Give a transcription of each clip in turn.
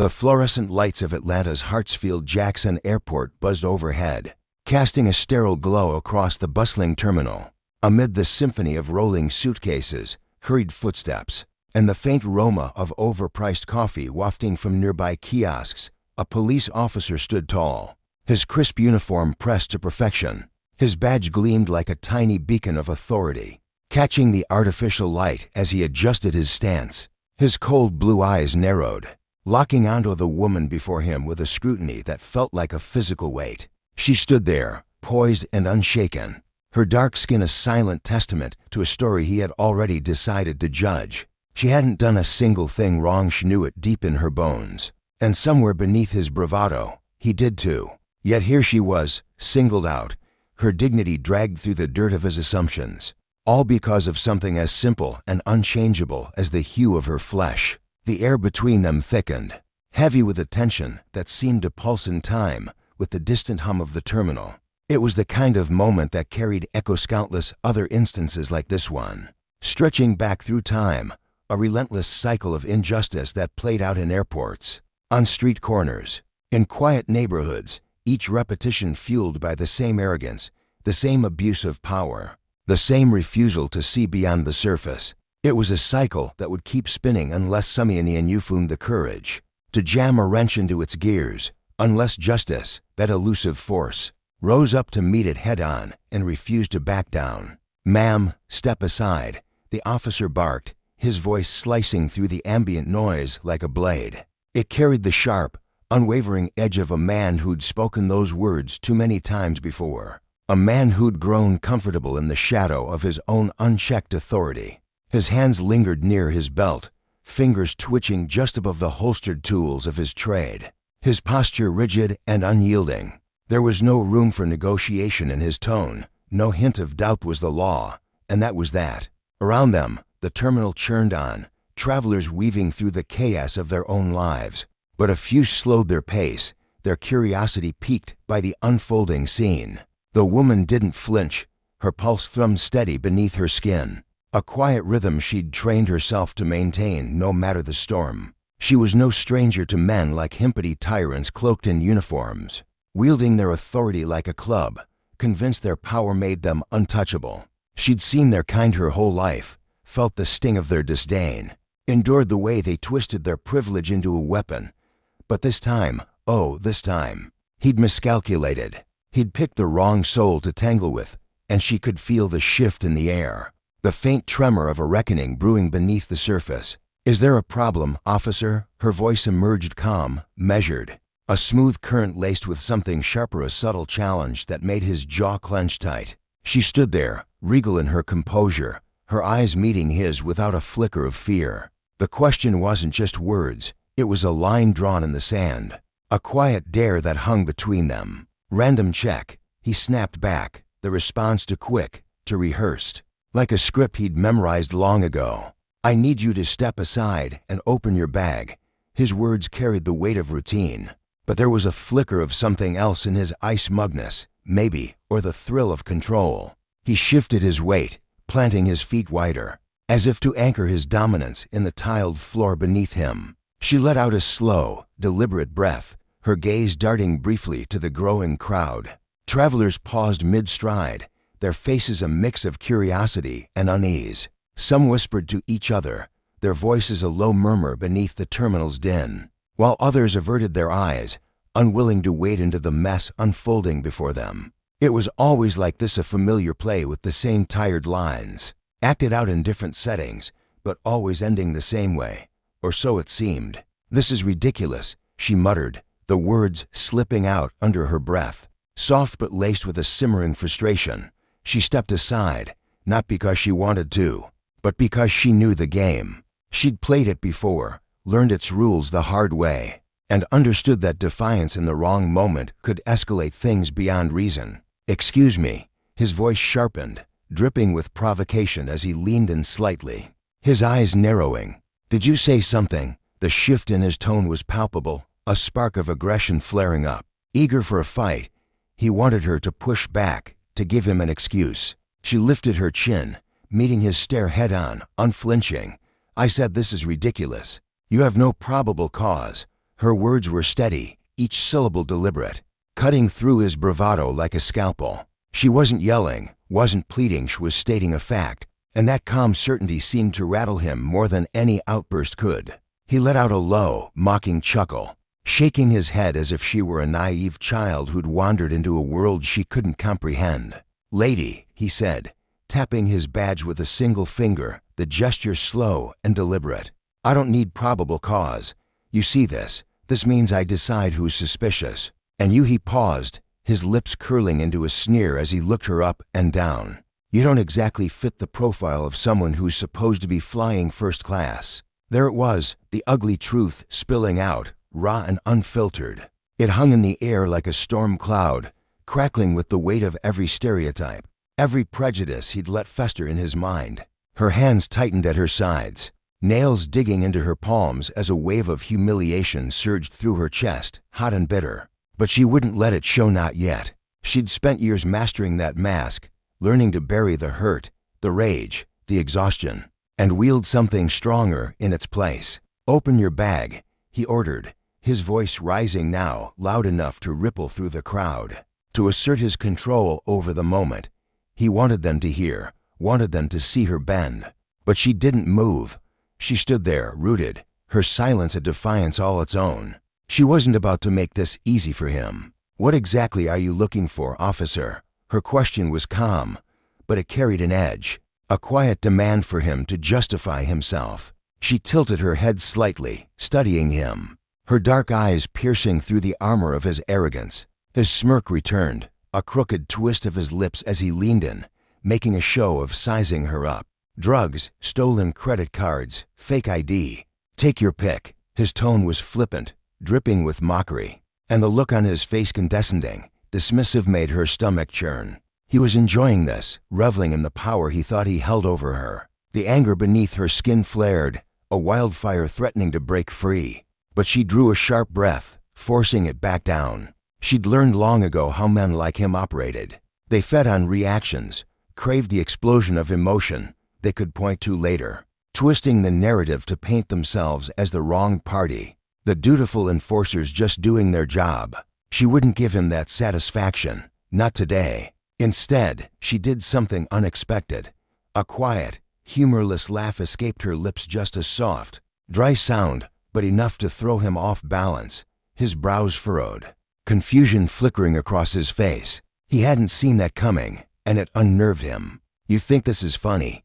The fluorescent lights of Atlanta's Hartsfield-Jackson Airport buzzed overhead, casting a sterile glow across the bustling terminal. Amid the symphony of rolling suitcases, hurried footsteps, and the faint aroma of overpriced coffee wafting from nearby kiosks, a police officer stood tall, his crisp uniform pressed to perfection. His badge gleamed like a tiny beacon of authority, catching the artificial light as he adjusted his stance. His cold blue eyes narrowed, locking onto the woman before him with a scrutiny that felt like a physical weight. She stood there, poised and unshaken, her dark skin a silent testament to a story he had already decided to judge. She hadn't done a single thing wrong, she knew it deep in her bones. And somewhere beneath his bravado, he did too. Yet here she was, singled out, her dignity dragged through the dirt of his assumptions, all because of something as simple and unchangeable as the hue of her flesh. The air between them thickened, heavy with a tension that seemed to pulse in time with the distant hum of the terminal. It was the kind of moment that carried echoes countless other instances like this one, stretching back through time, a relentless cycle of injustice that played out in airports, on street corners, in quiet neighborhoods, each repetition fueled by the same arrogance, the same abuse of power, the same refusal to see beyond the surface. It was a cycle that would keep spinning unless Samiani and you found the courage to jam a wrench into its gears, unless justice, that elusive force, rose up to meet it head-on and refused to back down. "Ma'am, step aside," the officer barked, his voice slicing through the ambient noise like a blade. It carried the sharp, unwavering edge of a man who'd spoken those words too many times before, a man who'd grown comfortable in the shadow of his own unchecked authority. His hands lingered near his belt, fingers twitching just above the holstered tools of his trade, his posture rigid and unyielding. There was no room for negotiation in his tone, no hint of doubt was the law, and that was that. Around them, the terminal churned on, travelers weaving through the chaos of their own lives. But a few slowed their pace, their curiosity piqued by the unfolding scene. The woman didn't flinch, her pulse thrummed steady beneath her skin, a quiet rhythm she'd trained herself to maintain no matter the storm. She was no stranger to men like himpity tyrants cloaked in uniforms, wielding their authority like a club, convinced their power made them untouchable. She'd seen their kind her whole life, felt the sting of their disdain, endured the way they twisted their privilege into a weapon. But this time, oh, this time, he'd miscalculated. He'd picked the wrong soul to tangle with, and she could feel the shift in the air, the faint tremor of a reckoning brewing beneath the surface. "Is there a problem, officer?" Her voice emerged calm, measured, a smooth current laced with something sharper, a subtle challenge that made his jaw clench tight. She stood there, regal in her composure, her eyes meeting his without a flicker of fear. The question wasn't just words. It was a line drawn in the sand, a quiet dare that hung between them. "Random check," he snapped back, the response too quick, too rehearsed, like a script he'd memorized long ago. "I need you to step aside and open your bag." His words carried the weight of routine, but there was a flicker of something else in his ice smugness, maybe, or the thrill of control. He shifted his weight, planting his feet wider, as if to anchor his dominance in the tiled floor beneath him. She let out a slow, deliberate breath, her gaze darting briefly to the growing crowd. Travelers paused mid-stride, their faces a mix of curiosity and unease. Some whispered to each other, their voices a low murmur beneath the terminal's din, while others averted their eyes, unwilling to wade into the mess unfolding before them. It was always like this, a familiar play with the same tired lines, acted out in different settings, but always ending the same way. Or so it seemed. "This is ridiculous," she muttered, the words slipping out under her breath, soft but laced with a simmering frustration. She stepped aside, not because she wanted to, but because she knew the game. She'd played it before, learned its rules the hard way, and understood that defiance in the wrong moment could escalate things beyond reason. "Excuse me," his voice sharpened, dripping with provocation as he leaned in slightly, his eyes narrowing. "Did you say something?" The shift in his tone was palpable, a spark of aggression flaring up. Eager for a fight, he wanted her to push back, to give him an excuse. She lifted her chin, meeting his stare head-on, unflinching. "I said this is ridiculous. You have no probable cause." Her words were steady, each syllable deliberate, cutting through his bravado like a scalpel. She wasn't yelling, wasn't pleading, she was stating a fact, and that calm certainty seemed to rattle him more than any outburst could. He let out a low, mocking chuckle, shaking his head as if she were a naive child who'd wandered into a world she couldn't comprehend. "Lady," he said, tapping his badge with a single finger, the gesture slow and deliberate. "I don't need probable cause. You see this. This means I decide who's suspicious. And you," he paused, his lips curling into a sneer as he looked her up and down. "You don't exactly fit the profile of someone who's supposed to be flying first class." There it was, the ugly truth spilling out, raw and unfiltered. It hung in the air like a storm cloud, crackling with the weight of every stereotype, every prejudice he'd let fester in his mind. Her hands tightened at her sides, nails digging into her palms as a wave of humiliation surged through her chest, hot and bitter. But she wouldn't let it show, not yet. She'd spent years mastering that mask, learning to bury the hurt, the rage, the exhaustion, and wield something stronger in its place. "Open your bag," he ordered, his voice rising now, loud enough to ripple through the crowd, to assert his control over the moment. He wanted them to hear, wanted them to see her bend. But she didn't move. She stood there, rooted, her silence a defiance all its own. She wasn't about to make this easy for him. "What exactly are you looking for, officer?" Her question was calm, but it carried an edge, a quiet demand for him to justify himself. She tilted her head slightly, studying him, her dark eyes piercing through the armor of his arrogance. His smirk returned, a crooked twist of his lips as he leaned in, making a show of sizing her up. "Drugs, stolen credit cards, fake ID. Take your pick." His tone was flippant, dripping with mockery, and the look on his face condescending, dismissive made her stomach churn. He was enjoying this, reveling in the power he thought he held over her. The anger beneath her skin flared, a wildfire threatening to break free. But she drew a sharp breath, forcing it back down. She'd learned long ago how men like him operated. They fed on reactions, craved the explosion of emotion they could point to later, twisting the narrative to paint themselves as the wrong party, the dutiful enforcers just doing their job. She wouldn't give him that satisfaction, not today. Instead, she did something unexpected. A quiet, humorless laugh escaped her lips, just a soft, dry sound, but enough to throw him off balance, his brows furrowed, confusion flickering across his face. He hadn't seen that coming, and it unnerved him. "You think this is funny?"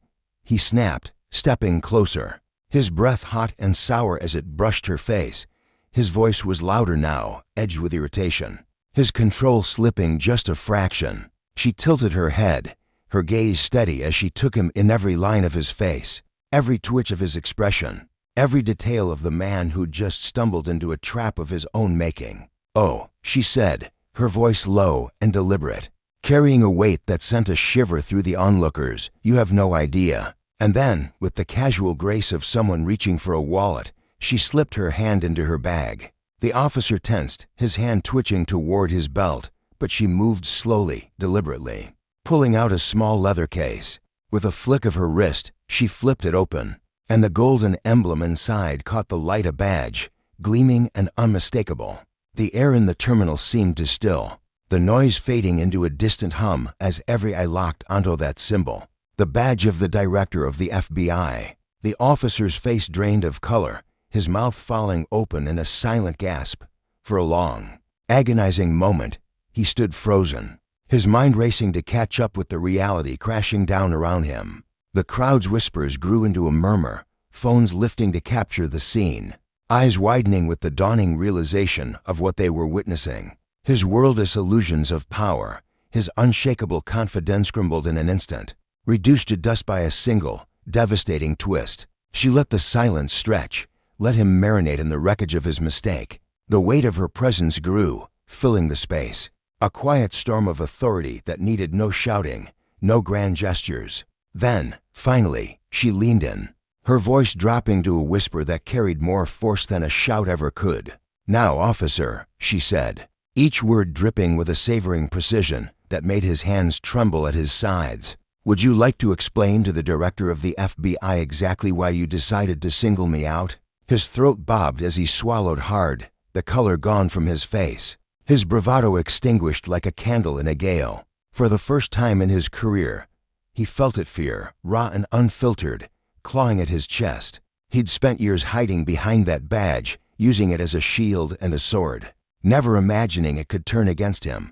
he snapped, stepping closer, his breath hot and sour as it brushed her face. His voice was louder now, edged with irritation, his control slipping just a fraction. She tilted her head, her gaze steady as she took him in, every line of his face, every twitch of his expression, every detail of the man who'd just stumbled into a trap of his own making. "Oh," she said, her voice low and deliberate, carrying a weight that sent a shiver through the onlookers. "You have no idea." And then, with the casual grace of someone reaching for a wallet, she slipped her hand into her bag. The officer tensed, his hand twitching toward his belt, but she moved slowly, deliberately, pulling out a small leather case. With a flick of her wrist, she flipped it open, and the golden emblem inside caught the light, a badge, gleaming and unmistakable. The air in the terminal seemed to still, the noise fading into a distant hum as every eye locked onto that symbol. The badge of the director of the FBI. The officer's face drained of color, his mouth falling open in a silent gasp. For a long, agonizing moment, he stood frozen, his mind racing to catch up with the reality crashing down around him. The crowd's whispers grew into a murmur, phones lifting to capture the scene, eyes widening with the dawning realization of what they were witnessing. His worldless illusions of power, his unshakable confidence crumbled in an instant, reduced to dust by a single, devastating twist. She let the silence stretch, let him marinate in the wreckage of his mistake. The weight of her presence grew, filling the space, a quiet storm of authority that needed no shouting, no grand gestures. Then, finally, she leaned in, her voice dropping to a whisper that carried more force than a shout ever could. "Now, officer," she said, each word dripping with a savoring precision that made his hands tremble at his sides. "Would you like to explain to the director of the FBI exactly why you decided to single me out?" His throat bobbed as he swallowed hard, the color gone from his face, his bravado extinguished like a candle in a gale. For the first time in his career, he felt it, fear, raw and unfiltered, clawing at his chest. He'd spent years hiding behind that badge, using it as a shield and a sword, never imagining it could turn against him.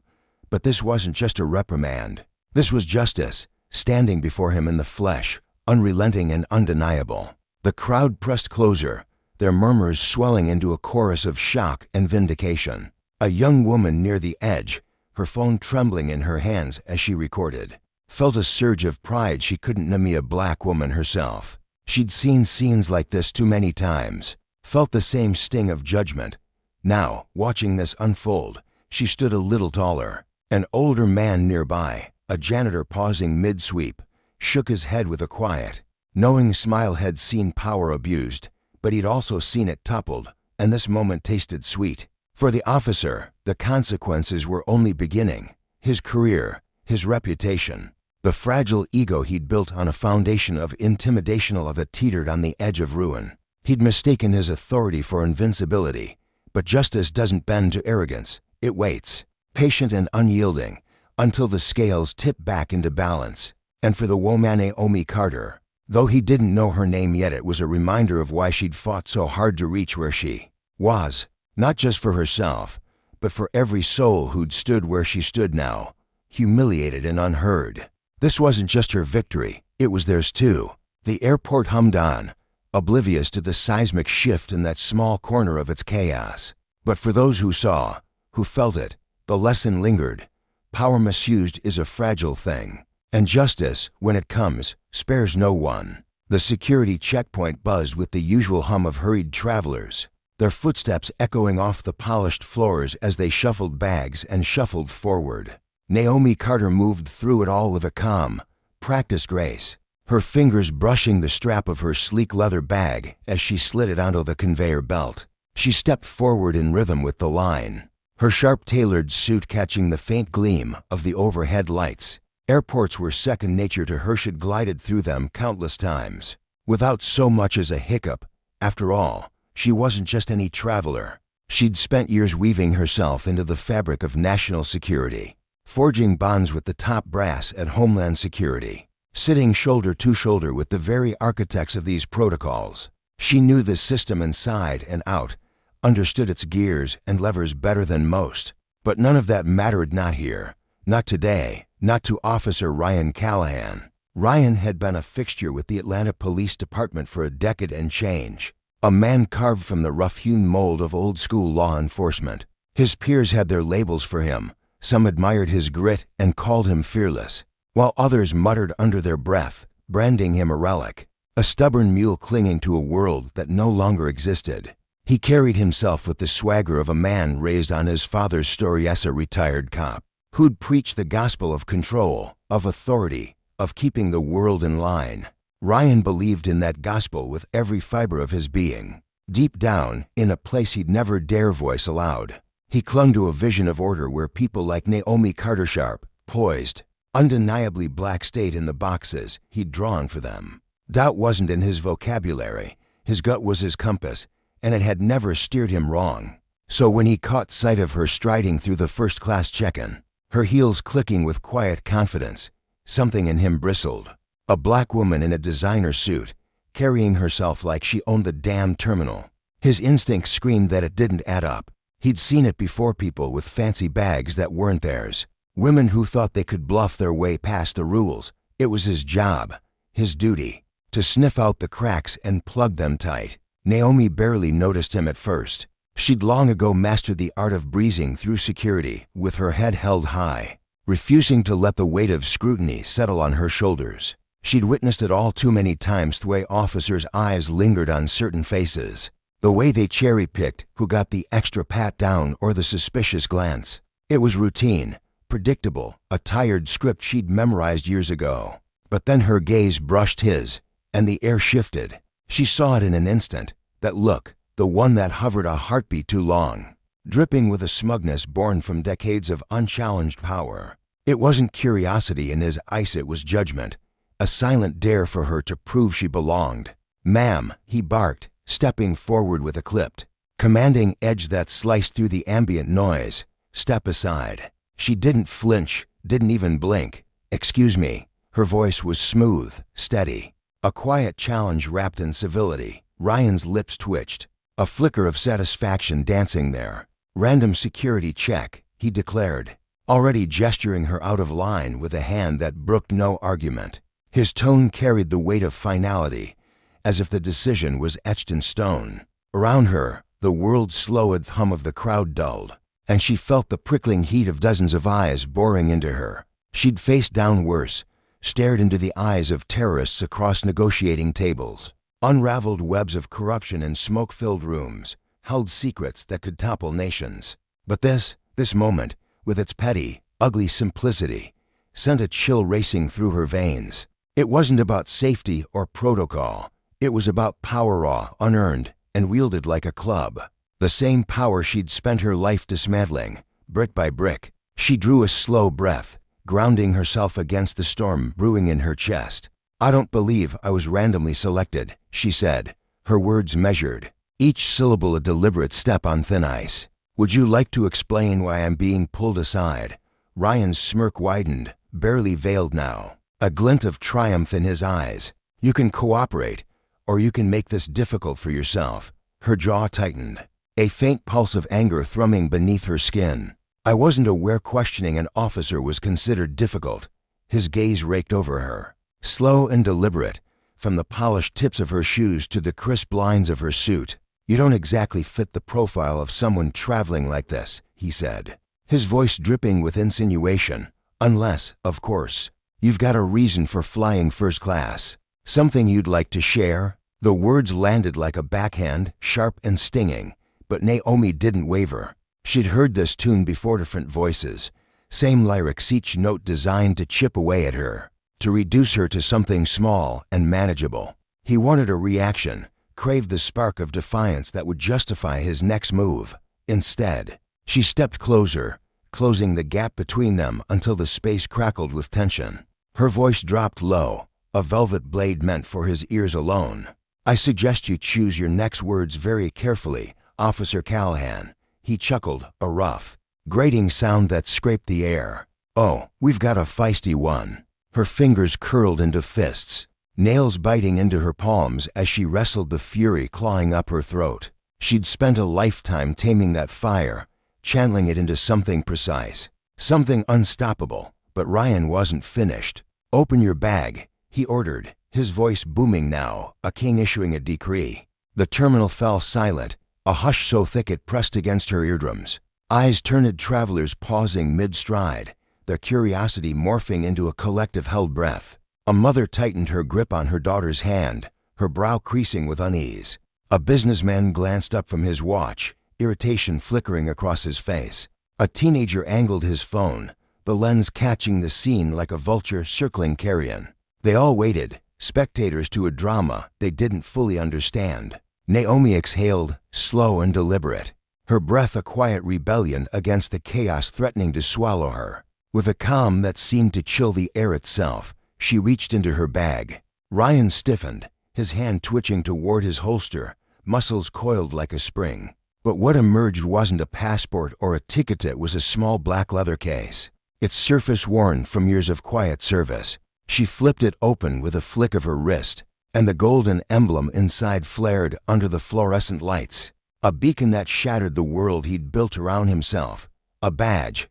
But this wasn't just a reprimand. This was justice, standing before him in the flesh, unrelenting and undeniable. The crowd pressed closer, their murmurs swelling into a chorus of shock and vindication. A young woman near the edge, her phone trembling in her hands as she recorded, felt a surge of pride she couldn't name a black woman herself. She'd seen scenes like this too many times, felt the same sting of judgment. Now, watching this unfold, she stood a little taller. An older man nearby, a janitor pausing mid-sweep, shook his head with a quiet, knowing smile. Had seen power abused, but he'd also seen it toppled, and this moment tasted sweet. For the officer, the consequences were only beginning. His career, his reputation, the fragile ego he'd built on a foundation of intimidation that teetered on the edge of ruin. He'd mistaken his authority for invincibility, but justice doesn't bend to arrogance. It waits, patient and unyielding, until the scales tip back into balance. And for the woman Naomi Carter, though he didn't know her name yet, it was a reminder of why she'd fought so hard to reach where she was, not just for herself, but for every soul who'd stood where she stood now, humiliated and unheard. This wasn't just her victory, it was theirs too. The airport hummed on, oblivious to the seismic shift in that small corner of its chaos. But for those who saw, who felt it, the lesson lingered. Power misused is a fragile thing, and justice, when it comes, spares no one. The security checkpoint buzzed with the usual hum of hurried travelers, their footsteps echoing off the polished floors as they shuffled bags and shuffled forward. Naomi Carter moved through it all with a calm, practiced grace, her fingers brushing the strap of her sleek leather bag as she slid it onto the conveyor belt. She stepped forward in rhythm with the line, her sharp-tailored suit catching the faint gleam of the overhead lights. Airports were second nature to her. She'd glided through them countless times, without so much as a hiccup. After all, she wasn't just any traveler. She'd spent years weaving herself into the fabric of national security, forging bonds with the top brass at Homeland Security, sitting shoulder to shoulder with the very architects of these protocols. She knew the system inside and out, understood its gears and levers better than most. But none of that mattered, not here, not today, not to Officer Ryan Callahan. Ryan had been a fixture with the Atlanta Police Department for a decade and change, a man carved from the rough-hewn mold of old-school law enforcement. His peers had their labels for him. Some admired his grit and called him fearless, while others muttered under their breath, branding him a relic, a stubborn mule clinging to a world that no longer existed. He carried himself with the swagger of a man raised on his father's story as a retired cop, who'd preach the gospel of control, of authority, of keeping the world in line. Ryan believed in that gospel with every fiber of his being. Deep down, in a place he'd never dare voice aloud, he clung to a vision of order where people like Naomi Carter, sharp, poised, undeniably black, stayed in the boxes he'd drawn for them. Doubt wasn't in his vocabulary. His gut was his compass, and it had never steered him wrong. So when he caught sight of her striding through the first-class check-in, her heels clicking with quiet confidence, something in him bristled. A black woman in a designer suit, carrying herself like she owned the damn terminal. His instinct screamed that it didn't add up. He'd seen it before, people with fancy bags that weren't theirs, women who thought they could bluff their way past the rules. It was his job, his duty, to sniff out the cracks and plug them tight. Naomi barely noticed him at first. She'd long ago mastered the art of breezing through security with her head held high, refusing to let the weight of scrutiny settle on her shoulders. She'd witnessed it all too many times, the way officers' eyes lingered on certain faces, the way they cherry-picked who got the extra pat down or the suspicious glance. It was routine, predictable, a tired script she'd memorized years ago. But then her gaze brushed his, and the air shifted. She saw it in an instant, that look, the one that hovered a heartbeat too long, dripping with a smugness born from decades of unchallenged power. It wasn't curiosity in his eyes, it was judgment, a silent dare for her to prove she belonged. "Ma'am," he barked, stepping forward with a clipped, commanding edge that sliced through the ambient noise. "Step aside." She didn't flinch, didn't even blink. "Excuse me." Her voice was smooth, steady. A quiet challenge wrapped in civility. Ryan's lips twitched, a flicker of satisfaction dancing there. "Random security check," he declared, already gesturing her out of line with a hand that brooked no argument. His tone carried the weight of finality, as if the decision was etched in stone. Around her, the world's slowed hum of the crowd dulled, and she felt the prickling heat of dozens of eyes boring into her. She'd faced down worse, stared into the eyes of terrorists across negotiating tables, unraveled webs of corruption in smoke-filled rooms, held secrets that could topple nations. But this moment, with its petty, ugly simplicity, sent a chill racing through her veins. It wasn't about safety or protocol. It was about power raw, unearned, and wielded like a club. The same power she'd spent her life dismantling, brick by brick. She drew a slow breath, grounding herself against the storm brewing in her chest. "I don't believe I was randomly selected," she said, her words measured, each syllable a deliberate step on thin ice. "Would you like to explain why I'm being pulled aside?" Ryan's smirk widened, barely veiled now, a glint of triumph in his eyes. "You can cooperate, or you can make this difficult for yourself." Her jaw tightened, a faint pulse of anger thrumming beneath her skin. "I wasn't aware questioning an officer was considered difficult." His gaze raked over her, slow and deliberate, from the polished tips of her shoes to the crisp lines of her suit. "You don't exactly fit the profile of someone traveling like this," he said, his voice dripping with insinuation. "Unless, of course, you've got a reason for flying first class. Something you'd like to share?" The words landed like a backhand, sharp and stinging, but Naomi didn't waver. She'd heard this tune before, different voices, same lyrics, each note designed to chip away at her, to reduce her to something small and manageable. He wanted a reaction, craved the spark of defiance that would justify his next move. Instead, she stepped closer, closing the gap between them until the space crackled with tension. Her voice dropped low, a velvet blade meant for his ears alone. "I suggest you choose your next words very carefully, Officer Callahan." He chuckled, a rough, grating sound that scraped the air. "Oh, we've got a feisty one." Her fingers curled into fists, nails biting into her palms as she wrestled the fury clawing up her throat. She'd spent a lifetime taming that fire, channeling it into something precise, something unstoppable. But Ryan wasn't finished. "Open your bag," he ordered, his voice booming now, a king issuing a decree. The terminal fell silent, a hush so thick it pressed against her eardrums. Eyes turned travelers pausing mid-stride, their curiosity morphing into a collective held breath. A mother tightened her grip on her daughter's hand, her brow creasing with unease. A businessman glanced up from his watch, irritation flickering across his face. A teenager angled his phone, the lens catching the scene like a vulture circling carrion. They all waited, spectators to a drama they didn't fully understand. Naomi exhaled, slow and deliberate, her breath a quiet rebellion against the chaos threatening to swallow her. With a calm that seemed to chill the air itself, she reached into her bag. Ryan stiffened, his hand twitching toward his holster, muscles coiled like a spring. But what emerged wasn't a passport or a ticket, it was a small black leather case, its surface worn from years of quiet service. She flipped it open with a flick of her wrist, and the golden emblem inside flared under the fluorescent lights. A beacon that shattered the world he'd built around himself. A badge,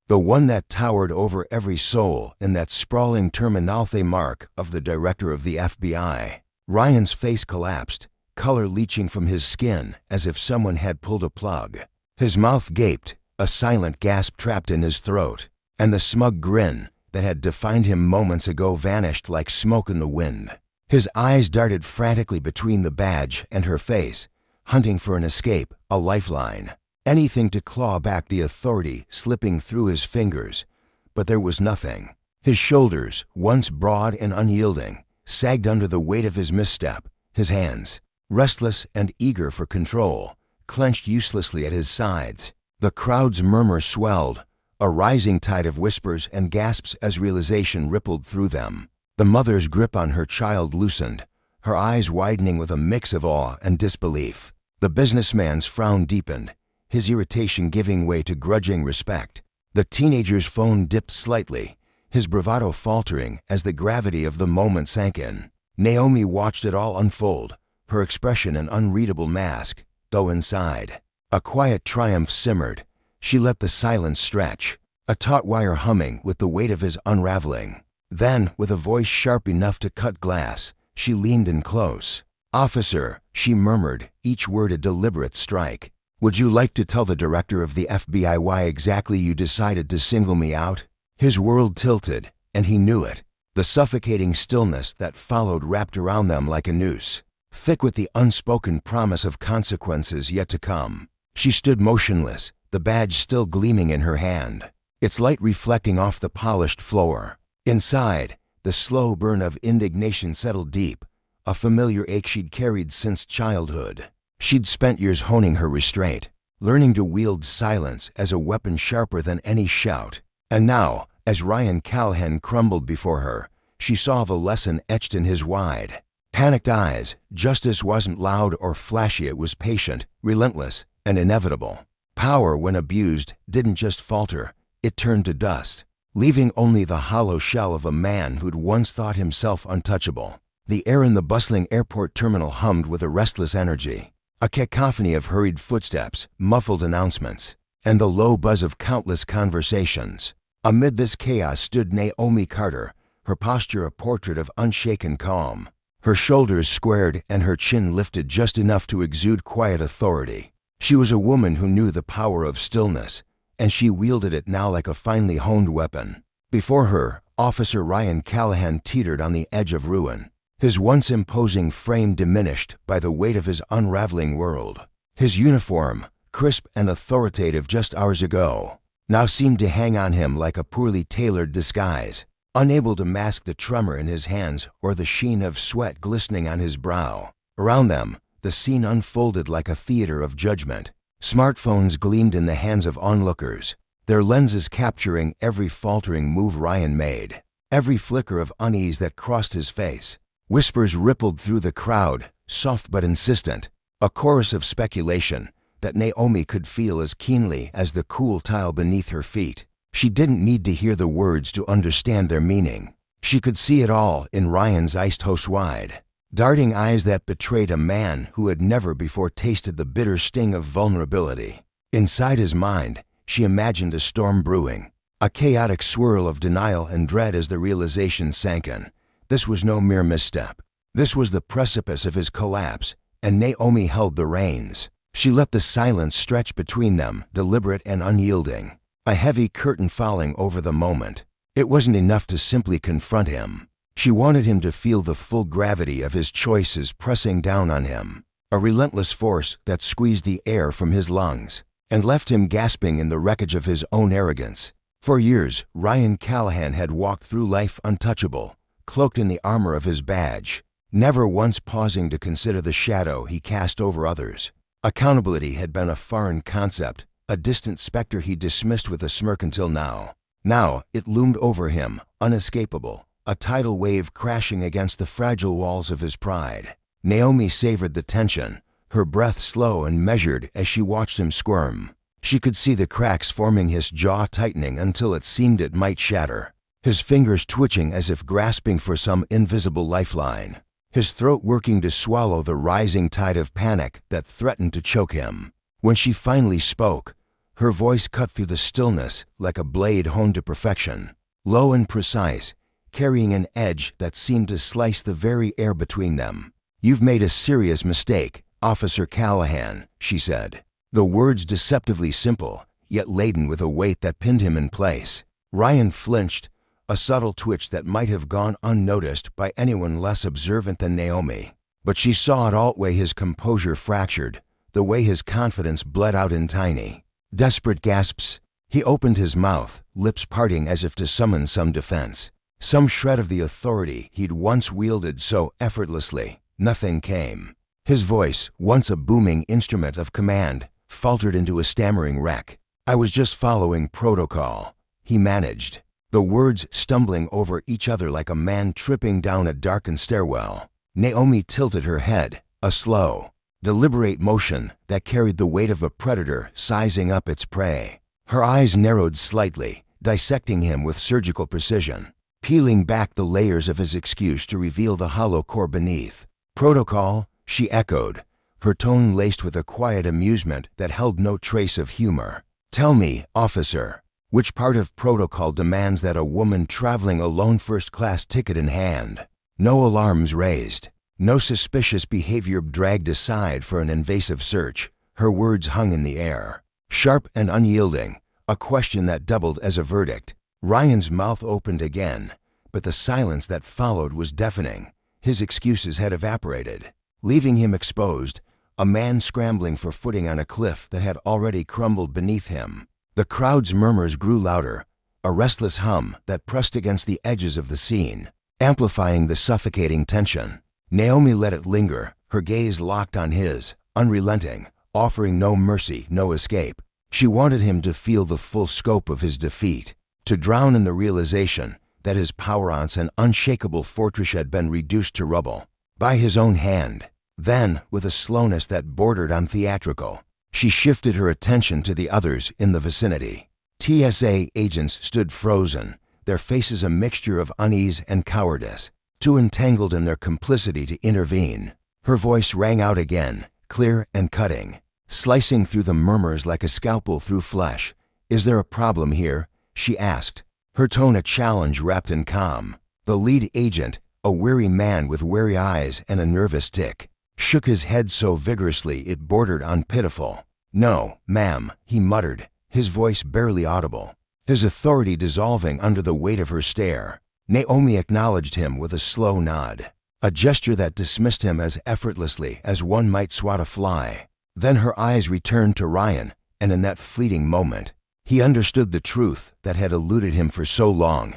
the one that towered over every soul in that sprawling terminality mark of the director of the FBI. Ryan's face collapsed, color leaching from his skin as if someone had pulled a plug. His mouth gaped, a silent gasp trapped in his throat, and the smug grin that had defined him moments ago vanished like smoke in the wind. His eyes darted frantically between the badge and her face, hunting for an escape, a lifeline, anything to claw back the authority slipping through his fingers. But there was nothing. His shoulders, once broad and unyielding, sagged under the weight of his misstep. His hands, restless and eager for control, clenched uselessly at his sides. The crowd's murmur swelled, a rising tide of whispers and gasps as realization rippled through them. The mother's grip on her child loosened, her eyes widening with a mix of awe and disbelief. The businessman's frown deepened, his irritation giving way to grudging respect. The teenager's phone dipped slightly, his bravado faltering as the gravity of the moment sank in. Naomi watched it all unfold, her expression an unreadable mask, though inside a quiet triumph simmered. She let the silence stretch, a taut wire humming with the weight of his unraveling. Then, with a voice sharp enough to cut glass, she leaned in close. "Officer," she murmured, each word a deliberate strike. "Would you like to tell the director of the FBI why exactly you decided to single me out?" His world tilted, and he knew it. The suffocating stillness that followed wrapped around them like a noose, thick with the unspoken promise of consequences yet to come. She stood motionless, the badge still gleaming in her hand, its light reflecting off the polished floor. Inside, the slow burn of indignation settled deep, a familiar ache she'd carried since childhood. She'd spent years honing her restraint, learning to wield silence as a weapon sharper than any shout. And now, as Ryan Callahan crumbled before her, she saw the lesson etched in his wide, panicked eyes. Justice wasn't loud or flashy, it was patient, relentless, and inevitable. Power, when abused, didn't just falter, it turned to dust, leaving only the hollow shell of a man who'd once thought himself untouchable. The air in the bustling airport terminal hummed with a restless energy, a cacophony of hurried footsteps, muffled announcements, and the low buzz of countless conversations. Amid this chaos stood Naomi Carter, her posture a portrait of unshaken calm, her shoulders squared and her chin lifted just enough to exude quiet authority. She was a woman who knew the power of stillness, and she wielded it now like a finely honed weapon. Before her, Officer Ryan Callahan teetered on the edge of ruin, his once imposing frame diminished by the weight of his unraveling world. His uniform, crisp and authoritative just hours ago, now seemed to hang on him like a poorly tailored disguise, unable to mask the tremor in his hands or the sheen of sweat glistening on his brow. Around them, the scene unfolded like a theater of judgment. Smartphones gleamed in the hands of onlookers, their lenses capturing every faltering move Ryan made, every flicker of unease that crossed his face. Whispers rippled through the crowd, soft but insistent, a chorus of speculation that Naomi could feel as keenly as the cool tile beneath her feet. She didn't need to hear the words to understand their meaning. She could see it all in Ryan's iced wide, darting eyes that betrayed a man who had never before tasted the bitter sting of vulnerability. Inside his mind, she imagined a storm brewing, a chaotic swirl of denial and dread as the realization sank in. This was no mere misstep. This was the precipice of his collapse, and Naomi held the reins. She let the silence stretch between them, deliberate and unyielding, a heavy curtain falling over the moment. It wasn't enough to simply confront him. She wanted him to feel the full gravity of his choices pressing down on him, a relentless force that squeezed the air from his lungs and left him gasping in the wreckage of his own arrogance. For years, Ryan Callahan had walked through life untouchable, cloaked in the armor of his badge, never once pausing to consider the shadow he cast over others. Accountability had been a foreign concept, a distant specter he dismissed with a smirk until now. Now it loomed over him, unescapable, a tidal wave crashing against the fragile walls of his pride. Naomi savored the tension, her breath slow and measured as she watched him squirm. She could see the cracks forming, his jaw tightening until it seemed it might shatter, his fingers twitching as if grasping for some invisible lifeline, his throat working to swallow the rising tide of panic that threatened to choke him. When she finally spoke, her voice cut through the stillness like a blade honed to perfection, low and precise, carrying an edge that seemed to slice the very air between them. "You've made a serious mistake, Officer Callahan," she said. The words deceptively simple, yet laden with a weight that pinned him in place. Ryan flinched, a subtle twitch that might have gone unnoticed by anyone less observant than Naomi. But she saw it outweigh his composure fractured, the way his confidence bled out in tiny, desperate gasps. He opened his mouth, lips parting as if to summon some defense, some shred of the authority he'd once wielded so effortlessly. Nothing came. His voice, once a booming instrument of command, faltered into a stammering wreck. "I was just following protocol," he managed, the words stumbling over each other like a man tripping down a darkened stairwell. Naomi tilted her head, a slow, deliberate motion that carried the weight of a predator sizing up its prey. Her eyes narrowed slightly, dissecting him with surgical precision, peeling back the layers of his excuse to reveal the hollow core beneath. "Protocol?" she echoed, her tone laced with a quiet amusement that held no trace of humor. "Tell me, officer, which part of protocol demands that a woman traveling alone first-class ticket in hand? No alarms raised, no suspicious behavior dragged aside for an invasive search." Her words hung in the air, sharp and unyielding, a question that doubled as a verdict. Ryan's mouth opened again, but the silence that followed was deafening. His excuses had evaporated, leaving him exposed, a man scrambling for footing on a cliff that had already crumbled beneath him. The crowd's murmurs grew louder, a restless hum that pressed against the edges of the scene, amplifying the suffocating tension. Naomi let it linger, her gaze locked on his, unrelenting, offering no mercy, no escape. She wanted him to feel the full scope of his defeat, to drown in the realization that his power-once and unshakable fortress had been reduced to rubble by his own hand. Then, with a slowness that bordered on theatrical, she shifted her attention to the others in the vicinity. TSA agents stood frozen, their faces a mixture of unease and cowardice, too entangled in their complicity to intervene. Her voice rang out again, clear and cutting, slicing through the murmurs like a scalpel through flesh. "Is there a problem here?" she asked, her tone a challenge wrapped in calm. The lead agent, a weary man with weary eyes and a nervous tic, shook his head so vigorously it bordered on pitiful. "No, ma'am," he muttered, his voice barely audible, his authority dissolving under the weight of her stare. Naomi acknowledged him with a slow nod, a gesture that dismissed him as effortlessly as one might swat a fly. Then her eyes returned to Ryan, and in that fleeting moment, he understood the truth that had eluded him for so long.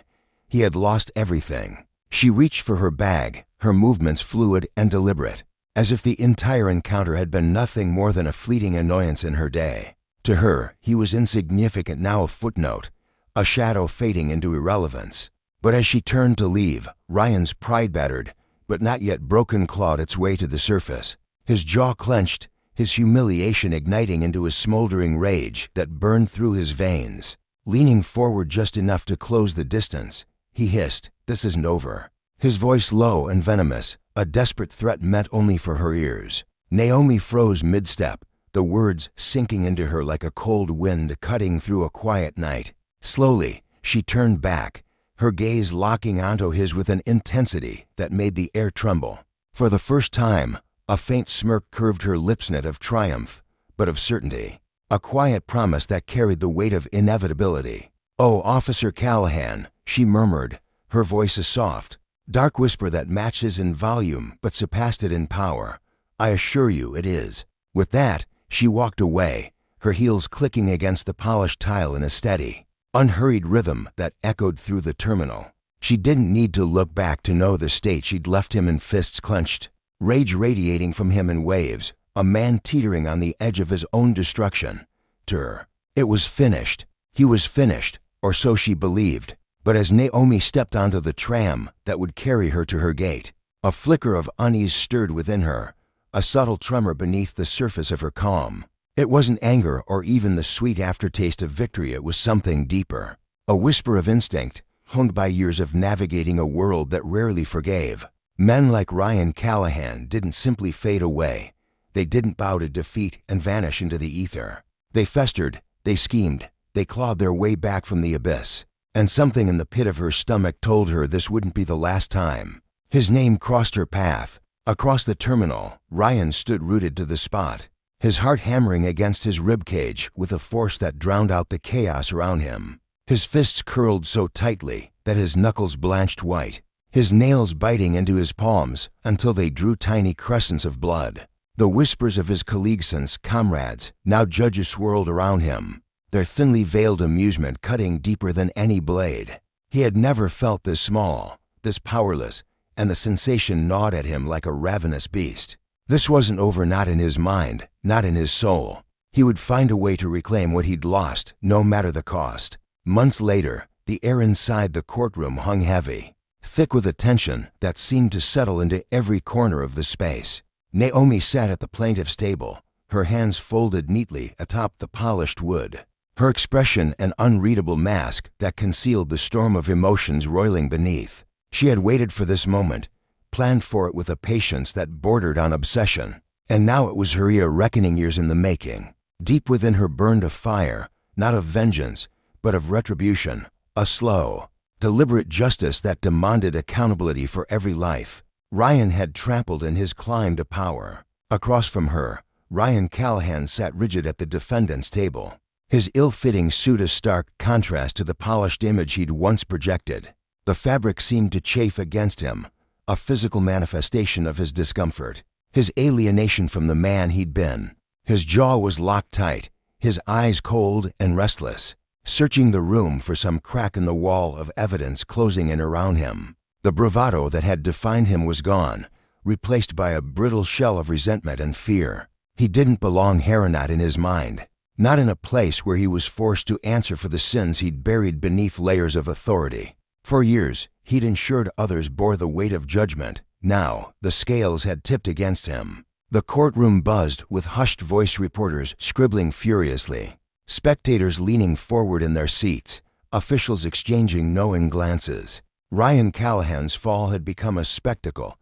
He had lost everything. She reached for her bag, her movements fluid and deliberate, as if the entire encounter had been nothing more than a fleeting annoyance in her day. To her, he was insignificant, now a footnote, a shadow fading into irrelevance. But as she turned to leave, Ryan's pride-battered, but not yet broken, clawed its way to the surface. His jaw clenched, his humiliation igniting into a smoldering rage that burned through his veins. Leaning forward just enough to close the distance, he hissed, "This isn't over." His voice low and venomous, a desperate threat meant only for her ears. Naomi froze mid-step, the words sinking into her like a cold wind cutting through a quiet night. Slowly, she turned back, her gaze locking onto his with an intensity that made the air tremble. For the first time, a faint smirk curved her lips, not of triumph, but of certainty, a quiet promise that carried the weight of inevitability. "Oh, Officer Callahan," she murmured, her voice a soft, dark whisper that matched his in volume but surpassed it in power. "I assure you it is." With that, she walked away, her heels clicking against the polished tile in a steady, unhurried rhythm that echoed through the terminal. She didn't need to look back to know the state she'd left him in, fists clenched, rage radiating from him in waves, a man teetering on the edge of his own destruction. To her, it was finished. He was finished, or so she believed. But as Naomi stepped onto the tram that would carry her to her gate, a flicker of unease stirred within her, a subtle tremor beneath the surface of her calm. It wasn't anger or even the sweet aftertaste of victory, it was something deeper, a whisper of instinct, honed by years of navigating a world that rarely forgave. Men like Ryan Callahan didn't simply fade away. They didn't bow to defeat and vanish into the ether. They festered, they schemed, they clawed their way back from the abyss. And something in the pit of her stomach told her this wouldn't be the last time. His name crossed her path. Across the terminal, Ryan stood rooted to the spot, his heart hammering against his ribcage with a force that drowned out the chaos around him. His fists curled so tightly that his knuckles blanched white, his nails biting into his palms until they drew tiny crescents of blood. The whispers of his colleagues, comrades, now judges, swirled around him, their thinly veiled amusement cutting deeper than any blade. He had never felt this small, this powerless, and the sensation gnawed at him like a ravenous beast. This wasn't over, not in his mind, not in his soul. He would find a way to reclaim what he'd lost, no matter the cost. Months later, the air inside the courtroom hung heavy, thick with a tension that seemed to settle into every corner of the space. Naomi sat at the plaintiff's table, her hands folded neatly atop the polished wood, her expression an unreadable mask that concealed the storm of emotions roiling beneath. She had waited for this moment, planned for it with a patience that bordered on obsession, and now it was her reckoning years in the making. Deep within her burned a fire, not of vengeance, but of retribution, a slow, deliberate justice that demanded accountability for every life Ryan had trampled in his climb to power. Across from her, Ryan Callahan sat rigid at the defendant's table, his ill-fitting suit a stark contrast to the polished image he'd once projected. The fabric seemed to chafe against him, a physical manifestation of his discomfort, his alienation from the man he'd been. His jaw was locked tight, his eyes cold and restless, searching the room for some crack in the wall of evidence closing in around him. The bravado that had defined him was gone, replaced by a brittle shell of resentment and fear. He didn't belong here, not in his mind, not in a place where he was forced to answer for the sins he'd buried beneath layers of authority. For years, he'd ensured others bore the weight of judgment. Now, the scales had tipped against him. The courtroom buzzed with hushed-voiced reporters scribbling furiously, spectators leaning forward in their seats, officials exchanging knowing glances. Ryan Callahan's fall had become a spectacle,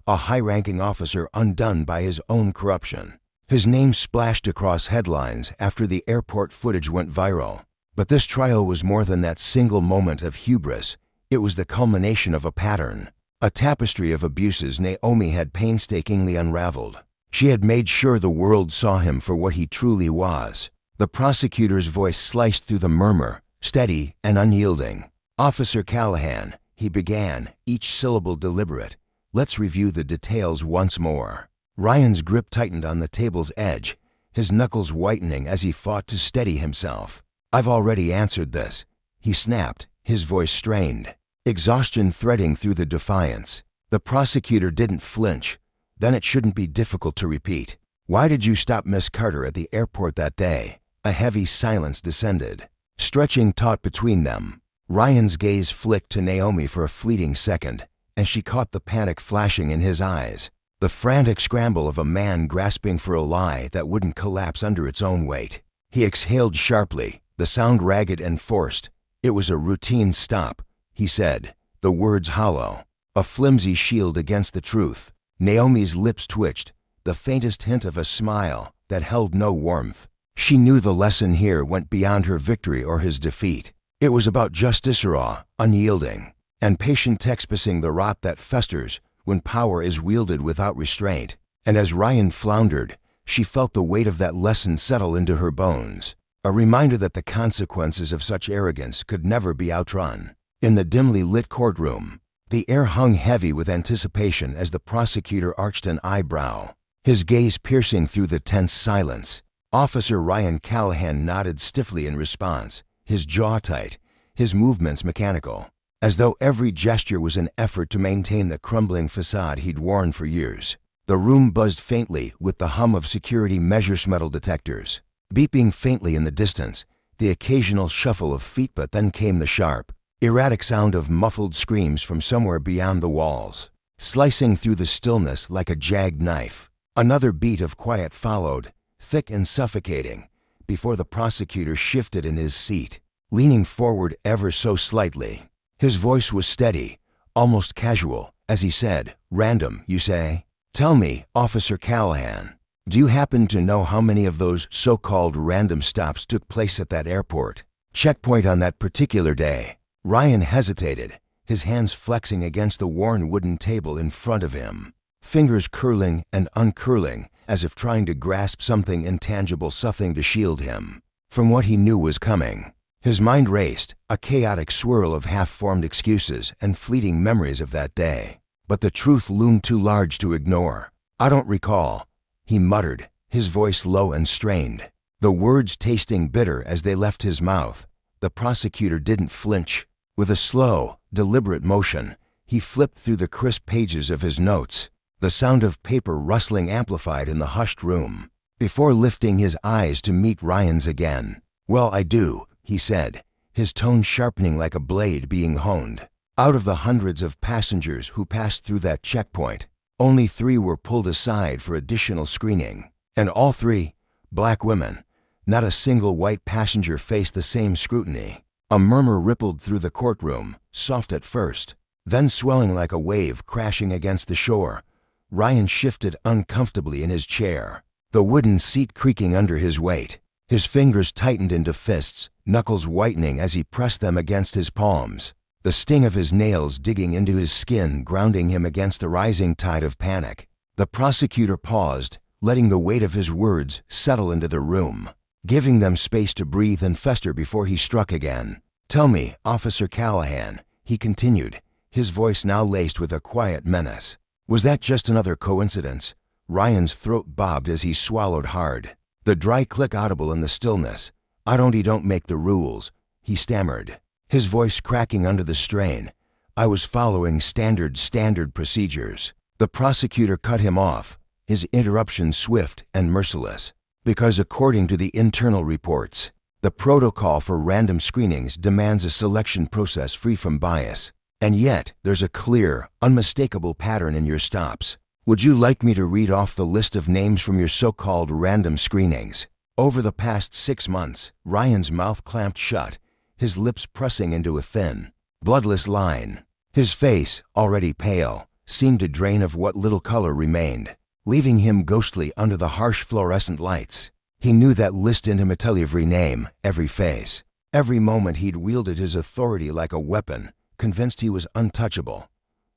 a high-ranking officer undone by his own corruption. His name splashed across headlines after the airport footage went viral. But this trial was more than that single moment of hubris. It was the culmination of a pattern, a tapestry of abuses Naomi had painstakingly unraveled. She had made sure the world saw him for what he truly was. The prosecutor's voice sliced through the murmur, steady and unyielding. "Officer Callahan," he began, each syllable deliberate, "let's review the details once more." Ryan's grip tightened on the table's edge, his knuckles whitening as he fought to steady himself. "I've already answered this," he snapped, his voice strained, exhaustion threading through the defiance. The prosecutor didn't flinch. "Then it shouldn't be difficult to repeat. Why did you stop Miss Carter at the airport that day?" A heavy silence descended, stretching taut between them. Ryan's gaze flicked to Naomi for a fleeting second, and she caught the panic flashing in his eyes, the frantic scramble of a man grasping for a lie that wouldn't collapse under its own weight. He exhaled sharply, the sound ragged and forced. "It was a routine stop," he said, the words hollow, a flimsy shield against the truth. Naomi's lips twitched, the faintest hint of a smile that held no warmth. She knew the lesson here went beyond her victory or his defeat. It was about justice raw, unyielding, and patient expensing the rot that festers when power is wielded without restraint. And as Ryan floundered, she felt the weight of that lesson settle into her bones, a reminder that the consequences of such arrogance could never be outrun. In the dimly lit courtroom, the air hung heavy with anticipation as the prosecutor arched an eyebrow, his gaze piercing through the tense silence. Officer Ryan Callahan nodded stiffly in response, his jaw tight, his movements mechanical, as though every gesture was an effort to maintain the crumbling facade he'd worn for years. The room buzzed faintly with the hum of security measures metal detectors, beeping faintly in the distance, the occasional shuffle of feet, but then came the sharp, erratic sound of muffled screams from somewhere beyond the walls, slicing through the stillness like a jagged knife. Another beat of quiet followed, thick and suffocating, before the prosecutor shifted in his seat, leaning forward ever so slightly. His voice was steady, almost casual, as he said, "Random, you say? Tell me, Officer Callahan, do you happen to know how many of those so-called random stops took place at that airport checkpoint on that particular day?" Ryan hesitated, his hands flexing against the worn wooden table in front of him, fingers curling and uncurling as if trying to grasp something intangible, something to shield him from what he knew was coming. His mind raced, a chaotic swirl of half-formed excuses and fleeting memories of that day. But the truth loomed too large to ignore. "I don't recall," he muttered, his voice low and strained, the words tasting bitter as they left his mouth. The prosecutor didn't flinch. With a slow, deliberate motion, he flipped through the crisp pages of his notes, the sound of paper rustling amplified in the hushed room, before lifting his eyes to meet Ryan's again. "Well, I do," he said, his tone sharpening like a blade being honed. "Out of the hundreds of passengers who passed through that checkpoint, Only 3 were pulled aside for additional screening, and all 3, black women. Not a single white passenger faced the same scrutiny. A murmur rippled through the courtroom, soft at first, then swelling like a wave crashing against the shore. Ryan shifted uncomfortably in his chair, the wooden seat creaking under his weight. His fingers tightened into fists, knuckles whitening as he pressed them against his palms, the sting of his nails digging into his skin, grounding him against the rising tide of panic. The prosecutor paused, letting the weight of his words settle into the room, giving them space to breathe and fester before he struck again. "Tell me, Officer Callahan," he continued, his voice now laced with a quiet menace. "Was that just another coincidence?" Ryan's throat bobbed as he swallowed hard, the dry click audible in the stillness. "I don't make the rules," he stammered, his voice cracking under the strain. "I was following standard procedures." The prosecutor cut him off, his interruption swift and merciless. "Because according to the internal reports, the protocol for random screenings demands a selection process free from bias. And yet, there's a clear, unmistakable pattern in your stops. Would you like me to read off the list of names from your so-called random screenings?" Over the past 6 months, Ryan's mouth clamped shut, his lips pressing into a thin, bloodless line. His face, already pale, seemed to drain of what little color remained, leaving him ghostly under the harsh fluorescent lights. He knew that list intimately, every name, every face. Every moment he'd wielded his authority like a weapon, convinced he was untouchable.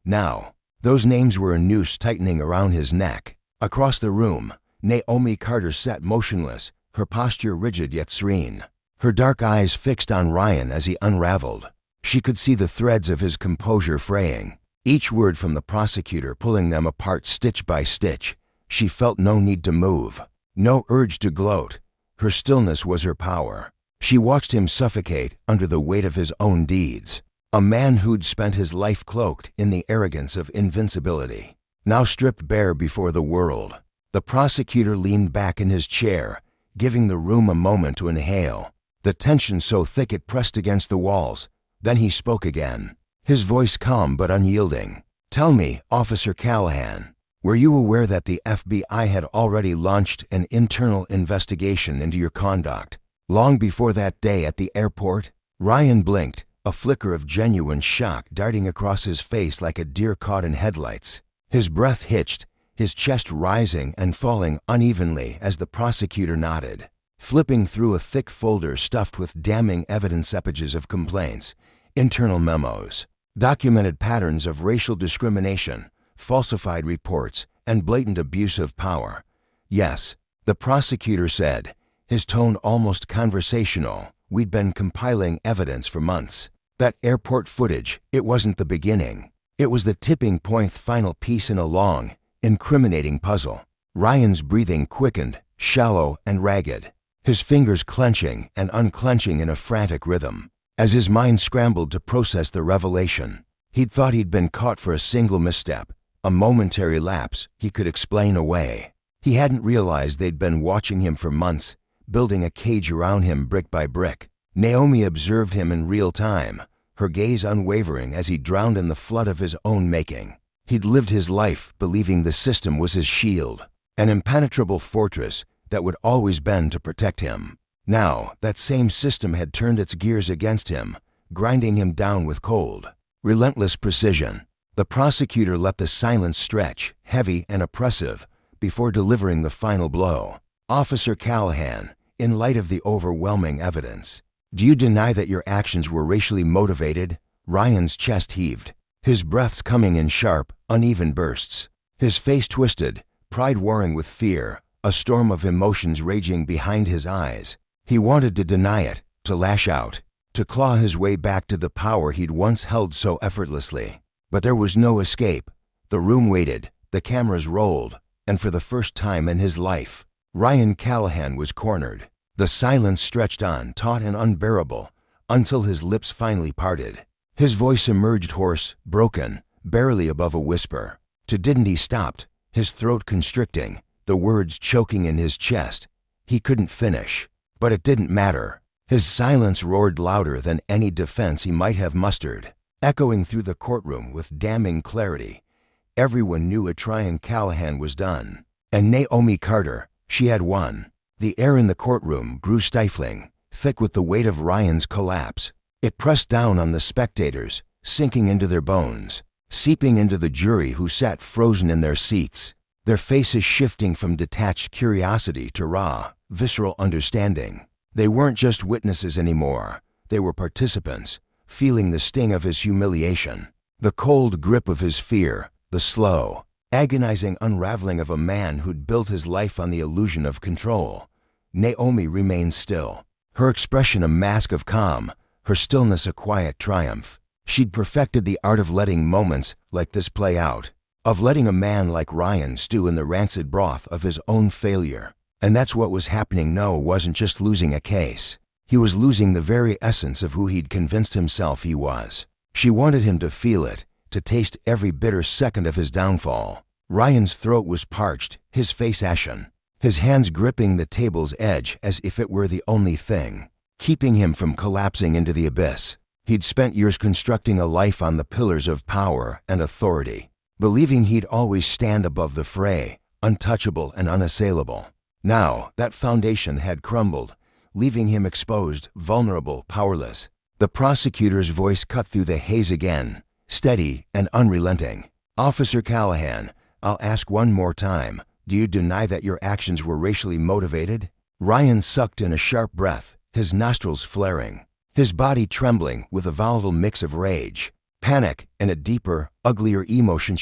Now, those names were a noose tightening around his neck. Across the room, Naomi Carter sat motionless, her posture rigid yet serene, her dark eyes fixed on Ryan as he unraveled. She could see the threads of his composure fraying, each word from the prosecutor pulling them apart stitch by stitch. She felt no need to move, no urge to gloat. Her stillness was her power. She watched him suffocate under the weight of his own deeds. A man who'd spent his life cloaked in the arrogance of invincibility, now stripped bare before the world. The prosecutor leaned back in his chair, giving the room a moment to inhale, the tension so thick it pressed against the walls. Then he spoke again, his voice calm but unyielding. "Tell me, Officer Callahan, were you aware that the FBI had already launched an internal investigation into your conduct, long before that day at the airport?" Ryan blinked, a flicker of genuine shock darting across his face like a deer caught in headlights. His breath hitched, his chest rising and falling unevenly as the prosecutor nodded, flipping through a thick folder stuffed with damning evidence, pages of complaints, internal memos, documented patterns of racial discrimination, falsified reports, and blatant abuse of power. "Yes," the prosecutor said, his tone almost conversational. "We'd been compiling evidence for months. That airport footage, it wasn't the beginning. It was the tipping point, final piece in a long, incriminating puzzle." Ryan's breathing quickened, shallow and ragged, his fingers clenching and unclenching in a frantic rhythm, as his mind scrambled to process the revelation. He'd thought he'd been caught for a single misstep, a momentary lapse he could explain away. He hadn't realized they'd been watching him for months, building a cage around him brick by brick. Naomi observed him in real time, her gaze unwavering as he drowned in the flood of his own making. He'd lived his life believing the system was his shield, an impenetrable fortress that would always bend to protect him. Now, that same system had turned its gears against him, grinding him down with cold, relentless precision. The prosecutor let the silence stretch, heavy and oppressive, before delivering the final blow. "Officer Callahan, in light of the overwhelming evidence, do you deny that your actions were racially motivated?" Ryan's chest heaved, his breaths coming in sharp, uneven bursts. His face twisted, pride warring with fear, a storm of emotions raging behind his eyes. He wanted to deny it, to lash out, to claw his way back to the power he'd once held so effortlessly. But there was no escape. The room waited, the cameras rolled, and for the first time in his life, Ryan Callahan was cornered. The silence stretched on, taut and unbearable, until his lips finally parted. His voice emerged hoarse, broken, barely above a whisper. Didn't he stopped, his throat constricting, the words choking in his chest. He couldn't finish, but it didn't matter. His silence roared louder than any defense he might have mustered, echoing through the courtroom with damning clarity. Everyone knew Ryan Callahan was done. And Naomi Carter, she had won. The air in the courtroom grew stifling, thick with the weight of Ryan's collapse. It pressed down on the spectators, sinking into their bones, seeping into the jury who sat frozen in their seats, their faces shifting from detached curiosity to raw, visceral understanding. They weren't just witnesses anymore. They were participants, feeling the sting of his humiliation, the cold grip of his fear, the slow, agonizing unraveling of a man who'd built his life on the illusion of control. Naomi remained still, her expression a mask of calm, her stillness a quiet triumph. She'd perfected the art of letting moments like this play out, of letting a man like Ryan stew in the rancid broth of his own failure. And that's what was happening. No, wasn't just losing a case. He was losing the very essence of who he'd convinced himself he was. She wanted him to feel it, to taste every bitter second of his downfall. Ryan's throat was parched, his face ashen, his hands gripping the table's edge as if it were the only thing keeping him from collapsing into the abyss. He'd spent years constructing a life on the pillars of power and authority, believing he'd always stand above the fray, untouchable and unassailable. Now, that foundation had crumbled, leaving him exposed, vulnerable, powerless. The prosecutor's voice cut through the haze again, steady and unrelenting. "Officer Callahan, I'll ask one more time. Do you deny that your actions were racially motivated?" Ryan sucked in a sharp breath, his nostrils flaring, his body trembling with a volatile mix of rage, panic, and a deeper, uglier emotion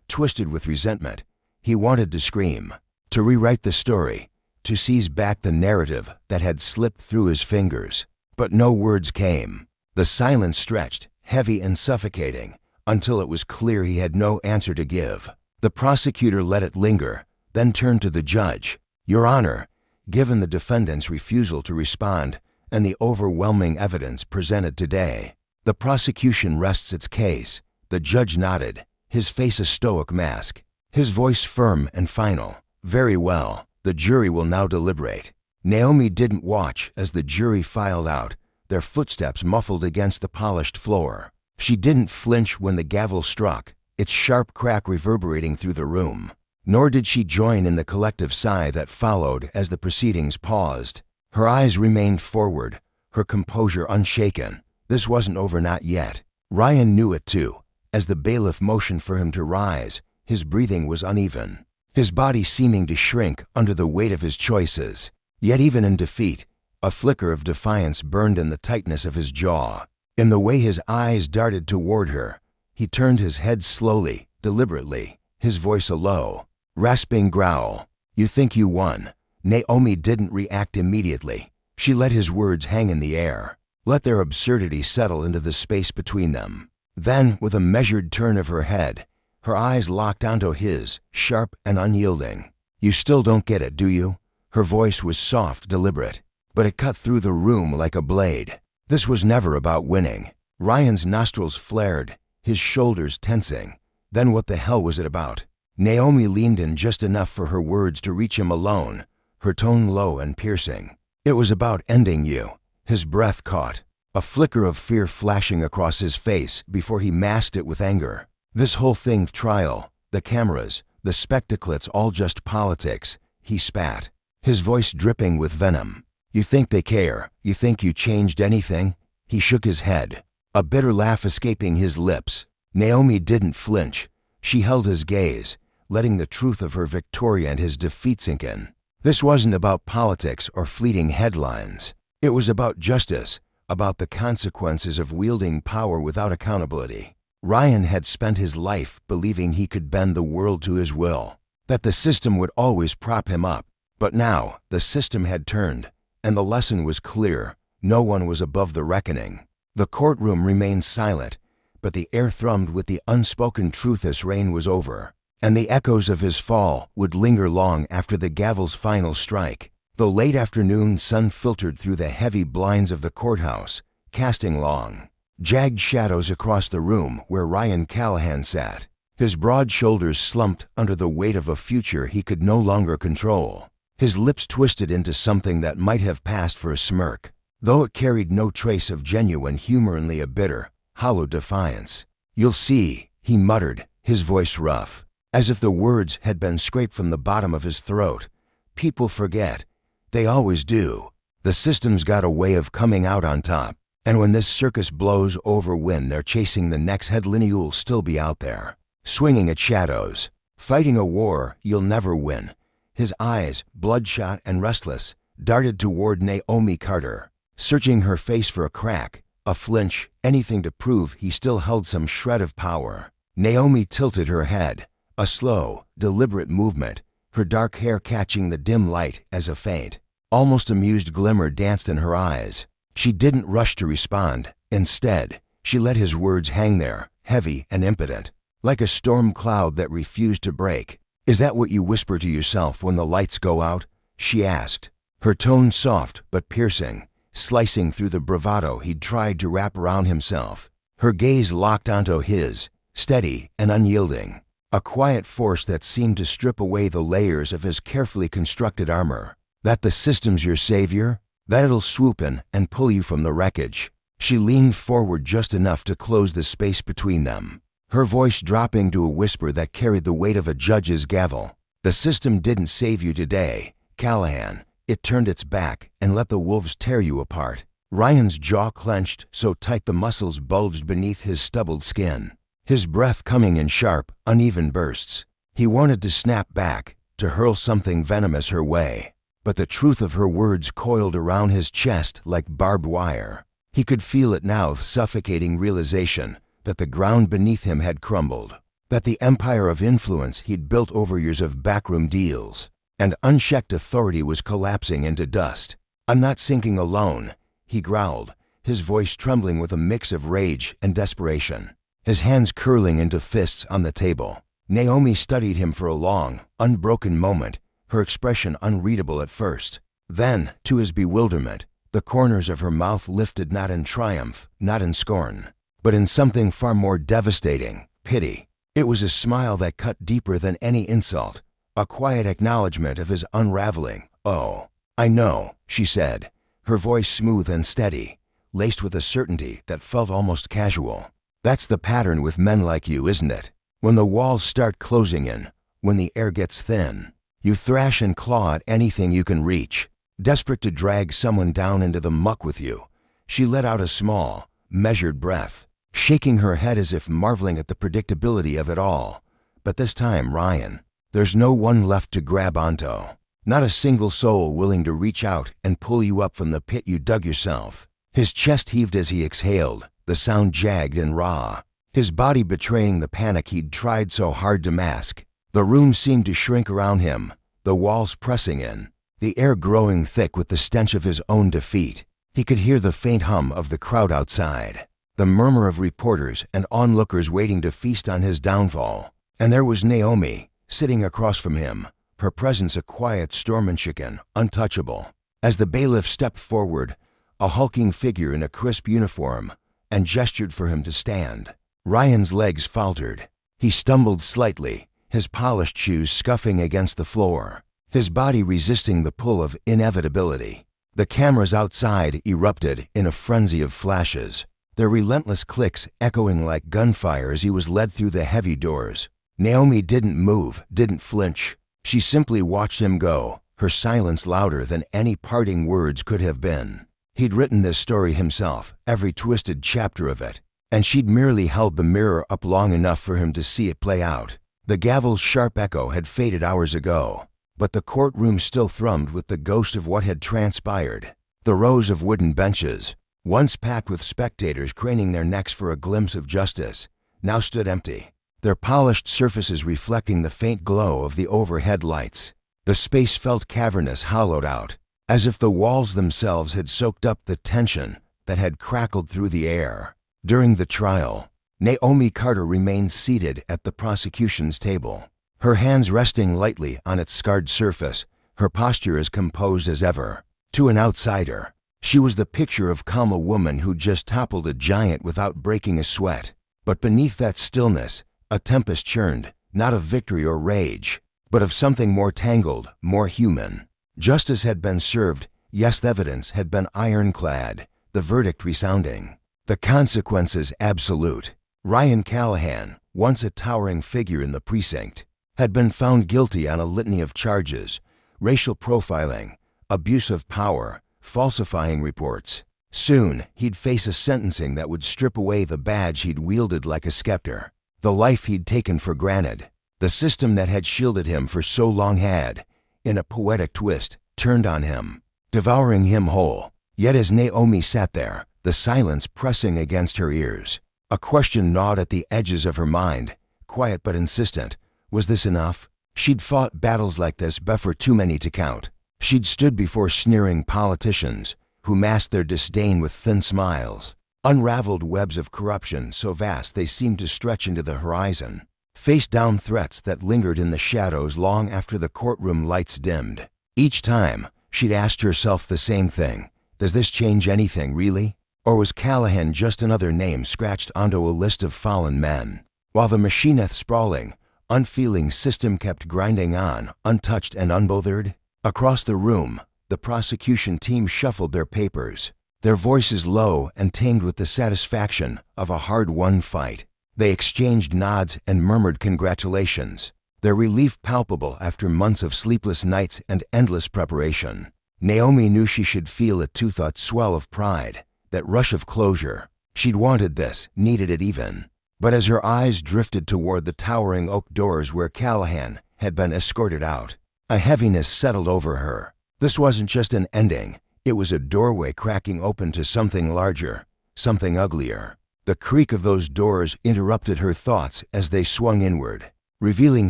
twisted with resentment. He wanted to scream, to rewrite the story, to seize back the narrative that had slipped through his fingers. But no words came. The silence stretched, heavy and suffocating, until it was clear he had no answer to give. The prosecutor let it linger, then turned to the judge. "Your Honor, given the defendant's refusal to respond and the overwhelming evidence presented today, the prosecution rests its case." The judge nodded, his face a stoic mask, his voice firm and final. "Very well, the jury will now deliberate." Naomi didn't watch as the jury filed out, their footsteps muffled against the polished floor. She didn't flinch when the gavel struck, its sharp crack reverberating through the room. Nor did she join in the collective sigh that followed as the proceedings paused. Her eyes remained forward, her composure unshaken. This wasn't over, not yet. Ryan knew it too. As the bailiff motioned for him to rise, his breathing was uneven, his body seeming to shrink under the weight of his choices. Yet even in defeat, a flicker of defiance burned in the tightness of his jaw. In the way his eyes darted toward her, he turned his head slowly, deliberately, his voice a low, rasping growl. "You think you won?" Naomi didn't react immediately. She let his words hang in the air, let their absurdity settle into the space between them. Then, with a measured turn of her head, her eyes locked onto his, sharp and unyielding. "You still don't get it, do you?" Her voice was soft, deliberate, but it cut through the room like a blade. This was never about winning. Ryan's nostrils flared, his shoulders tensing. Then what the hell was it about? Naomi leaned in just enough for her words to reach him alone, her tone low and piercing. "It was about ending you." His breath caught, a flicker of fear flashing across his face before he masked it with anger. "This whole thing, trial, the cameras, the spectacle, it's all just politics," he spat, his voice dripping with venom. "You think they care? You think you changed anything?" He shook his head, a bitter laugh escaping his lips. Naomi didn't flinch. She held his gaze, letting the truth of her victory and his defeat sink in. This wasn't about politics or fleeting headlines. It was about justice, about the consequences of wielding power without accountability. Ryan had spent his life believing he could bend the world to his will, that the system would always prop him up. But now, the system had turned, and the lesson was clear. No one was above the reckoning. The courtroom remained silent, but the air thrummed with the unspoken truth his reign was over, and the echoes of his fall would linger long after the gavel's final strike. The late afternoon sun filtered through the heavy blinds of the courthouse, casting long, jagged shadows across the room where Ryan Callahan sat. His broad shoulders slumped under the weight of a future he could no longer control. His lips twisted into something that might have passed for a smirk, though it carried no trace of genuine humor, only a bitter, hollow defiance. "You'll see," he muttered, his voice rough. as if the words had been scraped from the bottom of his throat. People forget. They always do. The system's got a way of coming out on top, and when this circus blows over when they're chasing the next headline, you'll still be out there, swinging at shadows, fighting a war you'll never win. His eyes, bloodshot and restless, darted toward Naomi Carter, searching her face for a crack, a flinch, anything to prove he still held some shred of power. Naomi tilted her head, a slow, deliberate movement, her dark hair catching the dim light as a faint, almost amused glimmer danced in her eyes. She didn't rush to respond. Instead, she let his words hang there, heavy and impotent, like a storm cloud that refused to break. "Is that what you whisper to yourself when the lights go out?" she asked, her tone soft but piercing, slicing through the bravado he'd tried to wrap around himself. Her gaze locked onto his, steady and unyielding, a quiet force that seemed to strip away the layers of his carefully constructed armor. "That the system's your savior? That it'll swoop in and pull you from the wreckage?" She leaned forward just enough to close the space between them, her voice dropping to a whisper that carried the weight of a judge's gavel. "The system didn't save you today, Callahan. It turned its back and let the wolves tear you apart." Ryan's jaw clenched so tight the muscles bulged beneath his stubbled skin, his breath coming in sharp, uneven bursts. He wanted to snap back, to hurl something venomous her way, but the truth of her words coiled around his chest like barbed wire. He could feel it now, the suffocating realization that the ground beneath him had crumbled, that the empire of influence he'd built over years of backroom deals and unchecked authority was collapsing into dust. "I'm not sinking alone," he growled, his voice trembling with a mix of rage and desperation, his hands curling into fists on the table. Naomi studied him for a long, unbroken moment, her expression unreadable at first. Then, to his bewilderment, the corners of her mouth lifted not in triumph, not in scorn, but in something far more devastating, pity. It was a smile that cut deeper than any insult, a quiet acknowledgement of his unraveling. "Oh, I know," she said, her voice smooth and steady, laced with a certainty that felt almost casual. "That's the pattern with men like you, isn't it? When the walls start closing in, when the air gets thin, you thrash and claw at anything you can reach, desperate to drag someone down into the muck with you." She let out a small, measured breath, shaking her head as if marveling at the predictability of it all. "But this time, Ryan, there's no one left to grab onto. Not a single soul willing to reach out and pull you up from the pit you dug yourself." His chest heaved as he exhaled, the sound jagged and raw, his body betraying the panic he'd tried so hard to mask. The room seemed to shrink around him, the walls pressing in, the air growing thick with the stench of his own defeat. He could hear the faint hum of the crowd outside, the murmur of reporters and onlookers waiting to feast on his downfall. And there was Naomi, sitting across from him, her presence a quiet, storm-shaken, untouchable. As the bailiff stepped forward, a hulking figure in a crisp uniform, and gestured for him to stand, Ryan's legs faltered. He stumbled slightly, his polished shoes scuffing against the floor, his body resisting the pull of inevitability. The cameras outside erupted in a frenzy of flashes, their relentless clicks echoing like gunfire as he was led through the heavy doors. Naomi didn't move, didn't flinch. She simply watched him go, her silence louder than any parting words could have been. He'd written this story himself, every twisted chapter of it, and she'd merely held the mirror up long enough for him to see it play out. The gavel's sharp echo had faded hours ago, but the courtroom still thrummed with the ghost of what had transpired. The rows of wooden benches, once packed with spectators craning their necks for a glimpse of justice, now stood empty, their polished surfaces reflecting the faint glow of the overhead lights. The space felt cavernous, hollowed out, as if the walls themselves had soaked up the tension that had crackled through the air. During the trial, Naomi Carter remained seated at the prosecution's table, her hands resting lightly on its scarred surface, her posture as composed as ever. To an outsider, she was the picture of calm, a woman who just toppled a giant without breaking a sweat. But beneath that stillness, a tempest churned, not of victory or rage, but of something more tangled, more human. Justice had been served, yes, the evidence had been ironclad, the verdict resounding, the consequences absolute. Ryan Callahan, once a towering figure in the precinct, had been found guilty on a litany of charges: racial profiling, abuse of power, falsifying reports. Soon, he'd face a sentencing that would strip away the badge he'd wielded like a scepter. The life he'd taken for granted, the system that had shielded him for so long had, in a poetic twist, turned on him, devouring him whole. Yet as Naomi sat there, the silence pressing against her ears, a question gnawed at the edges of her mind, quiet but insistent. Was this enough? She'd fought battles like this before too many to count. She'd stood before sneering politicians who masked their disdain with thin smiles, unraveled webs of corruption so vast they seemed to stretch into the horizon, faced down threats that lingered in the shadows long after the courtroom lights dimmed. Each time, she'd asked herself the same thing: does this change anything, really? Or was Callahan just another name scratched onto a list of fallen men? While the machineth's sprawling, unfeeling system kept grinding on, untouched and unbothered, across the room, the prosecution team shuffled their papers, their voices low and tinged with the satisfaction of a hard-won fight. They exchanged nods and murmured congratulations, their relief palpable after months of sleepless nights and endless preparation. Naomi knew she should feel it too, that swell of pride, that rush of closure. She'd wanted this, needed it even. But as her eyes drifted toward the towering oak doors where Callahan had been escorted out, a heaviness settled over her. This wasn't just an ending, it was a doorway cracking open to something larger, something uglier. The creak of those doors interrupted her thoughts as they swung inward, revealing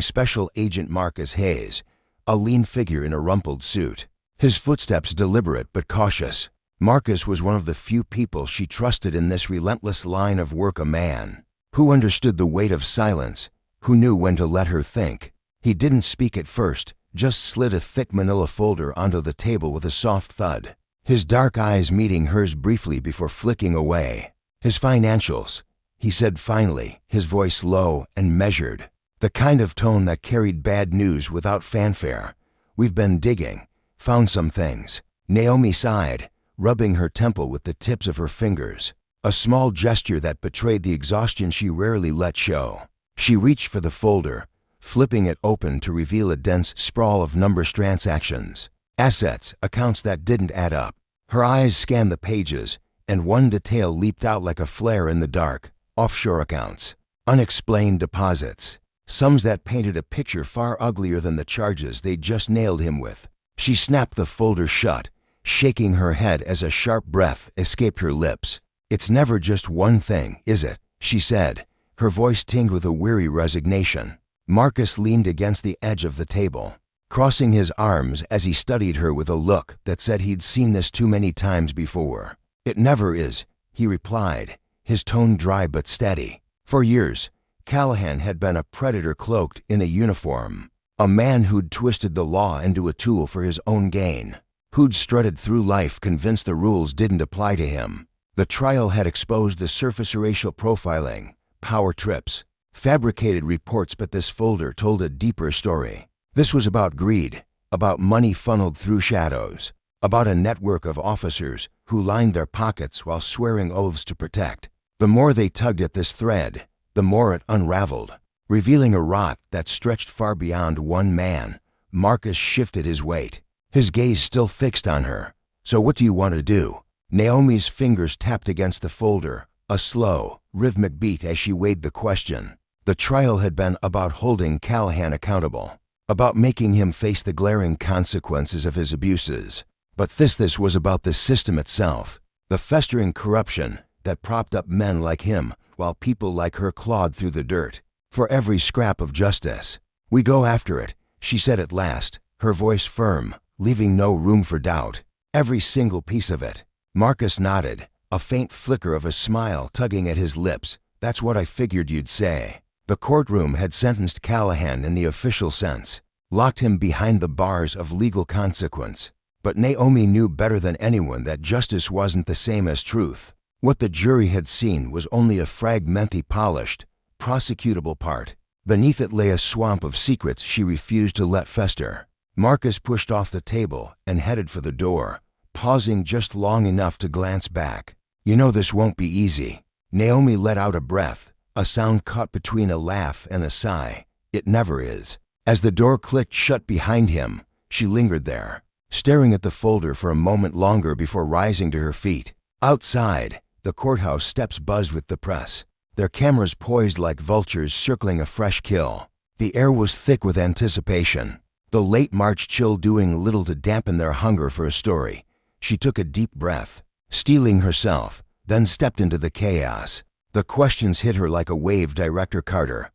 Special Agent Marcus Hayes, a lean figure in a rumpled suit. His footsteps deliberate but cautious. Marcus was one of the few people she trusted in this relentless line of work, a man who understood the weight of silence, who knew when to let her think. He didn't speak at first, just slid a thick manila folder onto the table with a soft thud, his dark eyes meeting hers briefly before flicking away. His financials, he said finally, his voice low and measured, the kind of tone that carried bad news without fanfare. We've been digging, found some things. Naomi sighed, rubbing her temple with the tips of her fingers, a small gesture that betrayed the exhaustion she rarely let show. She reached for the folder, flipping it open to reveal a dense sprawl of numbers, transactions, assets, accounts that didn't add up. Her eyes scanned the pages, and one detail leaped out like a flare in the dark: offshore accounts, unexplained deposits, sums that painted a picture far uglier than the charges they'd just nailed him with. She snapped the folder shut, shaking her head as a sharp breath escaped her lips. "It's never just one thing, is it?" she said, her voice tinged with a weary resignation. Marcus leaned against the edge of the table, crossing his arms as he studied her with a look that said he'd seen this too many times before. "It never is," he replied, his tone dry but steady. For years, Callahan had been a predator cloaked in a uniform, a man who'd twisted the law into a tool for his own gain, who'd strutted through life convinced the rules didn't apply to him. The trial had exposed the surface racial profiling, power trips, fabricated reports, but this folder told a deeper story. This was about greed, about money funneled through shadows, about a network of officers who lined their pockets while swearing oaths to protect. The more they tugged at this thread, the more it unraveled, revealing a rot that stretched far beyond one man. Marcus shifted his weight, his gaze still fixed on her. "So what do you want to do?" Naomi's fingers tapped against the folder, a slow, rhythmic beat as she weighed the question. The trial had been about holding Callahan accountable, about making him face the glaring consequences of his abuses. But this was about the system itself, the festering corruption that propped up men like him while people like her clawed through the dirt for every scrap of justice. "We go after it," she said at last, her voice firm, leaving no room for doubt. "Every single piece of it." Marcus nodded, a faint flicker of a smile tugging at his lips. "That's what I figured you'd say." The courtroom had sentenced Callahan in the official sense, locked him behind the bars of legal consequence. But Naomi knew better than anyone that justice wasn't the same as truth. What the jury had seen was only a fragmentally polished, prosecutable part. Beneath it lay a swamp of secrets she refused to let fester. Marcus pushed off the table and headed for the door, pausing just long enough to glance back. "You know this won't be easy." Naomi let out a breath, a sound caught between a laugh and a sigh. "It never is." As the door clicked shut behind him, she lingered there, staring at the folder for a moment longer before rising to her feet. Outside, the courthouse steps buzzed with the press, their cameras poised like vultures circling a fresh kill. The air was thick with anticipation, the late March chill doing little to dampen their hunger for a story. She took a deep breath, steeling herself, then stepped into the chaos. The questions hit her like a wave. Director Carter,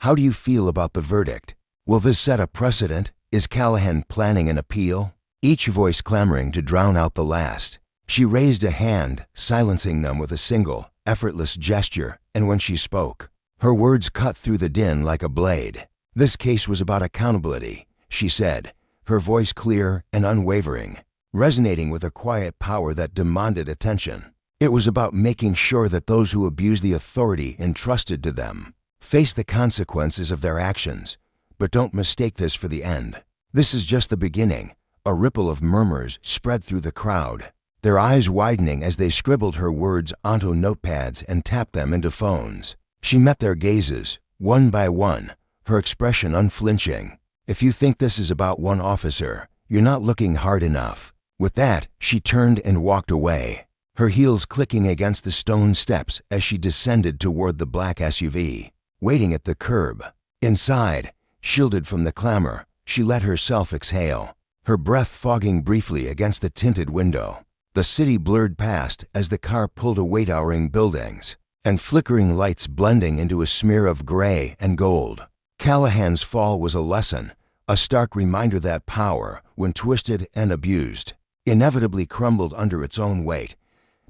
how do you feel about the verdict? Will this set a precedent? Is Callahan planning an appeal? Each voice clamoring to drown out the last. She raised a hand, silencing them with a single, effortless gesture, and when she spoke, her words cut through the din like a blade. This case was about accountability, she said, her voice clear and unwavering, resonating with a quiet power that demanded attention. It was about making sure that those who abuse the authority entrusted to them face the consequences of their actions. But don't mistake this for the end. This is just the beginning. A ripple of murmurs spread through the crowd, their eyes widening as they scribbled her words onto notepads and tapped them into phones. She met their gazes, one by one, her expression unflinching. If you think this is about one officer, you're not looking hard enough. With that, she turned and walked away, her heels clicking against the stone steps as she descended toward the black SUV, waiting at the curb. Inside, shielded from the clamor, she let herself exhale, her breath fogging briefly against the tinted window. The city blurred past as the car pulled away, towering buildings and flickering lights blending into a smear of gray and gold. Callahan's fall was a lesson, a stark reminder that power, when twisted and abused, inevitably crumbled under its own weight.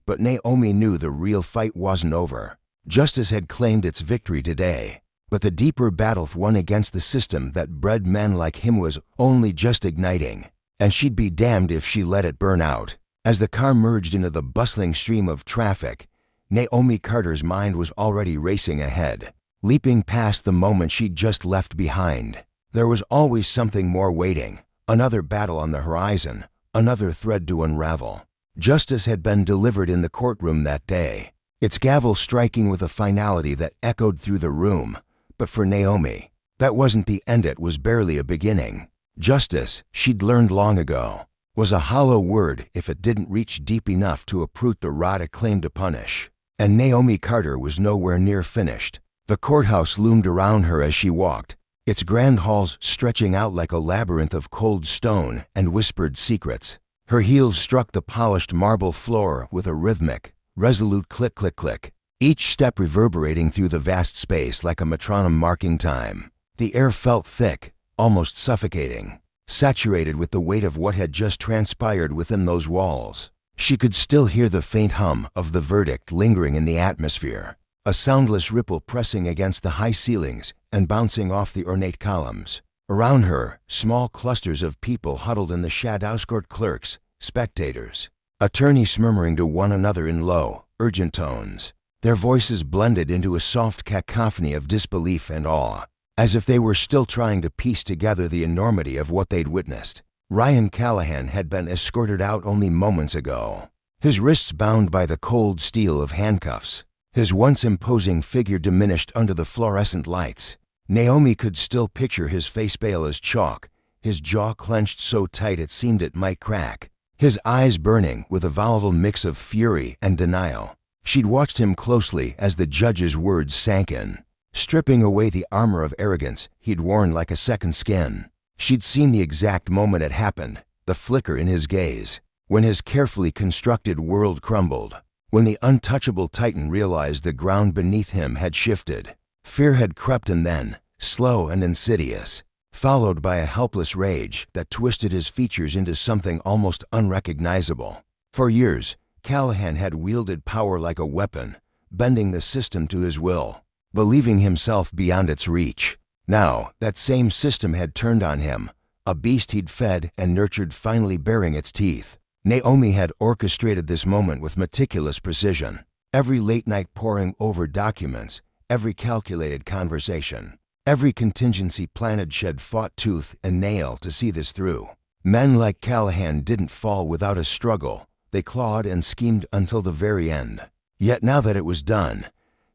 But Naomi knew the real fight wasn't over. Justice had claimed its victory today, but the deeper battle won against the system that bred men like him was only just igniting, and she'd be damned if she let it burn out. As the car merged into the bustling stream of traffic, Naomi Carter's mind was already racing ahead, leaping past the moment she'd just left behind. There was always something more waiting, another battle on the horizon, another thread to unravel. Justice had been delivered in the courtroom that day, its gavel striking with a finality that echoed through the room. But for Naomi, that wasn't the end, it was barely a beginning. Justice, she'd learned long ago, was a hollow word if it didn't reach deep enough to uproot the rod it claimed to punish. And Naomi Carter was nowhere near finished. The courthouse loomed around her as she walked, its grand halls stretching out like a labyrinth of cold stone and whispered secrets. Her heels struck the polished marble floor with a rhythmic, resolute click-click-click, each step reverberating through the vast space like a metronome marking time. The air felt thick, almost suffocating, saturated with the weight of what had just transpired within those walls. She could still hear the faint hum of the verdict lingering in the atmosphere, a soundless ripple pressing against the high ceilings and bouncing off the ornate columns. Around her, small clusters of people huddled in the shadows, court clerks, spectators, attorneys murmuring to one another in low, urgent tones. Their voices blended into a soft cacophony of disbelief and awe, as if they were still trying to piece together the enormity of what they'd witnessed. Ryan Callahan had been escorted out only moments ago, his wrists bound by the cold steel of handcuffs, his once imposing figure diminished under the fluorescent lights. Naomi could still picture his face pale as chalk, his jaw clenched so tight it seemed it might crack, his eyes burning with a volatile mix of fury and denial. She'd watched him closely as the judge's words sank in, stripping away the armor of arrogance he'd worn like a second skin. She'd seen the exact moment it happened, the flicker in his gaze, when his carefully constructed world crumbled, when the untouchable titan realized the ground beneath him had shifted. Fear had crept in then, slow and insidious, followed by a helpless rage that twisted his features into something almost unrecognizable. For years, Callahan had wielded power like a weapon, bending the system to his will, believing himself beyond its reach. Now, that same system had turned on him, a beast he'd fed and nurtured finally baring its teeth. Naomi had orchestrated this moment with meticulous precision, every late night poring over documents, every calculated conversation, every contingency planted. She'd fought tooth and nail to see this through. Men like Callahan didn't fall without a struggle. They clawed and schemed until the very end. Yet now that it was done,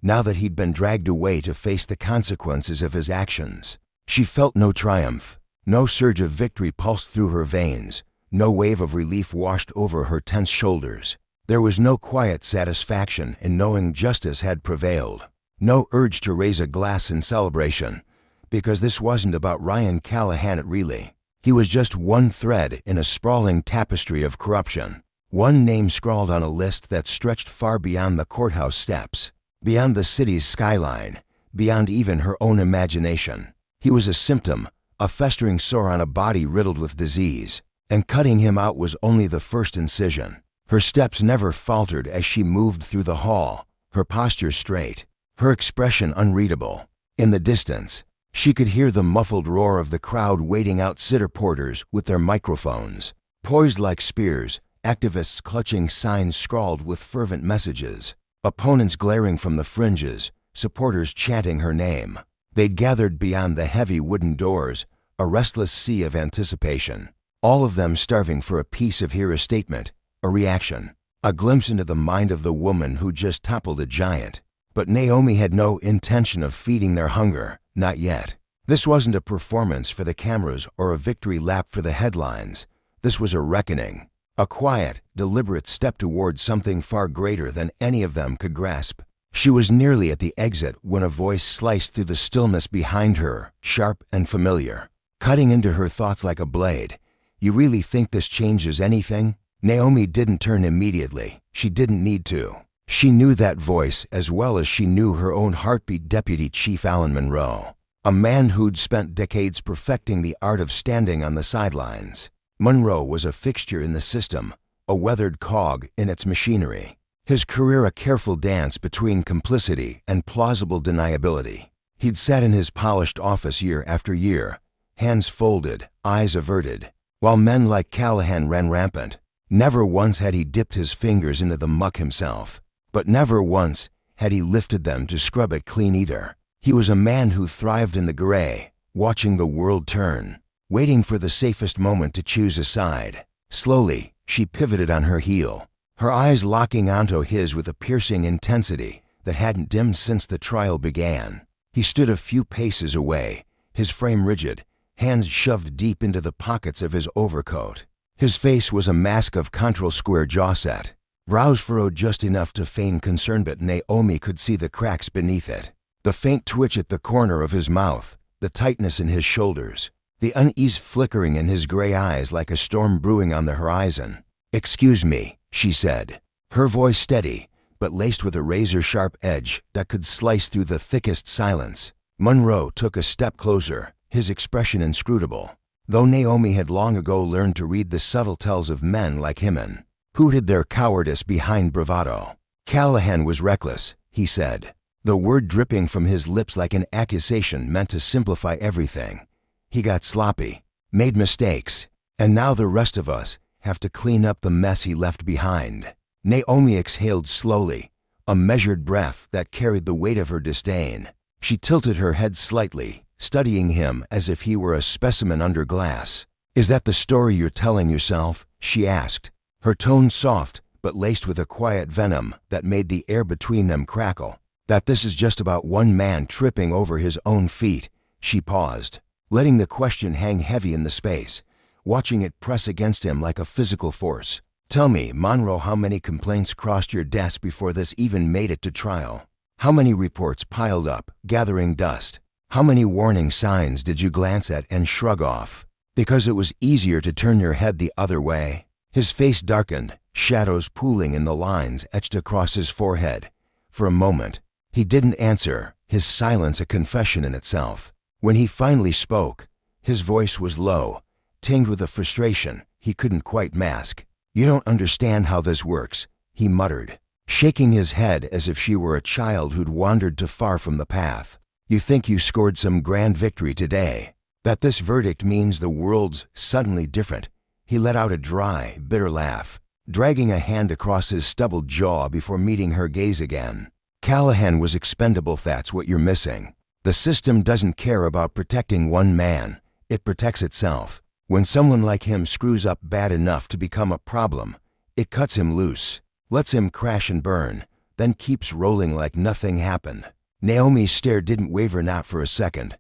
now that he'd been dragged away to face the consequences of his actions, She felt no triumph. No surge of victory pulsed through her veins. No wave of relief washed over her tense shoulders. There was no quiet satisfaction in knowing justice had prevailed. No urge to raise a glass in celebration, because this wasn't about Ryan Callahan at really. He was just one thread in a sprawling tapestry of corruption. One name scrawled on a list that stretched far beyond the courthouse steps, beyond the city's skyline, beyond even her own imagination. He was a symptom, a festering sore on a body riddled with disease, and cutting him out was only the first incision. Her steps never faltered as she moved through the hall, her posture straight, her expression unreadable. In the distance, she could hear the muffled roar of the crowd waiting out sitter porters with their microphones. Poised like spears, activists clutching signs scrawled with fervent messages, opponents glaring from the fringes, supporters chanting her name. They'd gathered beyond the heavy wooden doors, a restless sea of anticipation, all of them starving for a piece of her statement, a reaction, a glimpse into the mind of the woman who just toppled a giant. But Naomi had no intention of feeding their hunger, not yet. This wasn't a performance for the cameras or a victory lap for the headlines. This was a reckoning, a quiet, deliberate step toward something far greater than any of them could grasp. She was nearly at the exit when a voice sliced through the stillness behind her, sharp and familiar, cutting into her thoughts like a blade. "You really think this changes anything?" Naomi didn't turn immediately. She didn't need to. She knew that voice as well as she knew her own heartbeat. Deputy Chief Alan Monroe, a man who'd spent decades perfecting the art of standing on the sidelines. Monroe was a fixture in the system, a weathered cog in its machinery. His career a careful dance between complicity and plausible deniability. He'd sat in his polished office year after year, hands folded, eyes averted, while men like Callahan ran rampant. Never once had he dipped his fingers into the muck himself, but never once had he lifted them to scrub it clean either. He was a man who thrived in the gray, watching the world turn, waiting for the safest moment to choose a side. Slowly, she pivoted on her heel, her eyes locking onto his with a piercing intensity that hadn't dimmed since the trial began. He stood a few paces away, his frame rigid, hands shoved deep into the pockets of his overcoat. His face was a mask of control, square jaw set, brows furrowed just enough to feign concern, but Naomi could see the cracks beneath it. The faint twitch at the corner of his mouth, the tightness in his shoulders, the unease flickering in his gray eyes like a storm brewing on the horizon. "Excuse me," she said, her voice steady, but laced with a razor-sharp edge that could slice through the thickest silence. Monroe took a step closer, his expression inscrutable, though Naomi had long ago learned to read the subtle tells of men like him who hid their cowardice behind bravado. "Callahan was reckless," he said, the word dripping from his lips like an accusation meant to simplify everything. "He got sloppy, made mistakes, and now the rest of us have to clean up the mess he left behind." Naomi exhaled slowly, a measured breath that carried the weight of her disdain. She tilted her head slightly, studying him as if he were a specimen under glass. "Is that the story you're telling yourself?" she asked, her tone soft but laced with a quiet venom that made the air between them crackle. "That this is just about one man tripping over his own feet?" She paused, letting the question hang heavy in the space, watching it press against him like a physical force. "Tell me, Monroe, how many complaints crossed your desk before this even made it to trial? How many reports piled up, gathering dust? How many warning signs did you glance at and shrug off because it was easier to turn your head the other way?" His face darkened, shadows pooling in the lines etched across his forehead. For a moment, he didn't answer, his silence a confession in itself. When he finally spoke, his voice was low, tinged with a frustration he couldn't quite mask. "You don't understand how this works," he muttered, shaking his head as if she were a child who'd wandered too far from the path. "You think you scored some grand victory today, that this verdict means the world's suddenly different." He let out a dry, bitter laugh, dragging a hand across his stubbled jaw before meeting her gaze again. "Callahan was expendable, that's what you're missing. The system doesn't care about protecting one man, it protects itself. When someone like him screws up bad enough to become a problem, it cuts him loose, lets him crash and burn, then keeps rolling like nothing happened." Naomi's stare didn't waver, not for a second.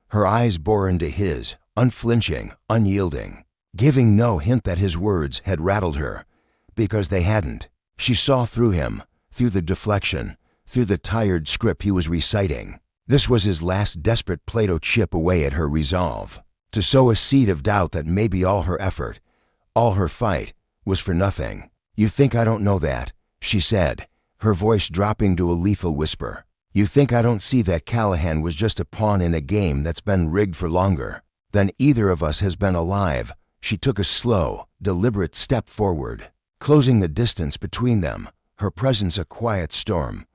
Her eyes bore into his, unflinching, unyielding, giving no hint that his words had rattled her, because they hadn't. She saw through him, through the deflection, through the tired script he was reciting. This was his last desperate Plato chip away at her resolve, to sow a seed of doubt that maybe all her effort, all her fight, was for nothing. "You think I don't know that?" she said, her voice dropping to a lethal whisper. "You think I don't see that Callahan was just a pawn in a game that's been rigged for longer than either of us has been alive?" She took a slow, deliberate step forward, closing the distance between them, her presence a quiet storm.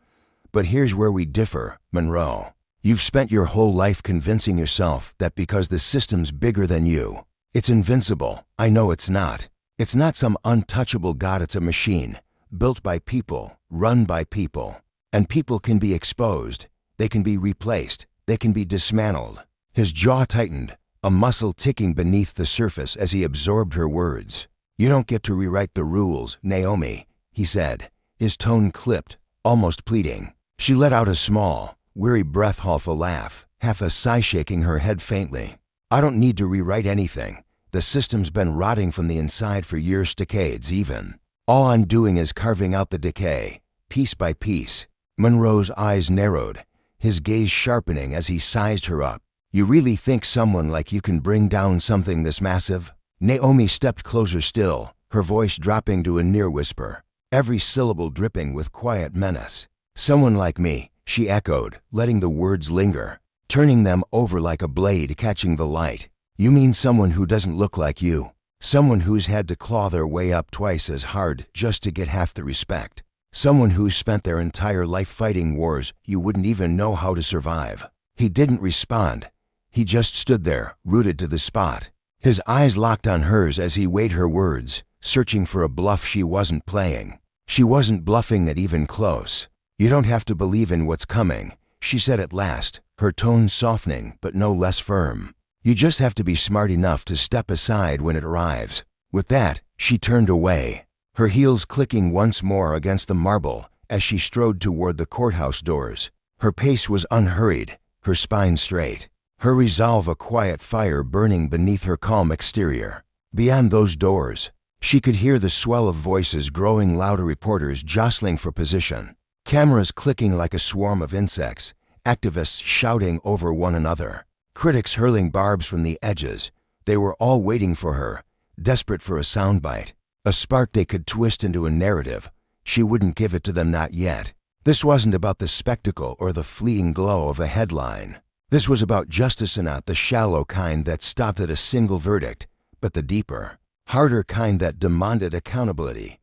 "But here's where we differ, Monroe. You've spent your whole life convincing yourself that because the system's bigger than you, it's invincible. I know it's not. It's not some untouchable god, it's a machine, built by people, run by people. And people can be exposed, they can be replaced, they can be dismantled." His jaw tightened, a muscle ticking beneath the surface as he absorbed her words. "You don't get to rewrite the rules, Naomi," he said, his tone clipped, almost pleading. She let out a small, weary breath, half a laugh, half a sigh, shaking her head faintly. "I don't need to rewrite anything. The system's been rotting from the inside for years, decades even. All I'm doing is carving out the decay, piece by piece." Monroe's eyes narrowed, his gaze sharpening as he sized her up. "You really think someone like you can bring down something this massive?" Naomi stepped closer still, her voice dropping to a near whisper, every syllable dripping with quiet menace. "Someone like me," she echoed, letting the words linger, turning them over like a blade catching the light. "You mean someone who doesn't look like you? Someone who's had to claw their way up twice as hard just to get half the respect? Someone who's spent their entire life fighting wars you wouldn't even know how to survive?" He didn't respond. He just stood there, rooted to the spot. His eyes locked on hers as he weighed her words, searching for a bluff she wasn't playing. She wasn't bluffing it even close. "You don't have to believe in what's coming," she said at last, her tone softening but no less firm. "You just have to be smart enough to step aside when it arrives." With that, she turned away, her heels clicking once more against the marble as she strode toward the courthouse doors. Her pace was unhurried, her spine straight, her resolve a quiet fire burning beneath her calm exterior. Beyond those doors, she could hear the swell of voices growing louder, reporters jostling for position, cameras clicking like a swarm of insects, activists shouting over one another, critics hurling barbs from the edges. They were all waiting for her, desperate for a soundbite, a spark they could twist into a narrative. She wouldn't give it to them, not yet. This wasn't about the spectacle or the fleeting glow of a headline. This was about justice, and not the shallow kind that stopped at a single verdict, but the deeper, harder kind that demanded accountability,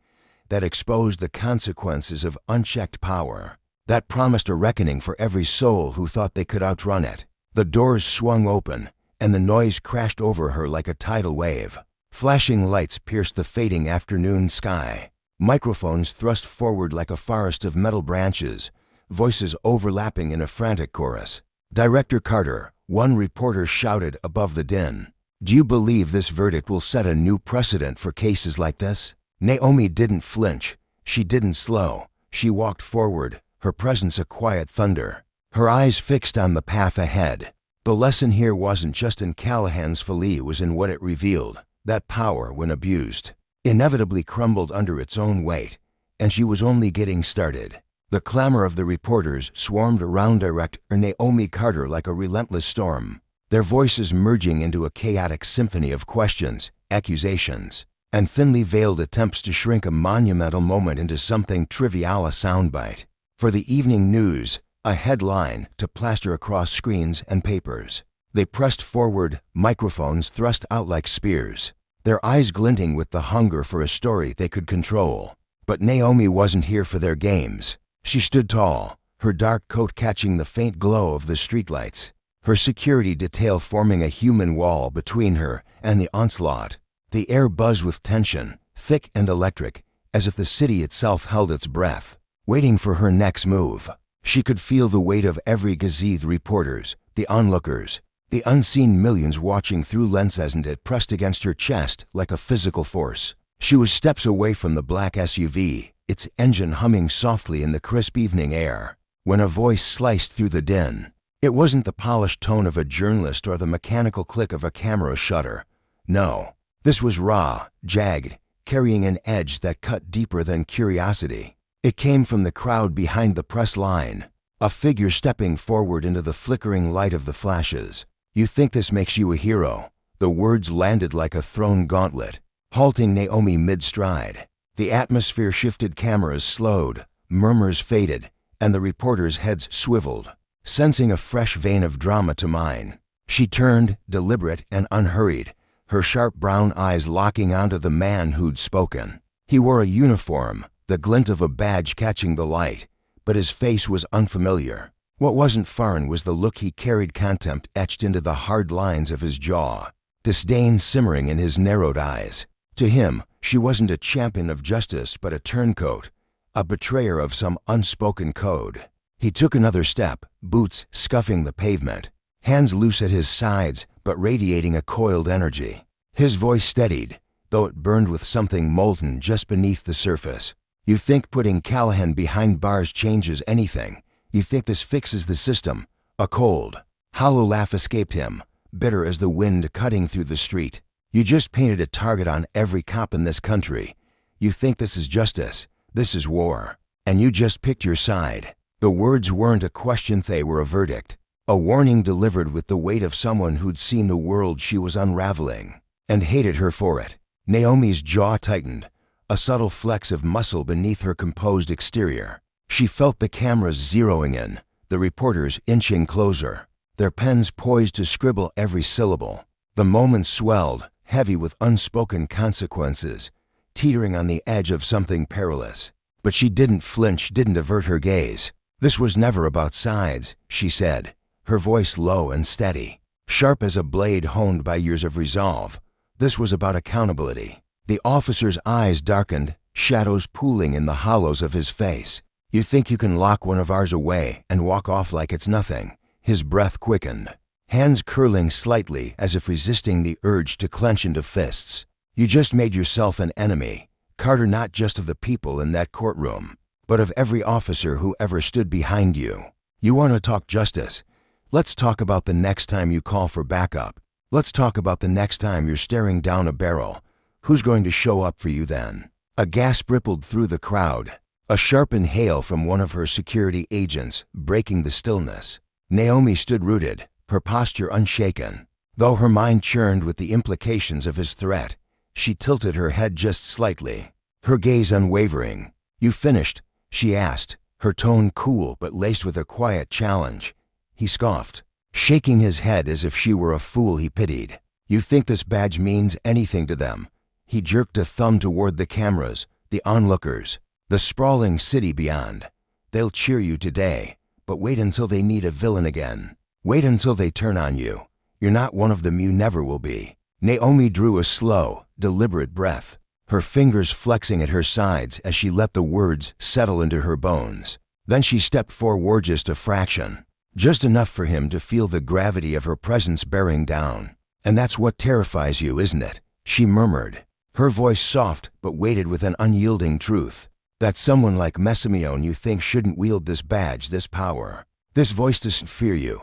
that exposed the consequences of unchecked power, that promised a reckoning for every soul who thought they could outrun it. The doors swung open, and the noise crashed over her like a tidal wave. Flashing lights pierced the fading afternoon sky. Microphones thrust forward like a forest of metal branches, voices overlapping in a frantic chorus. "Director Carter," one reporter shouted above the din, "do you believe this verdict will set a new precedent for cases like this?" Naomi didn't flinch. She didn't slow. She walked forward, her presence a quiet thunder, her eyes fixed on the path ahead. The lesson here wasn't just in Callahan's folly, it was in what it revealed. That power, when abused, inevitably crumbled under its own weight, and she was only getting started. The clamor of the reporters swarmed around Director Naomi Carter like a relentless storm, their voices merging into a chaotic symphony of questions, accusations, and thinly veiled attempts to shrink a monumental moment into something trivial, a soundbite. For the evening news, a headline to plaster across screens and papers. They pressed forward, microphones thrust out like spears, their eyes glinting with the hunger for a story they could control. But Naomi wasn't here for their games. She stood tall, her dark coat catching the faint glow of the streetlights, her security detail forming a human wall between her and the onslaught. The air buzzed with tension, thick and electric, as if the city itself held its breath, waiting for her next move. She could feel the weight of every gazette, reporters, the onlookers, the unseen millions watching through lenses, and it pressed against her chest like a physical force. She was steps away from the black SUV, its engine humming softly in the crisp evening air, when a voice sliced through the din. It wasn't the polished tone of a journalist or the mechanical click of a camera shutter. No, this was raw, jagged, carrying an edge that cut deeper than curiosity. It came from the crowd behind the press line, a figure stepping forward into the flickering light of the flashes. "You think this makes you a hero?" The words landed like a thrown gauntlet, halting Naomi mid-stride. The atmosphere shifted, cameras slowed, murmurs faded, and the reporters' heads swiveled, sensing a fresh vein of drama to mine. She turned, deliberate and unhurried, her sharp brown eyes locking onto the man who'd spoken. He wore a uniform, the glint of a badge catching the light, but his face was unfamiliar. What wasn't foreign was the look he carried, contempt etched into the hard lines of his jaw, disdain simmering in his narrowed eyes. To him, she wasn't a champion of justice but a turncoat, a betrayer of some unspoken code. He took another step, boots scuffing the pavement, hands loose at his sides but radiating a coiled energy. His voice steadied, though it burned with something molten just beneath the surface. "You think putting Callahan behind bars changes anything? You think this fixes the system?" A cold, hollow laugh escaped him, bitter as the wind cutting through the street. "You just painted a target on every cop in this country. You think this is justice? This is war. And you just picked your side." The words weren't a question, they were a verdict. A warning delivered with the weight of someone who'd seen the world she was unraveling, and hated her for it. Naomi's jaw tightened, a subtle flex of muscle beneath her composed exterior. She felt the cameras zeroing in, the reporters inching closer, their pens poised to scribble every syllable. The moment swelled, heavy with unspoken consequences, teetering on the edge of something perilous. But she didn't flinch, didn't avert her gaze. "This was never about sides," she said, her voice low and steady, sharp as a blade honed by years of resolve. "This was about accountability." The officer's eyes darkened, shadows pooling in the hollows of his face. "You think you can lock one of ours away and walk off like it's nothing?" His breath quickened, hands curling slightly as if resisting the urge to clench into fists. "You just made yourself an enemy, Carter, not just of the people in that courtroom, but of every officer who ever stood behind you. You want to talk justice? Let's talk about the next time you call for backup. Let's talk about the next time you're staring down a barrel. Who's going to show up for you then?" A gasp rippled through the crowd, a sharp inhale from one of her security agents, breaking the stillness. Naomi stood rooted, her posture unshaken. Though her mind churned with the implications of his threat, she tilted her head just slightly, her gaze unwavering. "You finished?" she asked, her tone cool but laced with a quiet challenge. He scoffed, shaking his head as if she were a fool he pitied. "You think this badge means anything to them?" He jerked a thumb toward the cameras, the onlookers, the sprawling city beyond. "They'll cheer you today, but wait until they need a villain again. Wait until they turn on you. You're not one of them, you never will be." Naomi drew a slow, deliberate breath, her fingers flexing at her sides as she let the words settle into her bones. Then she stepped forward just a fraction, just enough for him to feel the gravity of her presence bearing down. "And that's what terrifies you, isn't it?" she murmured, her voice soft but weighted with an unyielding truth. "That someone like Messimione you think shouldn't wield this badge, this power. This voice doesn't fear you.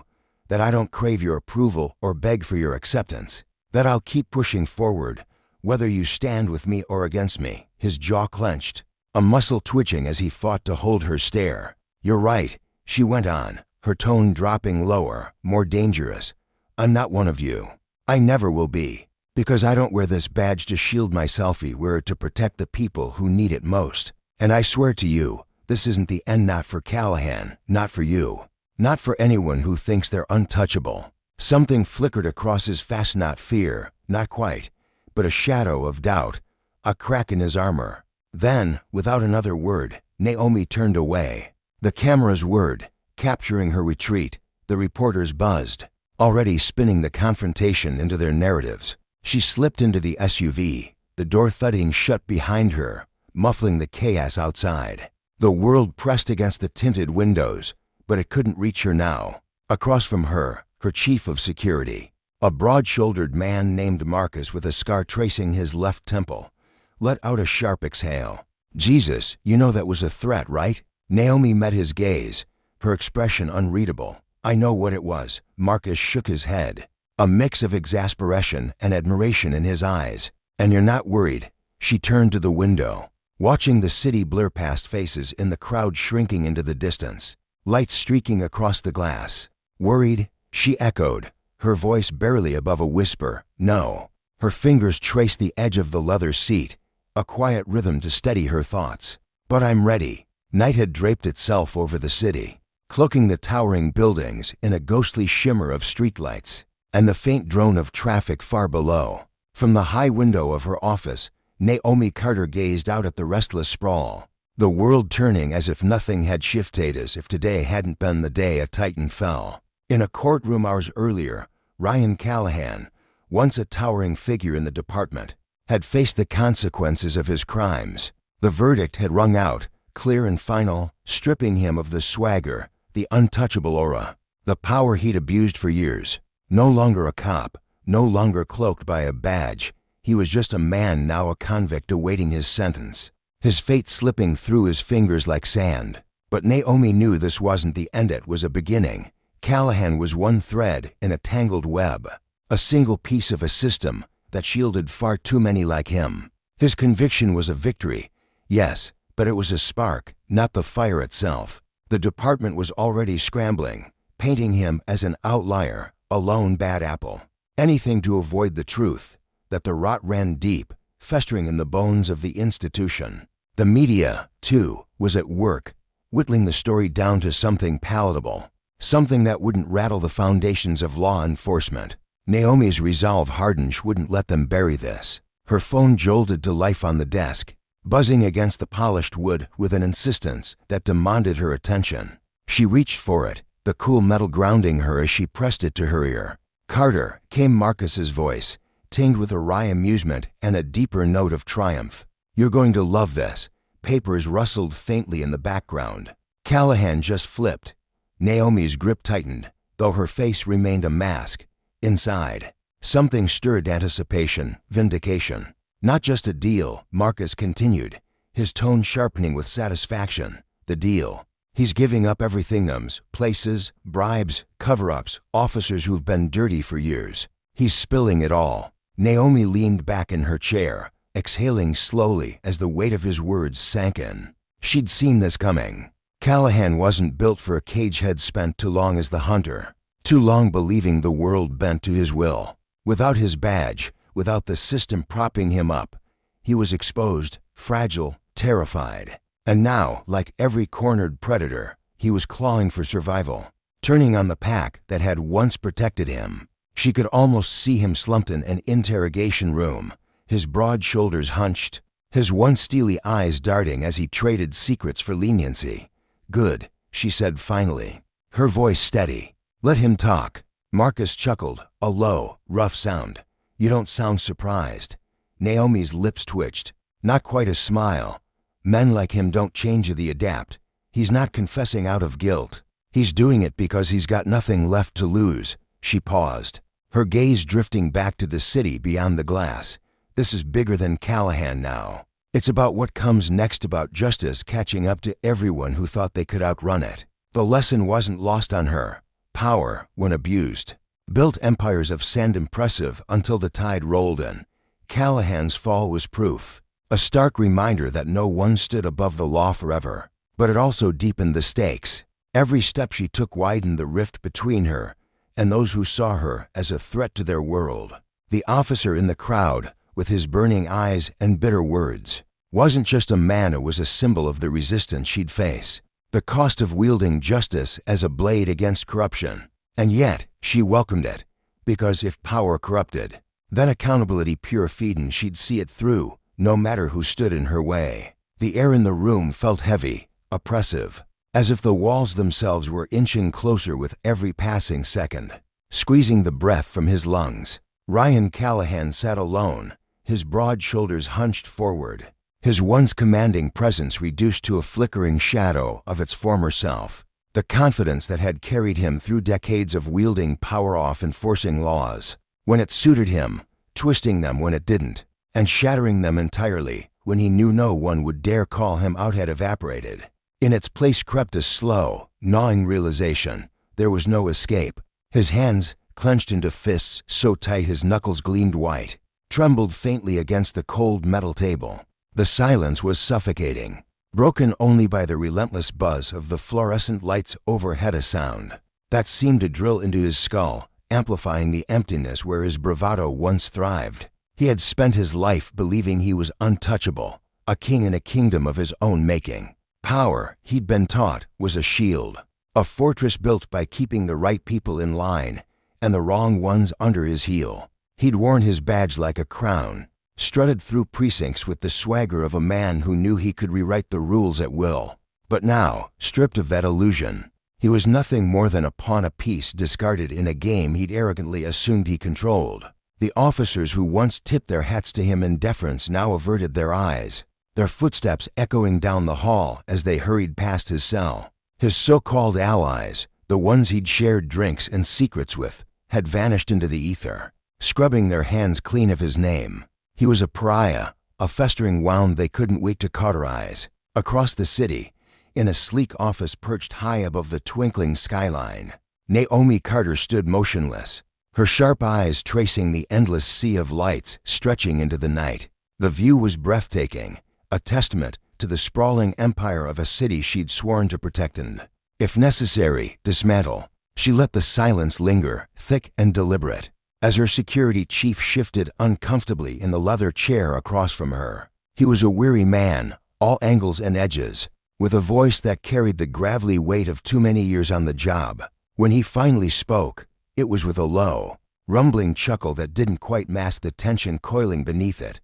That I don't crave your approval or beg for your acceptance. That I'll keep pushing forward, whether you stand with me or against me." His jaw clenched, a muscle twitching as he fought to hold her stare. "You're right," she went on, her tone dropping lower, more dangerous. "I'm not one of you. I never will be. Because I don't wear this badge to shield myself, I wear it to protect the people who need it most. And I swear to you, this isn't the end, not for Callahan, not for you, not for anyone who thinks they're untouchable." Something flickered across his face, not fear, not quite, but a shadow of doubt, a crack in his armor. Then, without another word, Naomi turned away. The cameras whirred, capturing her retreat. The reporters buzzed, already spinning the confrontation into their narratives. She slipped into the SUV, the door thudding shut behind her, muffling the chaos outside. The world pressed against the tinted windows, but it couldn't reach her now. Across from her chief of security, a broad-shouldered man named Marcus with a scar tracing his left temple, let out a sharp exhale. "Jesus, you know that was a threat, right?" Naomi met his gaze, her expression unreadable. I know what it was. Marcus shook his head, a mix of exasperation and admiration in his eyes. And you're not worried? She turned to the window, watching the city blur past faces in the crowd shrinking into the distance, lights streaking across the glass. Worried? She echoed, her voice barely above a whisper. No. Her fingers traced the edge of the leather seat, a quiet rhythm to steady her thoughts. But I'm ready. Night had draped itself over the city, cloaking the towering buildings in a ghostly shimmer of streetlights and the faint drone of traffic far below. From the high window of her office, Naomi Carter gazed out at the restless sprawl, the world turning as if nothing had shifted, as if today hadn't been the day a titan fell. In a courtroom hours earlier, Ryan Callahan, once a towering figure in the department, had faced the consequences of his crimes. The verdict had rung out, clear and final, stripping him of the swagger, the untouchable aura, the power he'd abused for years. No longer a cop, no longer cloaked by a badge. He was just a man, now a convict awaiting his sentence, his fate slipping through his fingers like sand. But Naomi knew this wasn't the end, it was a beginning. Callahan was one thread in a tangled web, a single piece of a system that shielded far too many like him. His conviction was a victory, yes, but it was a spark, not the fire itself. The department was already scrambling, painting him as an outlier, a lone bad apple. Anything to avoid the truth, that the rot ran deep, festering in the bones of the institution. The media, too, was at work, whittling the story down to something palatable, something that wouldn't rattle the foundations of law enforcement. Naomi's resolve hardened. She wouldn't let them bury this. Her phone jolted to life on the desk, buzzing against the polished wood with an insistence that demanded her attention. She reached for it, the cool metal grounding her as she pressed it to her ear. "Carter," came Marcus's voice, tinged with a wry amusement and a deeper note of triumph. "You're going to love this." Papers rustled faintly in the background. Callahan just flipped. Naomi's grip tightened, though her face remained a mask. Inside, something stirred: anticipation, vindication. "Not just a deal," Marcus continued, his tone sharpening with satisfaction. "The deal. He's giving up everything: names, places, bribes, cover-ups, officers who've been dirty for years. He's spilling it all." Naomi leaned back in her chair, exhaling slowly as the weight of his words sank in. She'd seen this coming. Callahan wasn't built for a cage, had spent too long as the hunter, too long believing the world bent to his will. Without his badge, without the system propping him up, he was exposed, fragile, terrified. And now, like every cornered predator, he was clawing for survival, turning on the pack that had once protected him. She could almost see him slumped in an interrogation room, his broad shoulders hunched, his once steely eyes darting as he traded secrets for leniency. "Good," she said finally, her voice steady. "Let him talk." Marcus chuckled, a low, rough sound. "You don't sound surprised." Naomi's lips twitched. Not quite a smile. "Men like him don't change, they adapt. He's not confessing out of guilt. He's doing it because he's got nothing left to lose." She paused, her gaze drifting back to the city beyond the glass. "This is bigger than Callahan now. It's about what comes next, about justice catching up to everyone who thought they could outrun it." The lesson wasn't lost on her. Power, when abused, built empires of sand, impressive until the tide rolled in. Callahan's fall was proof, a stark reminder that no one stood above the law forever. But it also deepened the stakes. Every step she took widened the rift between her and those who saw her as a threat to their world. The officer in the crowd, with his burning eyes and bitter words, wasn't just a man, it was a symbol of the resistance she'd face, the cost of wielding justice as a blade against corruption. And yet, she welcomed it, because if power corrupted, then accountability pure feeding, she'd see it through, no matter who stood in her way. The air in the room felt heavy, oppressive, as if the walls themselves were inching closer with every passing second, squeezing the breath from his lungs. Ryan Callahan sat alone, his broad shoulders hunched forward, his once commanding presence reduced to a flickering shadow of its former self. The confidence that had carried him through decades of wielding power, off enforcing laws when it suited him, twisting them when it didn't, and shattering them entirely when he knew no one would dare call him out, had evaporated. In its place crept a slow, gnawing realization There was no escape. His hands, clenched into fists so tight his knuckles gleamed white, trembled faintly against the cold metal table. The silence was suffocating, broken only by the relentless buzz of the fluorescent lights overhead, a sound that seemed to drill into his skull, amplifying the emptiness where his bravado once thrived. He had spent his life believing he was untouchable, a king in a kingdom of his own making. Power, he'd been taught, was a shield, a fortress built by keeping the right people in line and the wrong ones under his heel. He'd worn his badge like a crown, strutted through precincts with the swagger of a man who knew he could rewrite the rules at will. But now, stripped of that illusion, he was nothing more than a pawn apiece discarded in a game he'd arrogantly assumed he controlled. The officers who once tipped their hats to him in deference now averted their eyes, their footsteps echoing down the hall as they hurried past his cell. His so-called allies, the ones he'd shared drinks and secrets with, had vanished into the ether, scrubbing their hands clean of his name. He was a pariah, a festering wound they couldn't wait to cauterize. Across the city, in a sleek office perched high above the twinkling skyline, Naomi Carter stood motionless, her sharp eyes tracing the endless sea of lights stretching into the night. The view was breathtaking, a testament to the sprawling empire of a city she'd sworn to protect and, if necessary, dismantle. She let the silence linger, thick and deliberate, as her security chief shifted uncomfortably in the leather chair across from her. He was a weary man, all angles and edges, with a voice that carried the gravelly weight of too many years on the job. When he finally spoke, it was with a low, rumbling chuckle that didn't quite mask the tension coiling beneath it.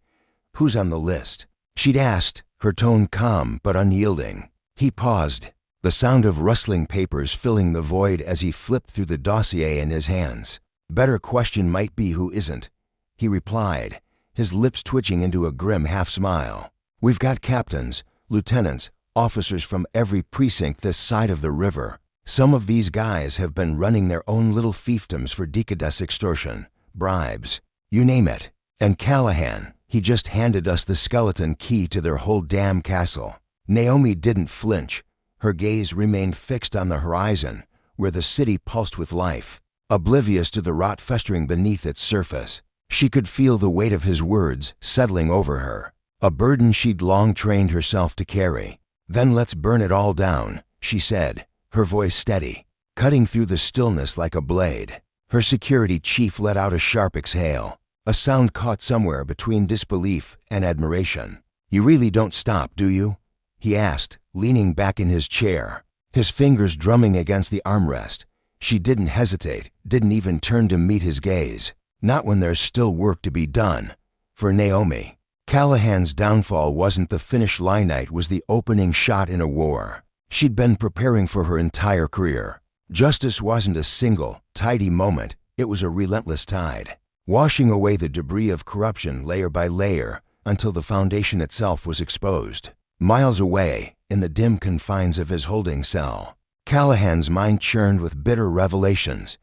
"Who's on the list?" she'd asked, her tone calm but unyielding. He paused, the sound of rustling papers filling the void as he flipped through the dossier in his hands. "Better question might be who isn't," he replied, his lips twitching into a grim half-smile. "We've got captains, lieutenants, officers from every precinct this side of the river. Some of these guys have been running their own little fiefdoms for decadence, extortion, bribes, you name it. And Callahan, he just handed us the skeleton key to their whole damn castle." Naomi didn't flinch. Her gaze remained fixed on the horizon, where the city pulsed with life, oblivious to the rot festering beneath its surface. She could feel the weight of his words settling over her, a burden she'd long trained herself to carry. "Then let's burn it all down," she said, her voice steady, cutting through the stillness like a blade. Her security chief let out a sharp exhale, a sound caught somewhere between disbelief and admiration. "You really don't stop, do you?" he asked, leaning back in his chair, his fingers drumming against the armrest. She didn't hesitate, didn't even turn to meet his gaze. Not when there's still work to be done. For Naomi, Callahan's downfall wasn't the finish line, it was the opening shot in a war she'd been preparing for her entire career. Justice wasn't a single, tidy moment, it was a relentless tide, washing away the debris of corruption layer by layer until the foundation itself was exposed. Miles away, in the dim confines of his holding cell, Callahan's mind churned with bitter revelations.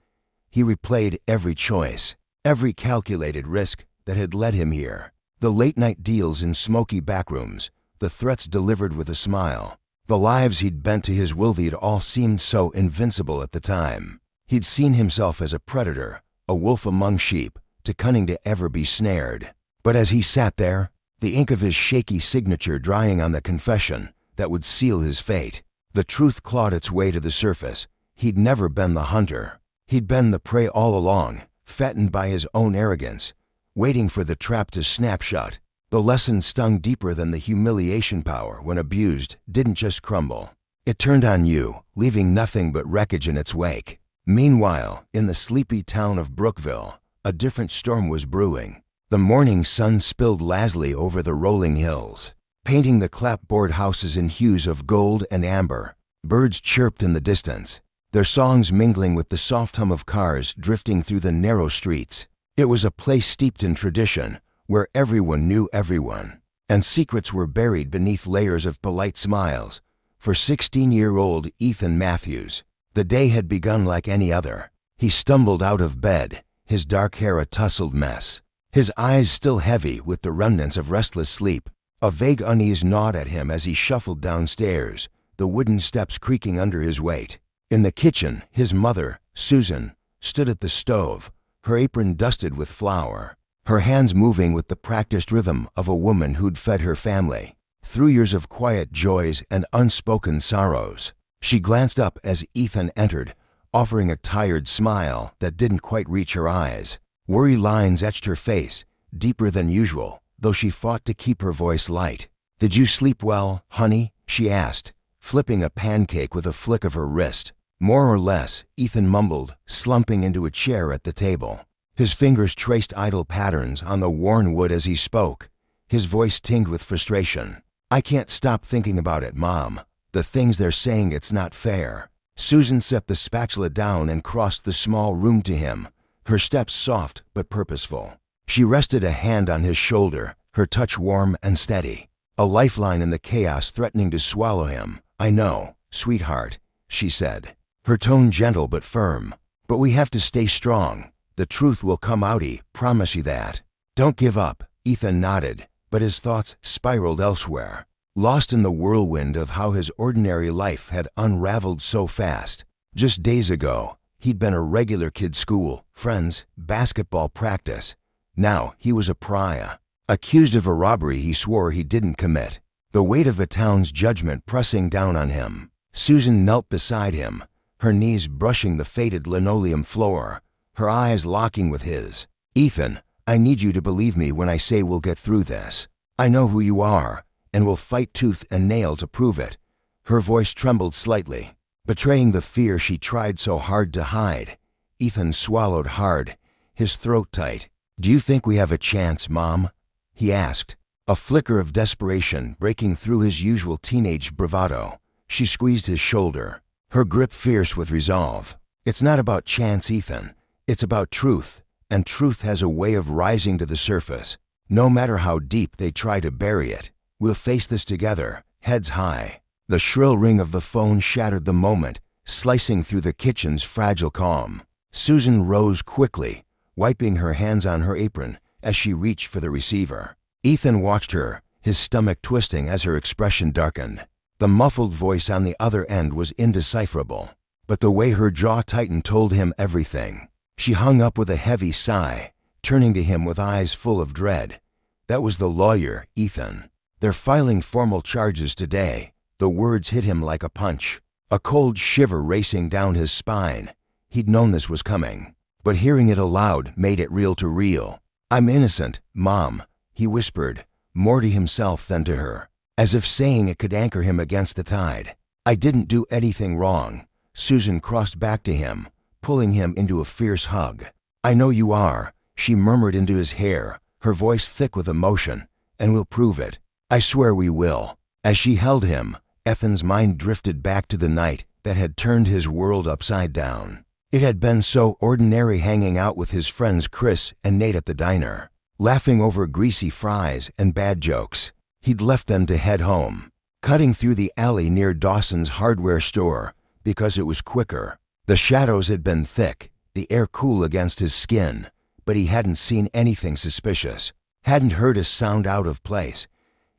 He replayed every choice, every calculated risk that had led him here. The late-night deals in smoky backrooms, the threats delivered with a smile, the lives he'd bent to his will, they'd all seemed so invincible at the time. He'd seen himself as a predator, a wolf among sheep, too cunning to ever be snared. But as he sat there, the ink of his shaky signature drying on the confession that would seal his fate, the truth clawed its way to the surface. He'd never been the hunter. He'd been the prey all along, fattened by his own arrogance, waiting for the trap to snap shut. The lesson stung deeper than the humiliation. Power, when abused, didn't just crumble. It turned on you, leaving nothing but wreckage in its wake. Meanwhile, in the sleepy town of Brookville, a different storm was brewing. The morning sun spilled lazily over the rolling hills, painting the clapboard houses in hues of gold and amber. Birds chirped in the distance, their songs mingling with the soft hum of cars drifting through the narrow streets. It was a place steeped in tradition, where everyone knew everyone, and secrets were buried beneath layers of polite smiles. For 16-year-old Ethan Matthews, the day had begun like any other. He stumbled out of bed, his dark hair a tousled mess, his eyes still heavy with the remnants of restless sleep. A vague unease gnawed at him as he shuffled downstairs, the wooden steps creaking under his weight. In the kitchen, his mother, Susan, stood at the stove, her apron dusted with flour, her hands moving with the practiced rhythm of a woman who'd fed her family through years of quiet joys and unspoken sorrows. She glanced up as Ethan entered, offering a tired smile that didn't quite reach her eyes. Worry lines etched her face, deeper than usual, though she fought to keep her voice light. "Did you sleep well, honey?" she asked, flipping a pancake with a flick of her wrist. "More or less," Ethan mumbled, slumping into a chair at the table. His fingers traced idle patterns on the worn wood as he spoke, his voice tinged with frustration. "I can't stop thinking about it, Mom. The things they're saying, it's not fair." Susan set the spatula down and crossed the small room to him, her steps soft but purposeful. She rested a hand on his shoulder, her touch warm and steady, a lifeline in the chaos threatening to swallow him. "I know, sweetheart," she said, her tone gentle but firm. "But we have to stay strong. The truth will come out, promise you that." "Don't give up," Ethan nodded, but his thoughts spiraled elsewhere, lost in the whirlwind of how his ordinary life had unraveled so fast. Just days ago, he'd been a regular kid: school, friends, basketball practice. Now he was a pariah, accused of a robbery he swore he didn't commit, the weight of a town's judgment pressing down on him. Susan knelt beside him, her knees brushing the faded linoleum floor, her eyes locking with his. "Ethan, I need you to believe me when I say we'll get through this. I know who you are, and we'll fight tooth and nail to prove it." Her voice trembled slightly, betraying the fear she tried so hard to hide. Ethan swallowed hard, his throat tight. "Do you think we have a chance, Mom?" he asked, a flicker of desperation breaking through his usual teenage bravado. She squeezed his shoulder, her grip fierce with resolve. "It's not about chance, Ethan. It's about truth, and truth has a way of rising to the surface, no matter how deep they try to bury it. We'll face this together, heads high." The shrill ring of the phone shattered the moment, slicing through the kitchen's fragile calm. Susan rose quickly, wiping her hands on her apron as she reached for the receiver. Ethan watched her, his stomach twisting as her expression darkened. The muffled voice on the other end was indecipherable, but the way her jaw tightened told him everything. She hung up with a heavy sigh, turning to him with eyes full of dread. "That was the lawyer, Ethan. They're filing formal charges today." The words hit him like a punch, a cold shiver racing down his spine. He'd known this was coming, but hearing it aloud made it real to real. "I'm innocent, Mom," he whispered, more to himself than to her, as if saying it could anchor him against the tide. "I didn't do anything wrong." Susan crossed back to him, pulling him into a fierce hug. "I know you are," she murmured into his hair, her voice thick with emotion. "And we'll prove it. I swear we will." As she held him, Ethan's mind drifted back to the night that had turned his world upside down. It had been so ordinary hanging out with his friends Chris and Nate at the diner, laughing over greasy fries and bad jokes. He'd left them to head home, cutting through the alley near Dawson's hardware store because it was quicker. The shadows had been thick, the air cool against his skin, but he hadn't seen anything suspicious, hadn't heard a sound out of place.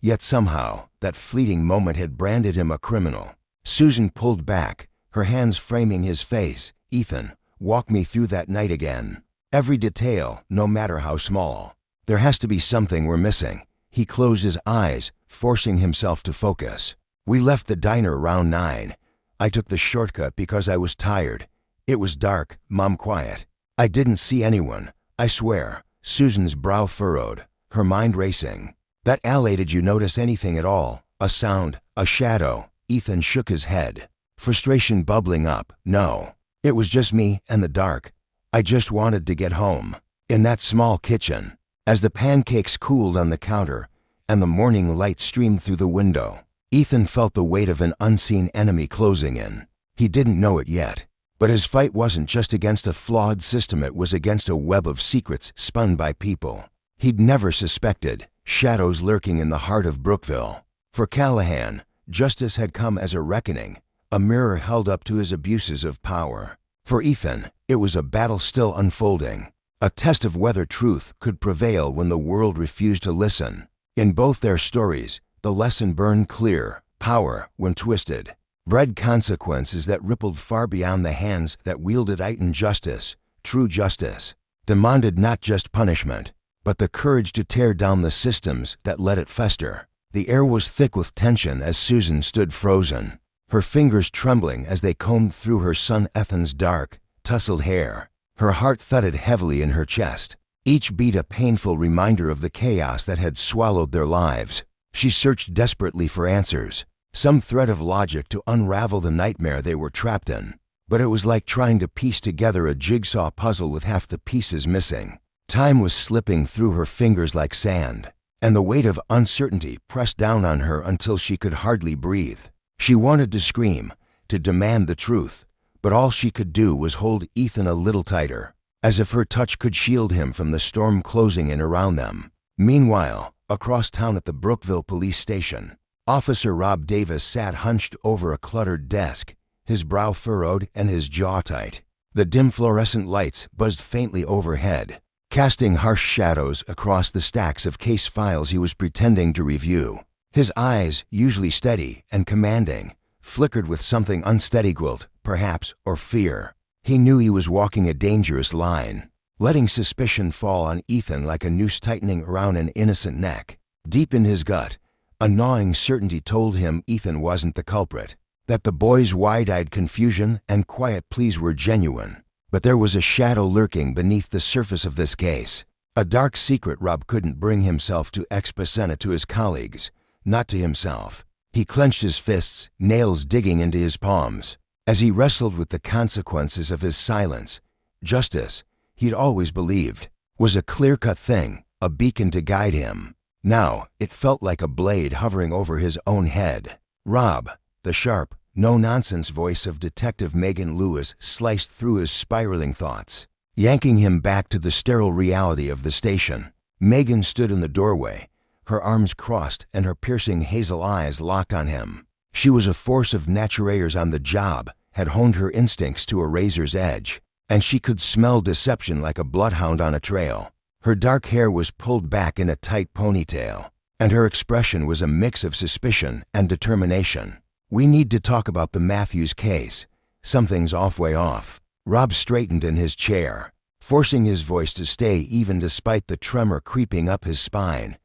Yet somehow, that fleeting moment had branded him a criminal. Susan pulled back, her hands framing his face. "Ethan, walk me through that night again. Every detail, no matter how small. There has to be something we're missing." He closed his eyes, forcing himself to focus. "We left the diner around 9. I took the shortcut because I was tired. It was dark, Mom, quiet. I didn't see anyone, I swear." Susan's brow furrowed, her mind racing. "That alley, did you notice anything at all? A sound, a shadow?" Ethan shook his head, frustration bubbling up. "No. It was just me and the dark. I just wanted to get home." In that small kitchen, as the pancakes cooled on the counter and the morning light streamed through the window, Ethan felt the weight of an unseen enemy closing in. He didn't know it yet, but his fight wasn't just against a flawed system, it was against a web of secrets spun by people he'd never suspected, shadows lurking in the heart of Brookville. For Callahan, justice had come as a reckoning, a mirror held up to his abuses of power. For Ethan, it was a battle still unfolding, a test of whether truth could prevail when the world refused to listen. In both their stories, the lesson burned clear: power, when twisted, bred consequences that rippled far beyond the hands that wielded it. And justice, true justice, demanded not just punishment, but the courage to tear down the systems that let it fester. The air was thick with tension as Susan stood frozen, her fingers trembling as they combed through her son Ethan's dark, tousled hair. Her heart thudded heavily in her chest, each beat a painful reminder of the chaos that had swallowed their lives. She searched desperately for answers, some thread of logic to unravel the nightmare they were trapped in. But it was like trying to piece together a jigsaw puzzle with half the pieces missing. Time was slipping through her fingers like sand, and the weight of uncertainty pressed down on her until she could hardly breathe. She wanted to scream, to demand the truth, but all she could do was hold Ethan a little tighter, as if her touch could shield him from the storm closing in around them. Meanwhile, across town at the Brookville police station, Officer Rob Davis sat hunched over a cluttered desk, his brow furrowed and his jaw tight. The dim fluorescent lights buzzed faintly overhead, casting harsh shadows across the stacks of case files he was pretending to review. His eyes, usually steady and commanding, flickered with something unsteady, guilt, perhaps, or fear. He knew he was walking a dangerous line, letting suspicion fall on Ethan like a noose tightening around an innocent neck. Deep in his gut, a gnawing certainty told him Ethan wasn't the culprit, that the boy's wide-eyed confusion and quiet pleas were genuine. But there was a shadow lurking beneath the surface of this case, a dark secret Rob couldn't bring himself to exposena to his colleagues, not to himself. He clenched his fists, nails digging into his palms, as he wrestled with the consequences of his silence. Justice, he'd always believed, was a clear-cut thing, a beacon to guide him. Now, it felt like a blade hovering over his own head. Rob, the sharp, no-nonsense voice of Detective Megan Lewis, sliced through his spiraling thoughts, yanking him back to the sterile reality of the station. Megan stood in the doorway, her arms crossed and her piercing hazel eyes locked on him. She was a force of naturayers on the job, had honed her instincts to a razor's edge, and she could smell deception like a bloodhound on a trail. Her dark hair was pulled back in a tight ponytail, and her expression was a mix of suspicion and determination. "We need to talk about the Matthews case. Something's awfully off." Rob straightened in his chair, forcing his voice to stay even despite the tremor creeping up his spine.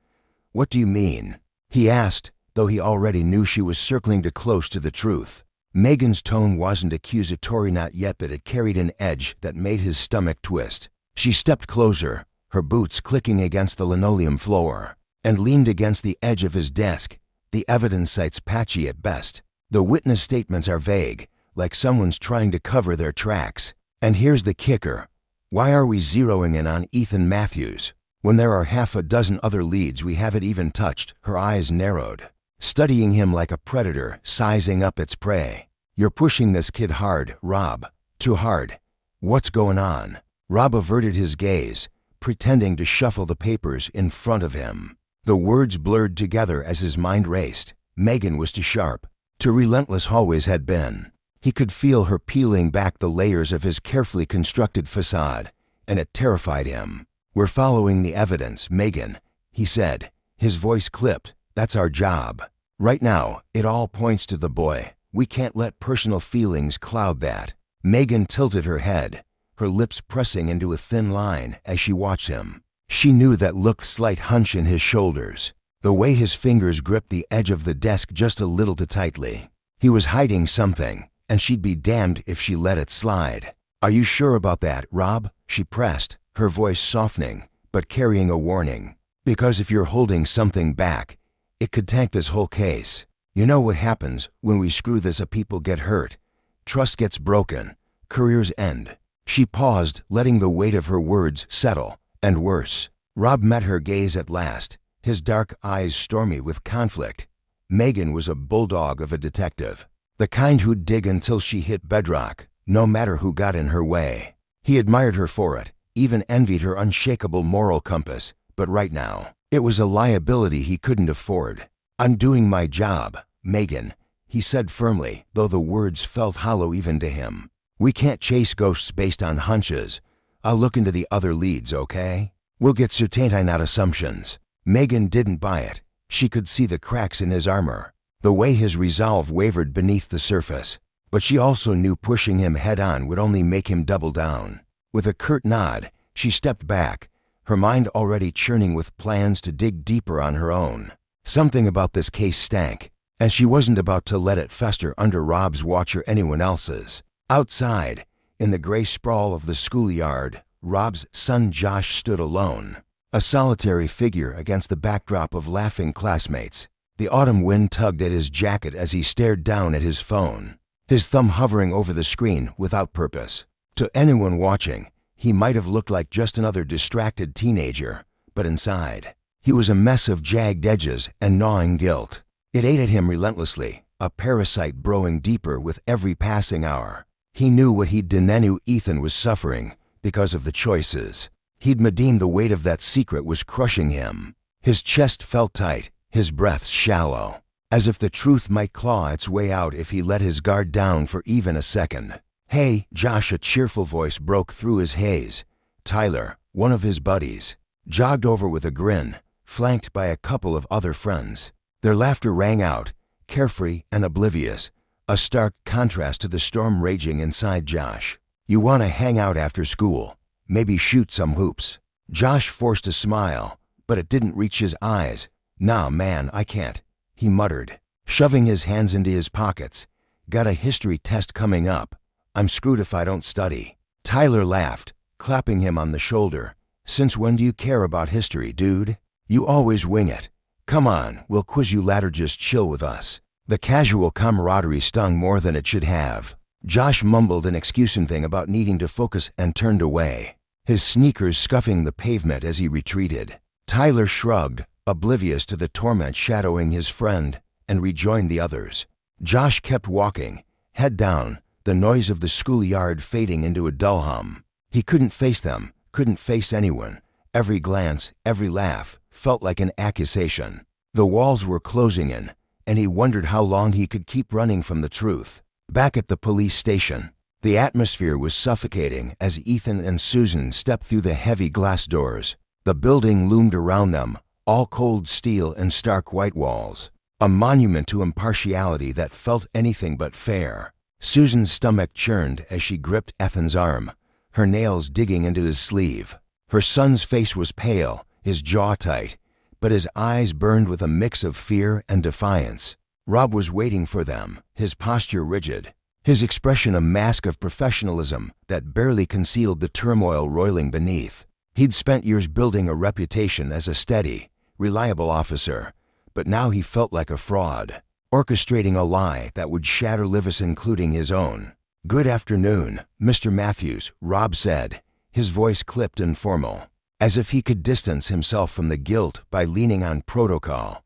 "What do you mean?" he asked, though he already knew she was circling too close to the truth. Megan's tone wasn't accusatory, not yet, but it carried an edge that made his stomach twist. She stepped closer, her boots clicking against the linoleum floor, and leaned against the edge of his desk. "The evidence site's patchy at best. The witness statements are vague, like someone's trying to cover their tracks. And here's the kicker. Why are we zeroing in on Ethan Matthews when there are half a dozen other leads we haven't even touched?" Her eyes narrowed, studying him like a predator sizing up its prey. "You're pushing this kid hard, Rob. Too hard. What's going on?" Rob averted his gaze, pretending to shuffle the papers in front of him. The words blurred together as his mind raced. Megan was too sharp, too relentless, always had been. He could feel her peeling back the layers of his carefully constructed facade, and it terrified him. "We're following the evidence, Megan," he said, his voice clipped. "That's our job. Right now, it all points to the boy. We can't let personal feelings cloud that." Megan tilted her head, her lips pressing into a thin line as she watched him. She knew that look, slight hunch in his shoulders, the way his fingers gripped the edge of the desk just a little too tightly. He was hiding something, and she'd be damned if she let it slide. "Are you sure about that, Rob?" she pressed, her voice softening, but carrying a warning. "Because if you're holding something back, it could tank this whole case. You know what happens when we screw this up? People get hurt. Trust gets broken. Careers end." She paused, letting the weight of her words settle, and worse. Rob met her gaze at last, his dark eyes stormy with conflict. Megan was a bulldog of a detective, the kind who'd dig until she hit bedrock, no matter who got in her way. He admired her for it, even envied her unshakable moral compass, but right now, it was a liability he couldn't afford. "I'm doing my job, Megan," he said firmly, though the words felt hollow even to him. "We can't chase ghosts based on hunches. I'll look into the other leads, okay? We'll get certainty, not assumptions." Megan didn't buy it. She could see the cracks in his armor, the way his resolve wavered beneath the surface. But she also knew pushing him head-on would only make him double down. With a curt nod, she stepped back, her mind already churning with plans to dig deeper on her own. Something about this case stank, and she wasn't about to let it fester under Rob's watch or anyone else's. Outside, in the gray sprawl of the schoolyard, Rob's son Josh stood alone, a solitary figure against the backdrop of laughing classmates. The autumn wind tugged at his jacket as he stared down at his phone, his thumb hovering over the screen without purpose. To anyone watching, he might have looked like just another distracted teenager, but inside, he was a mess of jagged edges and gnawing guilt. It ate at him relentlessly, a parasite burrowing deeper with every passing hour. He knew what he'd done, then knew Ethan was suffering because of the choices he'd made. The weight of that secret was crushing him. His chest felt tight, his breaths shallow, as if the truth might claw its way out if he let his guard down for even a second. "Hey, Josh," a cheerful voice broke through his haze. Tyler, one of his buddies, jogged over with a grin, flanked by a couple of other friends. Their laughter rang out, carefree and oblivious, a stark contrast to the storm raging inside Josh. "You want to hang out after school? Maybe shoot some hoops?" Josh forced a smile, but it didn't reach his eyes. "Nah, man, I can't," he muttered, shoving his hands into his pockets. "Got a history test coming up. I'm screwed if I don't study." Tyler laughed, clapping him on the shoulder. "Since when do you care about history, dude? You always wing it. Come on, we'll quiz you later, just chill with us." The casual camaraderie stung more than it should have. Josh mumbled an excusing thing about needing to focus and turned away, his sneakers scuffing the pavement as he retreated. Tyler shrugged, oblivious to the torment shadowing his friend, and rejoined the others. Josh kept walking, head down, the noise of the schoolyard fading into a dull hum. He couldn't face them, couldn't face anyone. Every glance, every laugh, felt like an accusation. The walls were closing in, and he wondered how long he could keep running from the truth. Back at the police station, the atmosphere was suffocating as Ethan and Susan stepped through the heavy glass doors. The building loomed around them, all cold steel and stark white walls, a monument to impartiality that felt anything but fair. Susan's stomach churned as she gripped Ethan's arm, her nails digging into his sleeve. Her son's face was pale, his jaw tight, but his eyes burned with a mix of fear and defiance. Rob was waiting for them, his posture rigid, his expression a mask of professionalism that barely concealed the turmoil roiling beneath. He'd spent years building a reputation as a steady, reliable officer, but now he felt like a fraud, orchestrating a lie that would shatter lives, including his own. "Good afternoon, Mr. Matthews," Rob said, his voice clipped and formal, as if he could distance himself from the guilt by leaning on protocol.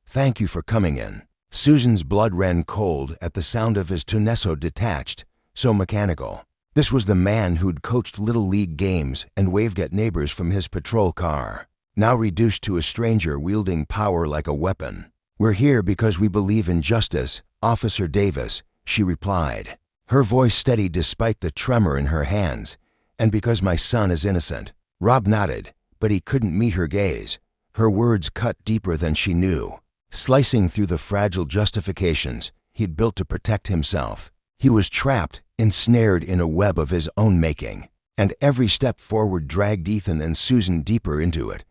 "Thank you for coming in." Susan's blood ran cold at the sound of his tone, so detached, so mechanical. This was the man who'd coached little league games and waved at neighbors from his patrol car, now reduced to a stranger wielding power like a weapon. "We're here because we believe in justice, Officer Davis," she replied, her voice steady despite the tremor in her hands, "and because my son is innocent." Rob nodded, but he couldn't meet her gaze. Her words cut deeper than she knew, slicing through the fragile justifications he'd built to protect himself. He was trapped, ensnared in a web of his own making, and every step forward dragged Ethan and Susan deeper into it.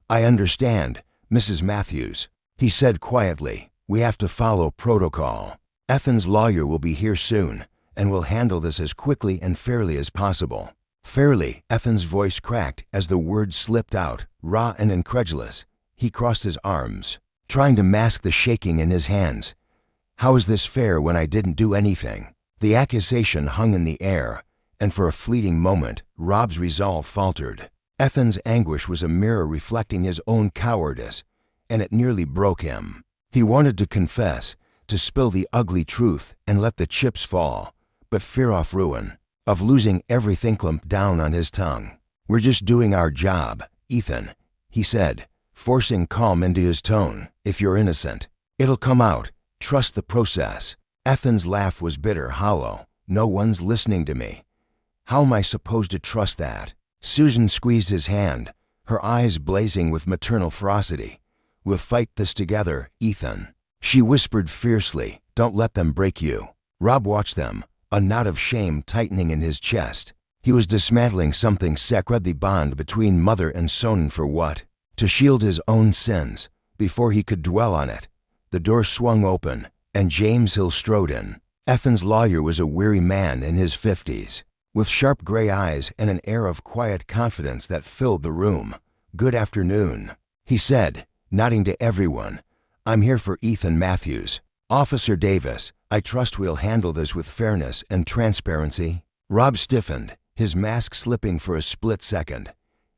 "I understand, Mrs. Matthews," he said quietly. "We have to follow protocol. Ethan's lawyer will be here soon, and we'll handle this as quickly and fairly as possible." "Fairly," Ethan's voice cracked as the words slipped out, raw and incredulous. He crossed his arms, trying to mask the shaking in his hands. "How is this fair when I didn't do anything?" The accusation hung in the air, and for a fleeting moment, Rob's resolve faltered. Ethan's anguish was a mirror reflecting his own cowardice, and it nearly broke him. He wanted to confess, to spill the ugly truth and let the chips fall, but fear of ruin, of losing everything clumped down on his tongue. "We're just doing our job, Ethan," he said, forcing calm into his tone. "If you're innocent, it'll come out. Trust the process." Ethan's laugh was bitter, hollow. "No one's listening to me. How am I supposed to trust that?" Susan squeezed his hand, her eyes blazing with maternal ferocity. "We'll fight this together, Ethan." She whispered fiercely, "Don't let them break you." Rob watched them, a knot of shame tightening in his chest. He was dismantling something sacred, the bond between mother and son. For what? To shield his own sins. Before he could dwell on it, the door swung open, and James Hill strode in. Effen's lawyer was a weary man in his 50s, with sharp gray eyes and an air of quiet confidence that filled the room. "Good afternoon," he said, nodding to everyone. "I'm here for Ethan Matthews. Officer Davis, I trust we'll handle this with fairness and transparency." Rob stiffened, his mask slipping for a split second.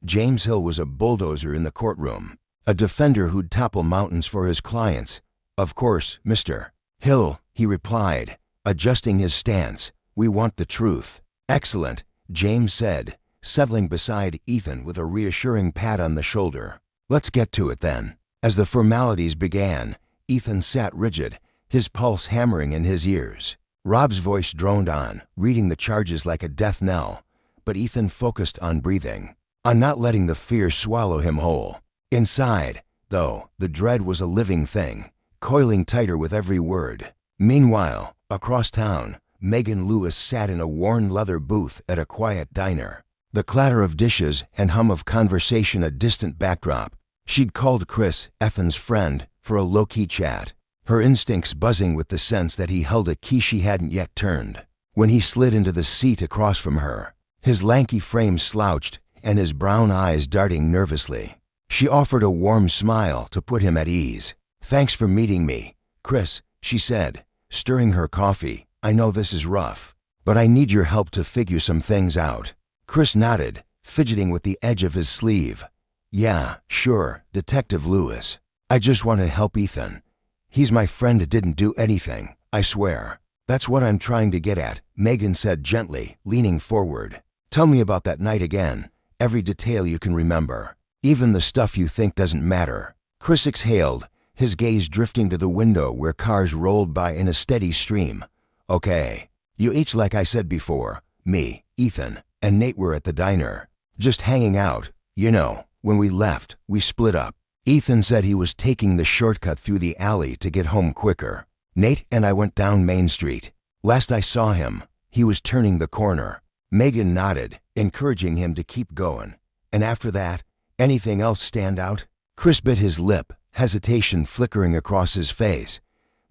James Hill was a bulldozer in the courtroom, a defender who'd topple mountains for his clients. "Of course, Mr. Hill," he replied, adjusting his stance. "We want the truth." "Excellent," James said, settling beside Ethan with a reassuring pat on the shoulder. "Let's get to it then." As the formalities began, Ethan sat rigid, his pulse hammering in his ears. Rob's voice droned on, reading the charges like a death knell, but Ethan focused on breathing, on not letting the fear swallow him whole. Inside, though, the dread was a living thing, coiling tighter with every word. Meanwhile, across town, Megan Lewis sat in a worn leather booth at a quiet diner, the clatter of dishes and hum of conversation a distant backdrop. She'd called Chris, Effen's friend, for a low-key chat, her instincts buzzing with the sense that he held a key she hadn't yet turned. When he slid into the seat across from her, his lanky frame slouched and his brown eyes darting nervously, she offered a warm smile to put him at ease. "Thanks for meeting me, Chris," she said, stirring her coffee. "I know this is rough, but I need your help to figure some things out." Chris nodded, fidgeting with the edge of his sleeve. "Yeah, sure, Detective Lewis. I just want to help Ethan. He's my friend who didn't do anything, I swear." "That's what I'm trying to get at," Megan said gently, leaning forward. "Tell me about that night again, every detail you can remember, even the stuff you think doesn't matter." Chris exhaled, his gaze drifting to the window where cars rolled by in a steady stream. "Okay, you each, like I said before, me, Ethan, and Nate were at the diner, just hanging out. You know, when we left, we split up. Ethan said he was taking the shortcut through the alley to get home quicker. Nate and I went down Main Street. Last I saw him, he was turning the corner." Megan nodded, encouraging him to keep going. "And after that, anything else stand out?" Chris bit his lip, hesitation flickering across his face.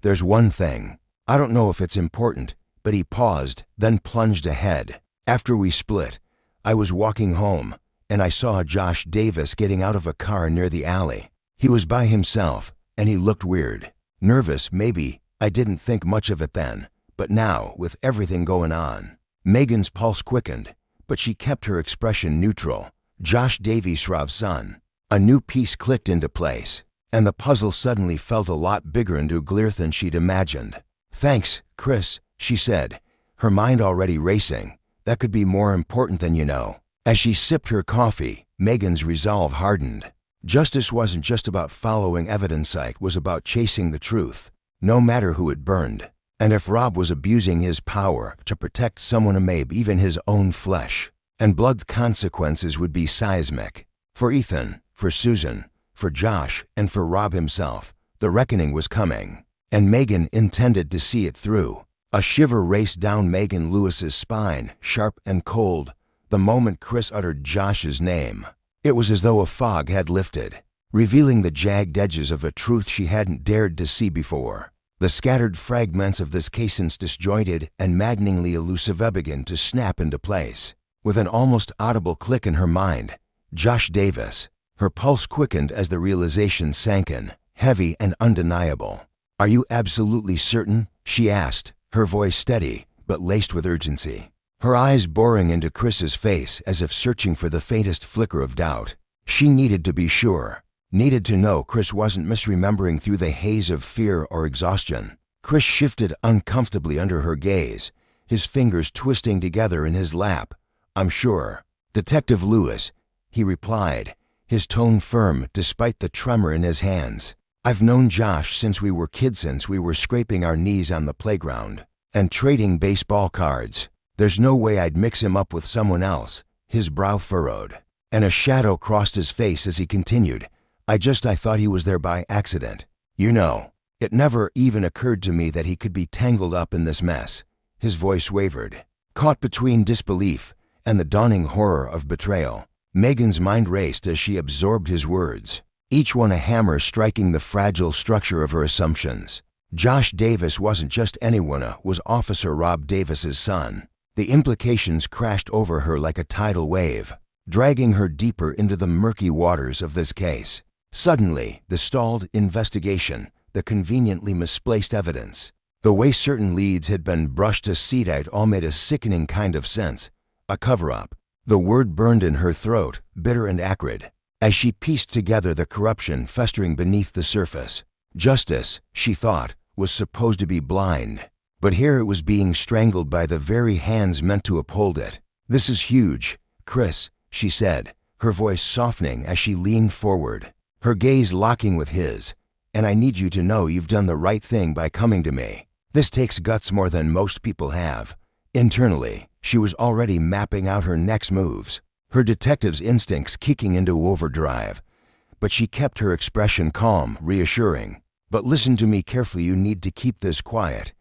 "There's one thing. I don't know if it's important," but he paused, then plunged ahead. "After we split, I was walking home, and I saw Josh Davis getting out of a car near the alley. He was by himself, and he looked weird. Nervous, maybe. I didn't think much of it then, but now, with everything going on." Megan's pulse quickened, but she kept her expression neutral. Josh Davies, Rob's son. A new piece clicked into place, and the puzzle suddenly felt a lot bigger and uglier than she'd imagined. "Thanks, Chris," she said, her mind already racing. "That could be more important than you know." As she sipped her coffee, Megan's resolve hardened. Justice wasn't just about following evidence, it was about chasing the truth, no matter who it burned. And if Rob was abusing his power to protect someone, maybe even his own flesh and blood, consequences would be seismic. For Ethan, for Susan, for Josh, and for Rob himself, the reckoning was coming, and Megan intended to see it through. A shiver raced down Megan Lewis's spine, sharp and cold, the moment Chris uttered Josh's name. It was as though a fog had lifted, revealing the jagged edges of a truth she hadn't dared to see before. The scattered fragments of this case's disjointed and maddeningly elusive began to snap into place. With an almost audible click in her mind, Josh Davis. Her pulse quickened as the realization sank in, heavy and undeniable. "Are you absolutely certain?" she asked, her voice steady but laced with urgency. Her eyes boring into Chris's face as if searching for the faintest flicker of doubt. She needed to be sure, needed to know Chris wasn't misremembering through the haze of fear or exhaustion. Chris shifted uncomfortably under her gaze, his fingers twisting together in his lap. "I'm sure, Detective Lewis," he replied, his tone firm despite the tremor in his hands. "I've known Josh since we were kids, since we were scraping our knees on the playground and trading baseball cards. There's no way I'd mix him up with someone else." His brow furrowed, and a shadow crossed his face as he continued. I thought he was there by accident. You know, It never even occurred to me that he could be tangled up in this mess. His voice wavered, caught between disbelief and the dawning horror of betrayal. Megan's mind raced as she absorbed his words, each one a hammer striking the fragile structure of her assumptions. Josh Davis wasn't just anyone, was Officer Rob Davis's son. The implications crashed over her like a tidal wave, dragging her deeper into the murky waters of this case. Suddenly, the stalled investigation, the conveniently misplaced evidence, the way certain leads had been brushed aside all made a sickening kind of sense. A cover-up. The word burned in her throat, bitter and acrid, as she pieced together the corruption festering beneath the surface. Justice, she thought, was supposed to be blind, but here it was being strangled by the very hands meant to uphold it. "This is huge, Chris," she said, her voice softening as she leaned forward, her gaze locking with his. "And I need you to know you've done the right thing by coming to me. This takes guts more than most people have." Internally, she was already mapping out her next moves, her detective's instincts kicking into overdrive. But she kept her expression calm, reassuring. "But listen to me carefully, you need to keep this quiet.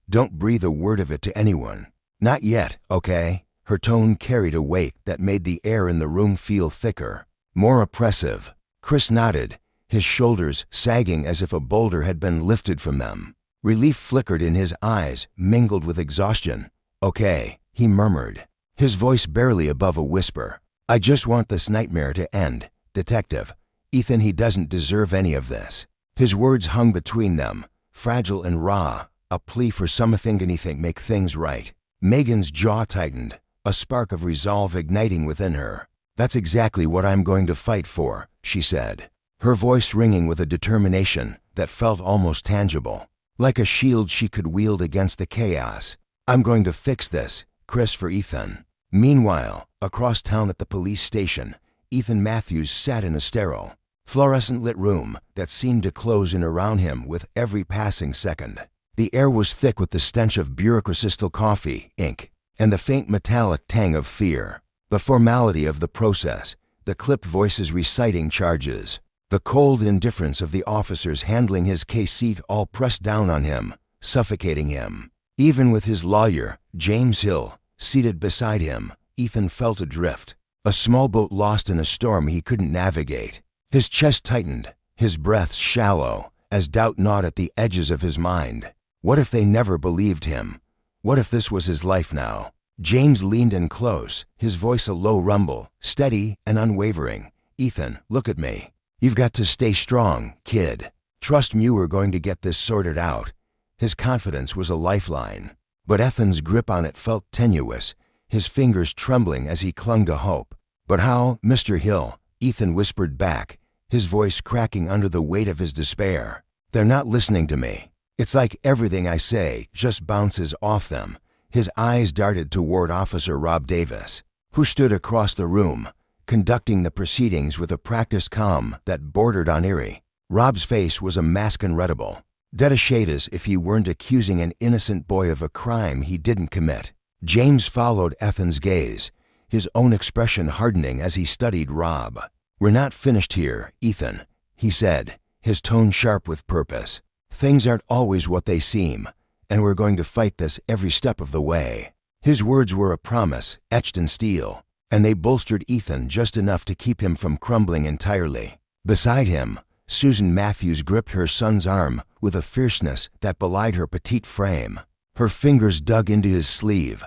Don't breathe a word of it to anyone. Not yet, okay?" Her tone carried a weight that made the air in the room feel thicker, more oppressive. Chris nodded, his shoulders sagging as if a boulder had been lifted from them. Relief flickered in his eyes, mingled with exhaustion. "Okay," he murmured, his voice barely above a whisper. "I just want this nightmare to end, Detective. Ethan, he doesn't deserve any of this." His words hung between them, fragile and raw, a plea for something anything make things right. Megan's jaw tightened, a spark of resolve igniting within her. "That's exactly what I'm going to fight for," she said, her voice ringing with a determination that felt almost tangible, like a shield she could wield against the chaos. "I'm going to fix this, Chris, for Ethan." Meanwhile, across town at the police station, Ethan Matthews sat in a sterile, fluorescent-lit room that seemed to close in around him with every passing second. The air was thick with the stench of bureaucracical coffee, ink, and the faint metallic tang of fear. The formality of the process, the clipped voices reciting charges, the cold indifference of the officers handling his case seat all pressed down on him, suffocating him. Even with his lawyer, James Hill, seated beside him, Ethan felt adrift, a small boat lost in a storm he couldn't navigate. His chest tightened, his breath shallow, as doubt gnawed at the edges of his mind. What if they never believed him? What if this was his life now? James leaned in close, his voice a low rumble, steady and unwavering. "Ethan, look at me. You've got to stay strong, kid. Trust me, we're going to get this sorted out." His confidence was a lifeline, but Ethan's grip on it felt tenuous, his fingers trembling as he clung to hope. "But how, Mr. Hill?" Ethan whispered back, his voice cracking under the weight of his despair. "They're not listening to me. It's like everything I say just bounces off them." His eyes darted toward Officer Rob Davis, who stood across the room, conducting the proceedings with a practiced calm that bordered on eerie. Rob's face was a mask unreadable, dead a shade as if he weren't accusing an innocent boy of a crime he didn't commit. James followed Ethan's gaze, his own expression hardening as he studied Rob. "We're not finished here, Ethan," he said, his tone sharp with purpose. "Things aren't always what they seem, and we're going to fight this every step of the way." His words were a promise, etched in steel, and they bolstered Ethan just enough to keep him from crumbling entirely. Beside him, Susan Matthews gripped her son's arm with a fierceness that belied her petite frame. Her fingers dug into his sleeve,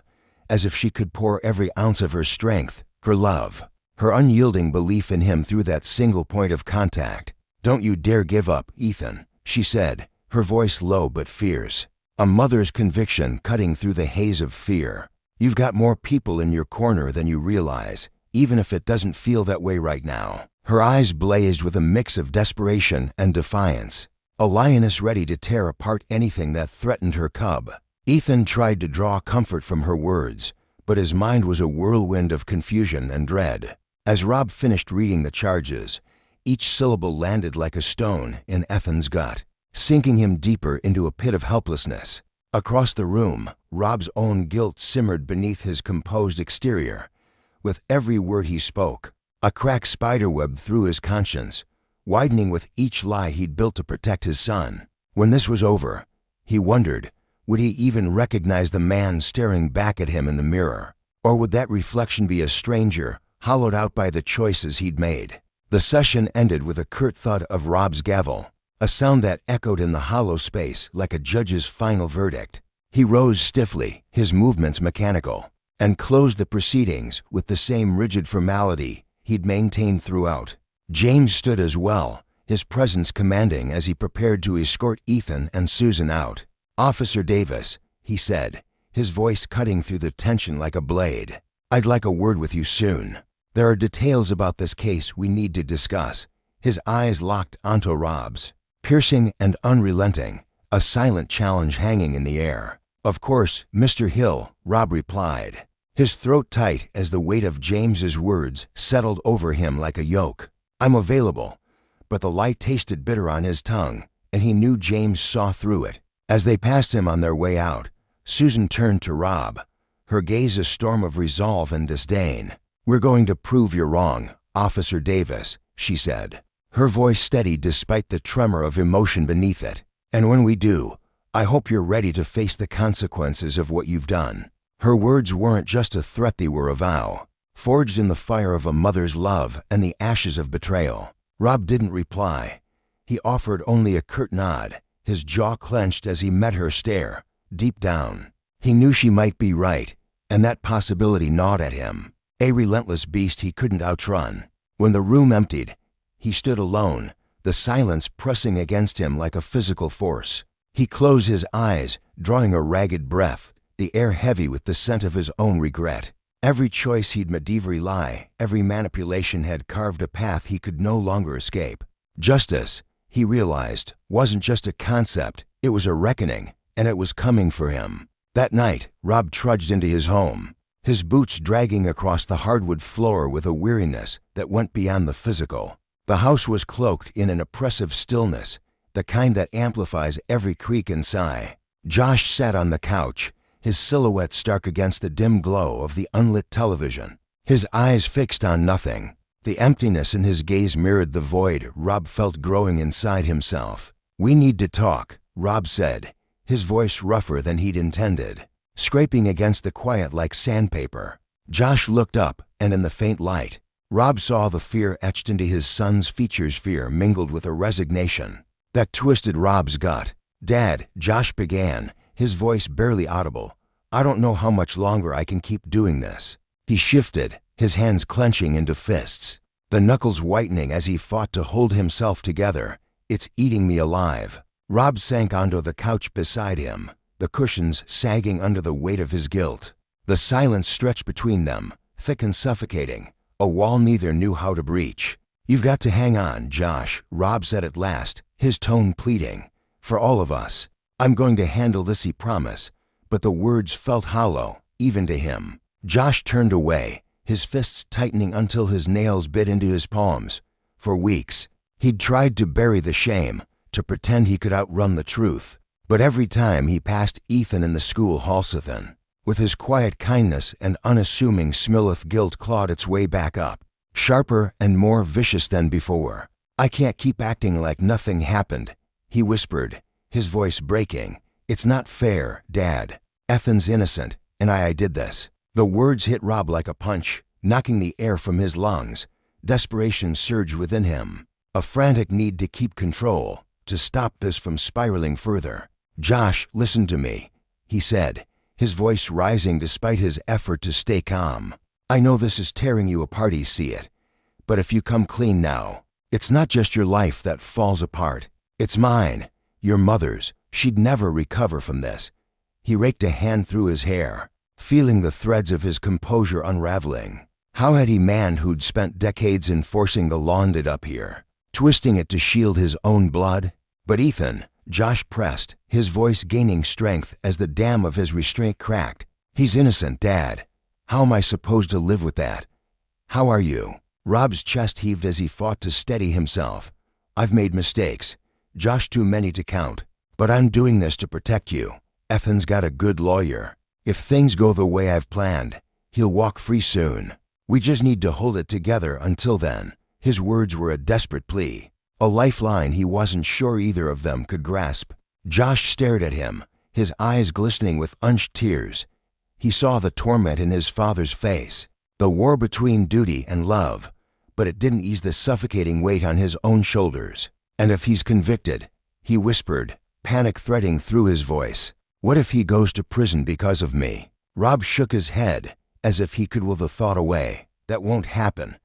as if she could pour every ounce of her strength, her love, her unyielding belief in him through that single point of contact. "Don't you dare give up, Ethan," she said, her voice low but fierce, a mother's conviction cutting through the haze of fear. "You've got more people in your corner than you realize, even if it doesn't feel that way right now." Her eyes blazed with a mix of desperation and defiance, a lioness ready to tear apart anything that threatened her cub. Ethan tried to draw comfort from her words, but his mind was a whirlwind of confusion and dread. As Rob finished reading the charges, each syllable landed like a stone in Ethan's gut, sinking him deeper into a pit of helplessness. Across the room, Rob's own guilt simmered beneath his composed exterior. With every word he spoke, a cracked spiderweb through his conscience, widening with each lie he'd built to protect his son. When this was over, he wondered, would he even recognize the man staring back at him in the mirror? Or would that reflection be a stranger, hollowed out by the choices he'd made? The session ended with a curt thud of Rob's gavel, a sound that echoed in the hollow space like a judge's final verdict. He rose stiffly, his movements mechanical, and closed the proceedings with the same rigid formality he'd maintained throughout. James stood as well, his presence commanding as he prepared to escort Ethan and Susan out. "Officer Davis," he said, his voice cutting through the tension like a blade, "I'd like a word with you soon. There are details about this case we need to discuss." His eyes locked onto Rob's, piercing and unrelenting, a silent challenge hanging in the air. "Of course, Mr. Hill," Rob replied, his throat tight as the weight of James's words settled over him like a yoke. "I'm available." But the light tasted bitter on his tongue, and he knew James saw through it. As they passed him on their way out, Susan turned to Rob, her gaze a storm of resolve and disdain. "We're going to prove you're wrong, Officer Davis," she said, her voice steady despite the tremor of emotion beneath it. "And when we do, I hope you're ready to face the consequences of what you've done." Her words weren't just a threat, they were a vow, forged in the fire of a mother's love and the ashes of betrayal. Rob didn't reply. He offered only a curt nod, his jaw clenched as he met her stare. Deep down, he knew she might be right, and that possibility gnawed at him, a relentless beast he couldn't outrun. When the room emptied, he stood alone, the silence pressing against him like a physical force. He closed his eyes, drawing a ragged breath, the air heavy with the scent of his own regret. Every choice he'd made, every lie, every manipulation had carved a path he could no longer escape. Justice, he realized, wasn't just a concept, it was a reckoning, and it was coming for him. That night, Rob trudged into his home, his boots dragging across the hardwood floor with a weariness that went beyond the physical. The house was cloaked in an oppressive stillness, the kind that amplifies every creak and sigh. Josh sat on the couch, his silhouette stark against the dim glow of the unlit television, his eyes fixed on nothing. The emptiness in his gaze mirrored the void Rob felt growing inside himself. "We need to talk," Rob said, his voice rougher than he'd intended, scraping against the quiet like sandpaper. Josh looked up, and in the faint light, Rob saw the fear etched into his son's features, fear mingled with a resignation that twisted Rob's gut. "Dad," Josh began, his voice barely audible, "I don't know how much longer I can keep doing this." He shifted, his hands clenching into fists, the knuckles whitening as he fought to hold himself together. "It's eating me alive." Rob sank onto the couch beside him, the cushions sagging under the weight of his guilt. The silence stretched between them, thick and suffocating, a wall neither knew how to breach. "You've got to hang on, Josh," Rob said at last, his tone pleading. "For all of us. I'm going to handle this," he promised, but the words felt hollow, even to him. Josh turned away, his fists tightening until his nails bit into his palms. For weeks, he'd tried to bury the shame, to pretend he could outrun the truth. But every time he passed Ethan in the school Halsathan, with his quiet kindness and unassuming Smilith guilt clawed its way back up, sharper and more vicious than before. "I can't keep acting like nothing happened," he whispered, his voice breaking. "It's not fair, Dad. Ethan's innocent, and I did this." The words hit Rob like a punch, knocking the air from his lungs. Desperation surged within him, a frantic need to keep control, to stop this from spiraling further. "Josh, listen to me," he said, his voice rising despite his effort to stay calm. "I know this is tearing you apart, you see it. But if you come clean now, it's not just your life that falls apart. It's mine, your mother's. She'd never recover from this." He raked a hand through his hair, feeling the threads of his composure unraveling. How had he, man who'd spent decades enforcing the law, ended up here, twisting it to shield his own blood? "But Ethan," Josh pressed, his voice gaining strength as the dam of his restraint cracked. "He's innocent, Dad. How am I supposed to live with that? How are you?" Rob's chest heaved as he fought to steady himself. "I've made mistakes, Josh, too many to count. But I'm doing this to protect you. Ethan's got a good lawyer. If things go the way I've planned, he'll walk free soon. We just need to hold it together until then." His words were a desperate plea, a lifeline he wasn't sure either of them could grasp. Josh stared at him, his eyes glistening with unshed tears. He saw the torment in his father's face, the war between duty and love, but it didn't ease the suffocating weight on his own shoulders. And if he's convicted, he whispered, panic threading through his voice, what if he goes to prison because of me? Rob shook his head, as if he could will the thought away. That won't happen.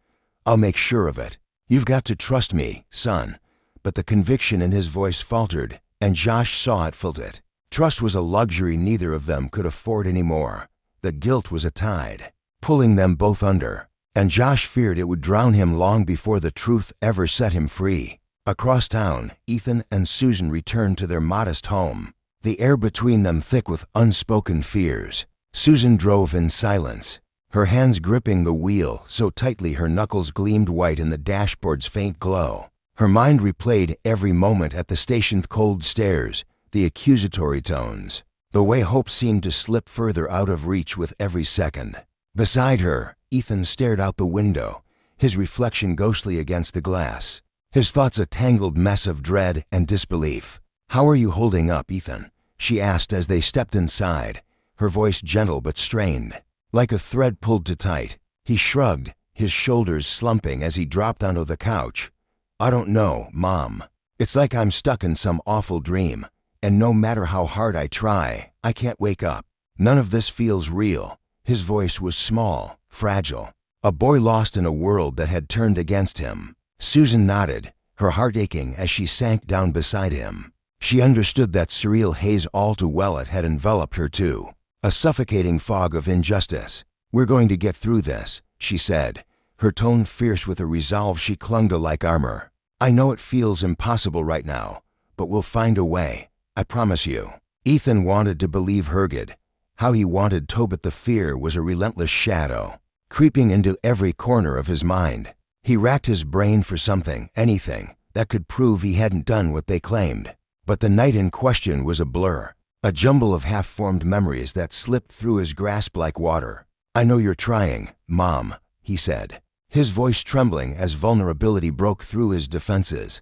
I'll make sure of it. You've got to trust me, son. But the conviction in his voice faltered, and Josh saw it, felt it. Trust was a luxury neither of them could afford anymore. The guilt was a tide, pulling them both under, and Josh feared it would drown him long before the truth ever set him free. Across town, Ethan and Susan returned to their modest home, the air between them thick with unspoken fears. Susan drove in silence, her hands gripping the wheel so tightly her knuckles gleamed white in the dashboard's faint glow. Her mind replayed every moment at the station's cold stairs, the accusatory tones, the way hope seemed to slip further out of reach with every second. Beside her, Ethan stared out the window, his reflection ghostly against the glass, his thoughts a tangled mess of dread and disbelief. "How are you holding up, Ethan?" she asked as they stepped inside, her voice gentle but strained, like a thread pulled too tight. He shrugged, his shoulders slumping as he dropped onto the couch. "I don't know, Mom. It's like I'm stuck in some awful dream, and no matter how hard I try, I can't wake up. None of this feels real." His voice was small, fragile, a boy lost in a world that had turned against him. Susan nodded, her heart aching as she sank down beside him. She understood that surreal haze all too well. It had enveloped her too, a suffocating fog of injustice. "We're going to get through this," she said, her tone fierce with a resolve she clung to like armor. "I know it feels impossible right now, but we'll find a way. I promise you." Ethan wanted to believe Hergid. How he wanted to, but the fear was a relentless shadow, creeping into every corner of his mind. He racked his brain for something, anything, that could prove he hadn't done what they claimed. But the night in question was a blur, a jumble of half-formed memories that slipped through his grasp like water. "I know you're trying, Mom," he said, his voice trembling as vulnerability broke through his defenses.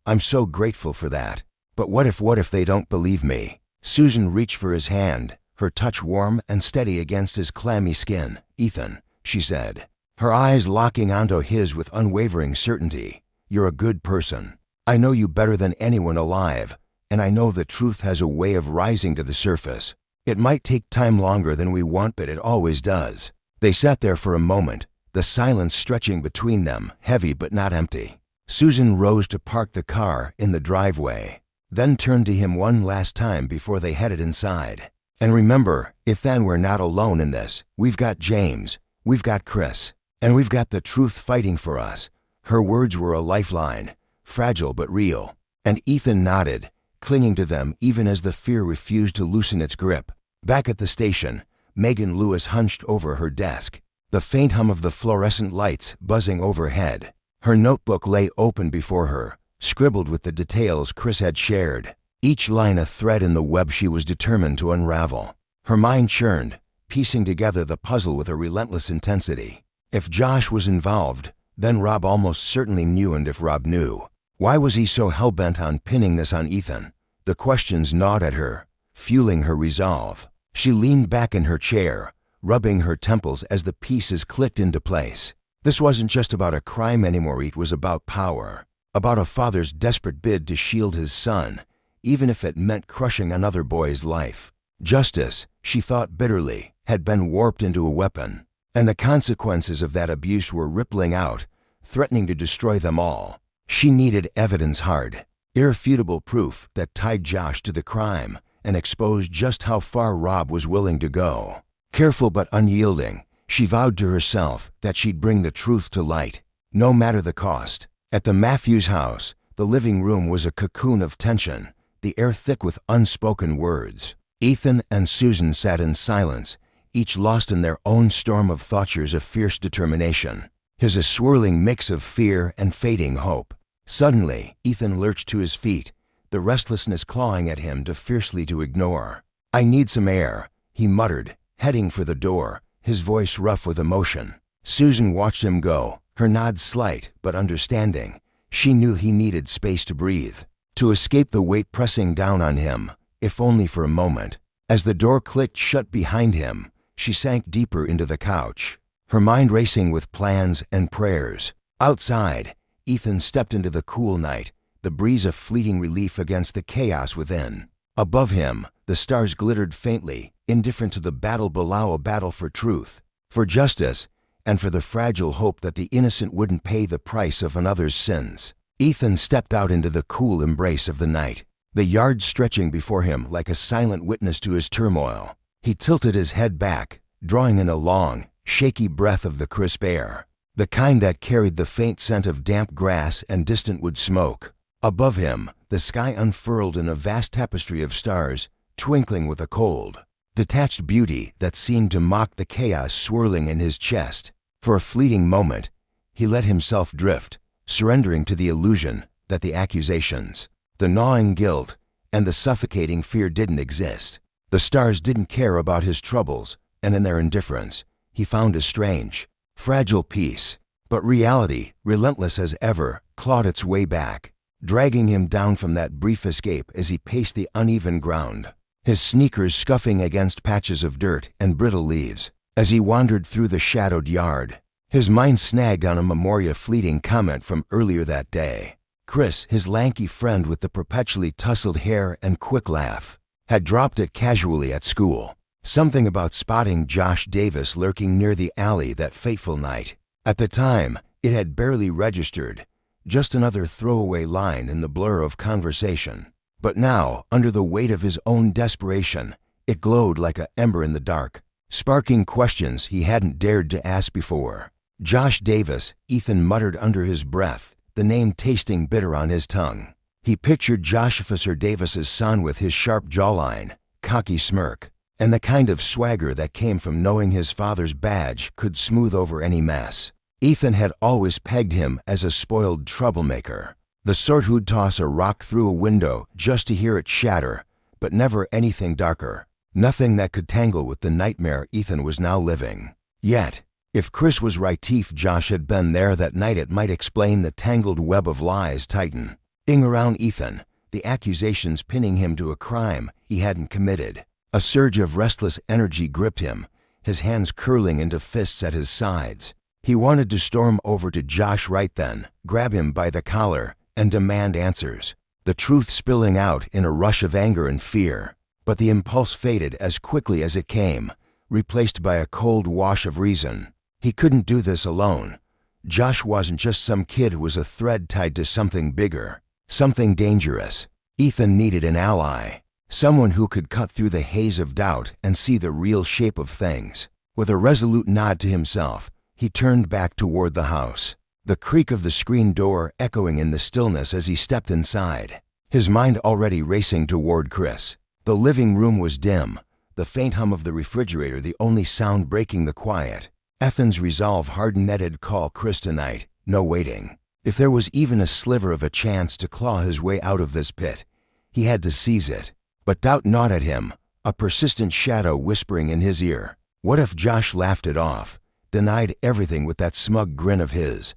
"I'm so grateful for that. But what if they don't believe me?" Susan reached for his hand, her touch warm and steady against his clammy skin. "Ethan," she said, her eyes locking onto his with unwavering certainty, "you're a good person. I know you better than anyone alive, and I know the truth has a way of rising to the surface. It might take time longer than we want, but it always does." They sat there for a moment, the silence stretching between them, heavy but not empty. Susan rose to park the car in the driveway, then turned to him one last time before they headed inside. "And remember, Ethan, we're not alone in this. We've got James, we've got Chris, and we've got the truth fighting for us." Her words were a lifeline, fragile but real, and Ethan nodded, clinging to them even as the fear refused to loosen its grip. Back at the station, Megan Lewis hunched over her desk, the faint hum of the fluorescent lights buzzing overhead. Her notebook lay open before her, scribbled with the details Chris had shared, each line a thread in the web she was determined to unravel. Her mind churned, piecing together the puzzle with a relentless intensity. If Josh was involved, then Rob almost certainly knew, and if Rob knew, why was he so hell-bent on pinning this on Ethan? The questions gnawed at her, fueling her resolve. She leaned back in her chair, rubbing her temples as the pieces clicked into place. This wasn't just about a crime anymore, it was about power, about a father's desperate bid to shield his son, even if it meant crushing another boy's life. Justice, she thought bitterly, had been warped into a weapon, and the consequences of that abuse were rippling out, threatening to destroy them all. She needed evidence, hard, irrefutable proof that tied Josh to the crime and exposed just how far Rob was willing to go. Careful but unyielding, she vowed to herself that she'd bring the truth to light, no matter the cost. At the Matthews house, the living room was a cocoon of tension, the air thick with unspoken words. Ethan and Susan sat in silence, each lost in their own storm of thoughts, of fierce determination, his a swirling mix of fear and fading hope. Suddenly, Ethan lurched to his feet, the restlessness clawing at him too fiercely to ignore. "I need some air," he muttered, heading for the door, his voice rough with emotion. Susan watched him go, her nod slight but understanding. She knew he needed space to breathe. to escape the weight pressing down on him, if only for a moment. As the door clicked shut behind him, she sank deeper into the couch, her mind racing with plans and prayers. Outside, Ethan stepped into the cool night, the breeze a fleeting relief against the chaos within. Above him, the stars glittered faintly, indifferent to the battle below, a battle for truth, for justice, and for the fragile hope that the innocent wouldn't pay the price of another's sins. Ethan stepped out into the cool embrace of the night, the yard stretching before him like a silent witness to his turmoil. He tilted his head back, drawing in a long, shaky breath of the crisp air, the kind that carried the faint scent of damp grass and distant wood smoke. Above him, the sky unfurled in a vast tapestry of stars, twinkling with a cold, detached beauty that seemed to mock the chaos swirling in his chest. For a fleeting moment, he let himself drift, surrendering to the illusion that the accusations, the gnawing guilt, and the suffocating fear didn't exist. The stars didn't care about his troubles, and in their indifference, he found a strange, fragile peace. But reality, relentless as ever, clawed its way back, dragging him down from that brief escape as he paced the uneven ground, his sneakers scuffing against patches of dirt and brittle leaves. As he wandered through the shadowed yard, his mind snagged on a memoria fleeting comment from earlier that day. Chris, his lanky friend with the perpetually tousled hair and quick laugh, had dropped it casually at school. Something about spotting Josh Davis lurking near the alley that fateful night. At the time, it had barely registered, just another throwaway line in the blur of conversation. But now, under the weight of his own desperation, it glowed like an ember in the dark, sparking questions he hadn't dared to ask before. Josh Davis, Ethan muttered under his breath, the name tasting bitter on his tongue. He pictured Josh Officer Davis's son with his sharp jawline, cocky smirk, and the kind of swagger that came from knowing his father's badge could smooth over any mess. Ethan had always pegged him as a spoiled troublemaker, the sort who'd toss a rock through a window just to hear it shatter, but never anything darker. Nothing that could tangle with the nightmare Ethan was now living. Yet, if Chris was right, if Josh had been there that night, it might explain the tangled web of lies tightening around Ethan, the accusations pinning him to a crime he hadn't committed. A surge of restless energy gripped him, his hands curling into fists at his sides. He wanted to storm over to Josh right then, grab him by the collar, and demand answers, the truth spilling out in a rush of anger and fear. But the impulse faded as quickly as it came, replaced by a cold wash of reason. He couldn't do this alone. Josh wasn't just some kid who was a thread tied to something bigger, something dangerous. Ethan needed an ally, someone who could cut through the haze of doubt and see the real shape of things. With a resolute nod to himself, he turned back toward the house, the creak of the screen door echoing in the stillness as he stepped inside, his mind already racing toward Chris. The living room was dim, the faint hum of the refrigerator the only sound breaking the quiet. Ethan's resolve hard-netted: call Chris tonight, no waiting. If there was even a sliver of a chance to claw his way out of this pit, he had to seize it. But doubt gnawed at him, a persistent shadow whispering in his ear. What if Josh laughed it off, denied everything with that smug grin of his?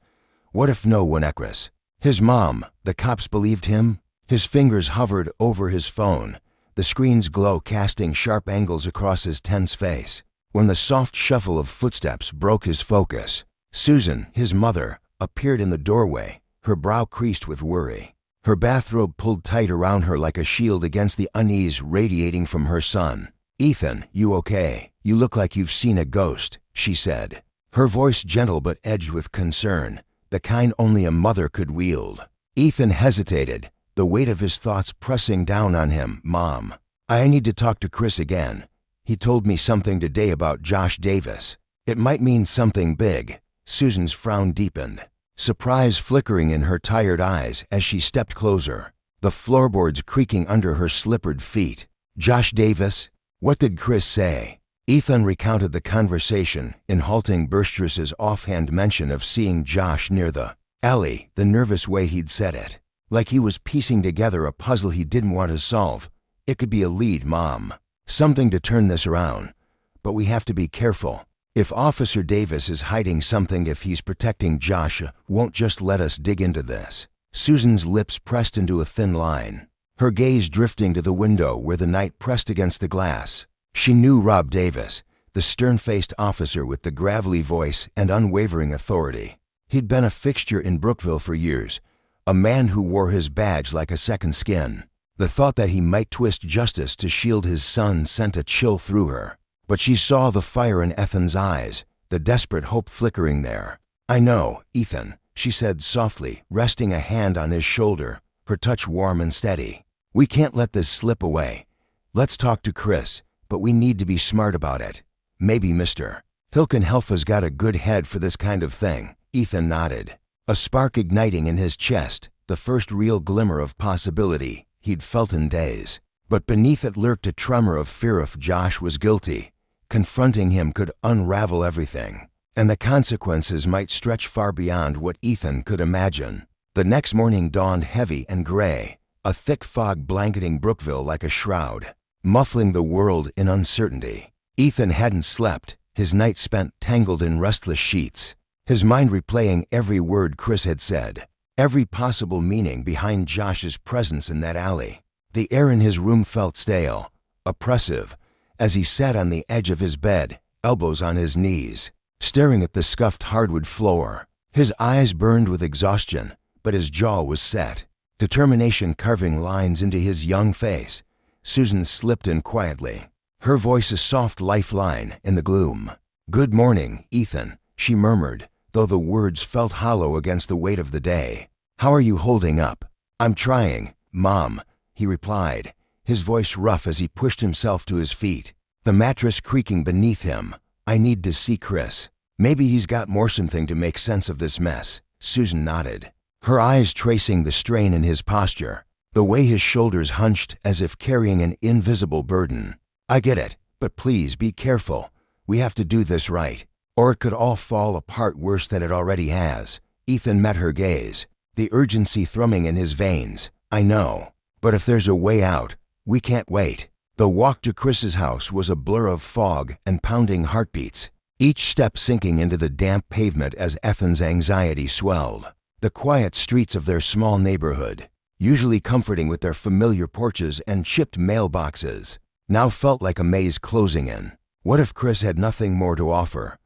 What if no one, Chris, his mom, the cops believed him? His fingers hovered over his phone, the screen's glow casting sharp angles across his tense face, when the soft shuffle of footsteps broke his focus. Susan, his mother, appeared in the doorway, her brow creased with worry, her bathrobe pulled tight around her like a shield against the unease radiating from her son. "Ethan, you okay? You look like you've seen a ghost," she said, her voice gentle but edged with concern, the kind only a mother could wield. Ethan hesitated, the weight of his thoughts pressing down on him. "Mom, I need to talk to Chris again. He told me something today about Josh Davis. It might mean something big." Susan's frown deepened, surprise flickering in her tired eyes as she stepped closer, the floorboards creaking under her slippered feet. "Josh Davis? What did Chris say?" Ethan recounted the conversation in halting Burstress's offhand mention of seeing Josh near the alley, the nervous way he'd said it, like he was piecing together a puzzle he didn't want to solve. "It could be a lead, Mom. Something to turn this around. But we have to be careful. If Officer Davis is hiding something, if he's protecting Josh, won't just let us dig into this." Susan's lips pressed into a thin line, her gaze drifting to the window where the night pressed against the glass. She knew Rob Davis, the stern-faced officer with the gravelly voice and unwavering authority. He'd been a fixture in Brookville for years, a man who wore his badge like a second skin. The thought that he might twist justice to shield his son sent a chill through her. But she saw the fire in Ethan's eyes, the desperate hope flickering there. "I know, Ethan," she said softly, resting a hand on his shoulder, her touch warm and steady. "We can't let this slip away. Let's talk to Chris, but we need to be smart about it. Maybe Mr. Hilkenhelfa's got a good head for this kind of thing." Ethan nodded, a spark igniting in his chest, the first real glimmer of possibility he'd felt in days. But beneath it lurked a tremor of fear. If Josh was guilty, confronting him could unravel everything, and the consequences might stretch far beyond what Ethan could imagine. The next morning dawned heavy and gray, a thick fog blanketing Brookville like a shroud, muffling the world in uncertainty. Ethan hadn't slept, his night spent tangled in restless sheets, his mind replaying every word Chris had said, every possible meaning behind Josh's presence in that alley. The air in his room felt stale, oppressive, as he sat on the edge of his bed, elbows on his knees, staring at the scuffed hardwood floor. His eyes burned with exhaustion, but his jaw was set, determination carving lines into his young face. Susan slipped in quietly, her voice a soft lifeline in the gloom. "Good morning, Ethan," she murmured, though the words felt hollow against the weight of the day. "How are you holding up?" "I'm trying, Mom," he replied, his voice rough as he pushed himself to his feet, the mattress creaking beneath him. "I need to see Chris. Maybe he's got more something to make sense of this mess." Susan nodded, her eyes tracing the strain in his posture, the way his shoulders hunched as if carrying an invisible burden. "I get it, but please be careful. We have to do this right, or it could all fall apart worse than it already has." Ethan met her gaze, the urgency thrumming in his veins. "I know, but if there's a way out, we can't wait." The walk to Chris's house was a blur of fog and pounding heartbeats, each step sinking into the damp pavement as Ethan's anxiety swelled. The quiet streets of their small neighborhood, usually comforting with their familiar porches and chipped mailboxes, now felt like a maze closing in. What if Chris had nothing more to offer?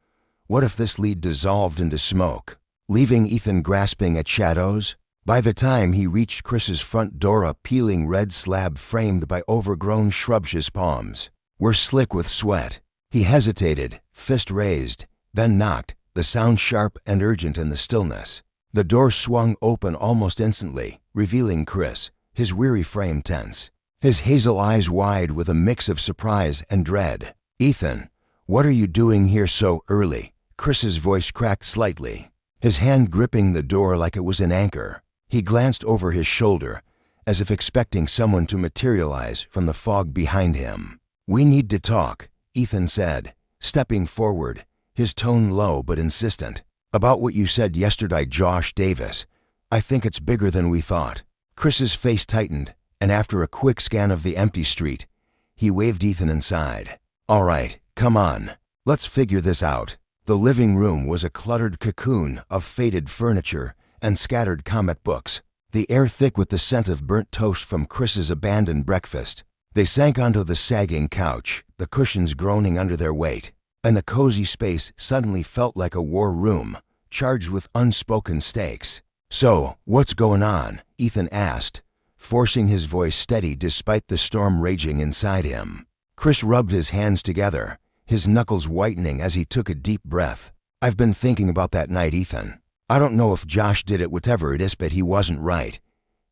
What if this lead dissolved into smoke, leaving Ethan grasping at shadows? By the time he reached Chris's front door, a peeling red slab framed by overgrown shrubtious palms were slick with sweat. He hesitated, fist raised, then knocked, the sound sharp and urgent in the stillness. The door swung open almost instantly, revealing Chris, his weary frame tense, his hazel eyes wide with a mix of surprise and dread. "Ethan, what are you doing here so early?" Chris's voice cracked slightly, his hand gripping the door like it was an anchor. He glanced over his shoulder, as if expecting someone to materialize from the fog behind him. "We need to talk," Ethan said, stepping forward, his tone low but insistent. "About what you said yesterday, Josh Davis. I think it's bigger than we thought." Chris's face tightened, and after a quick scan of the empty street, he waved Ethan inside. "All right, come on. Let's figure this out." The living room was a cluttered cocoon of faded furniture and scattered comic books, the air thick with the scent of burnt toast from Chris's abandoned breakfast. They sank onto the sagging couch, the cushions groaning under their weight, and the cozy space suddenly felt like a war room, charged with unspoken stakes. "So, what's going on?" Ethan asked, forcing his voice steady despite the storm raging inside him. Chris rubbed his hands together, his knuckles whitening as he took a deep breath. "I've been thinking about that night, Ethan. I don't know if Josh did it, whatever it is, but he wasn't right.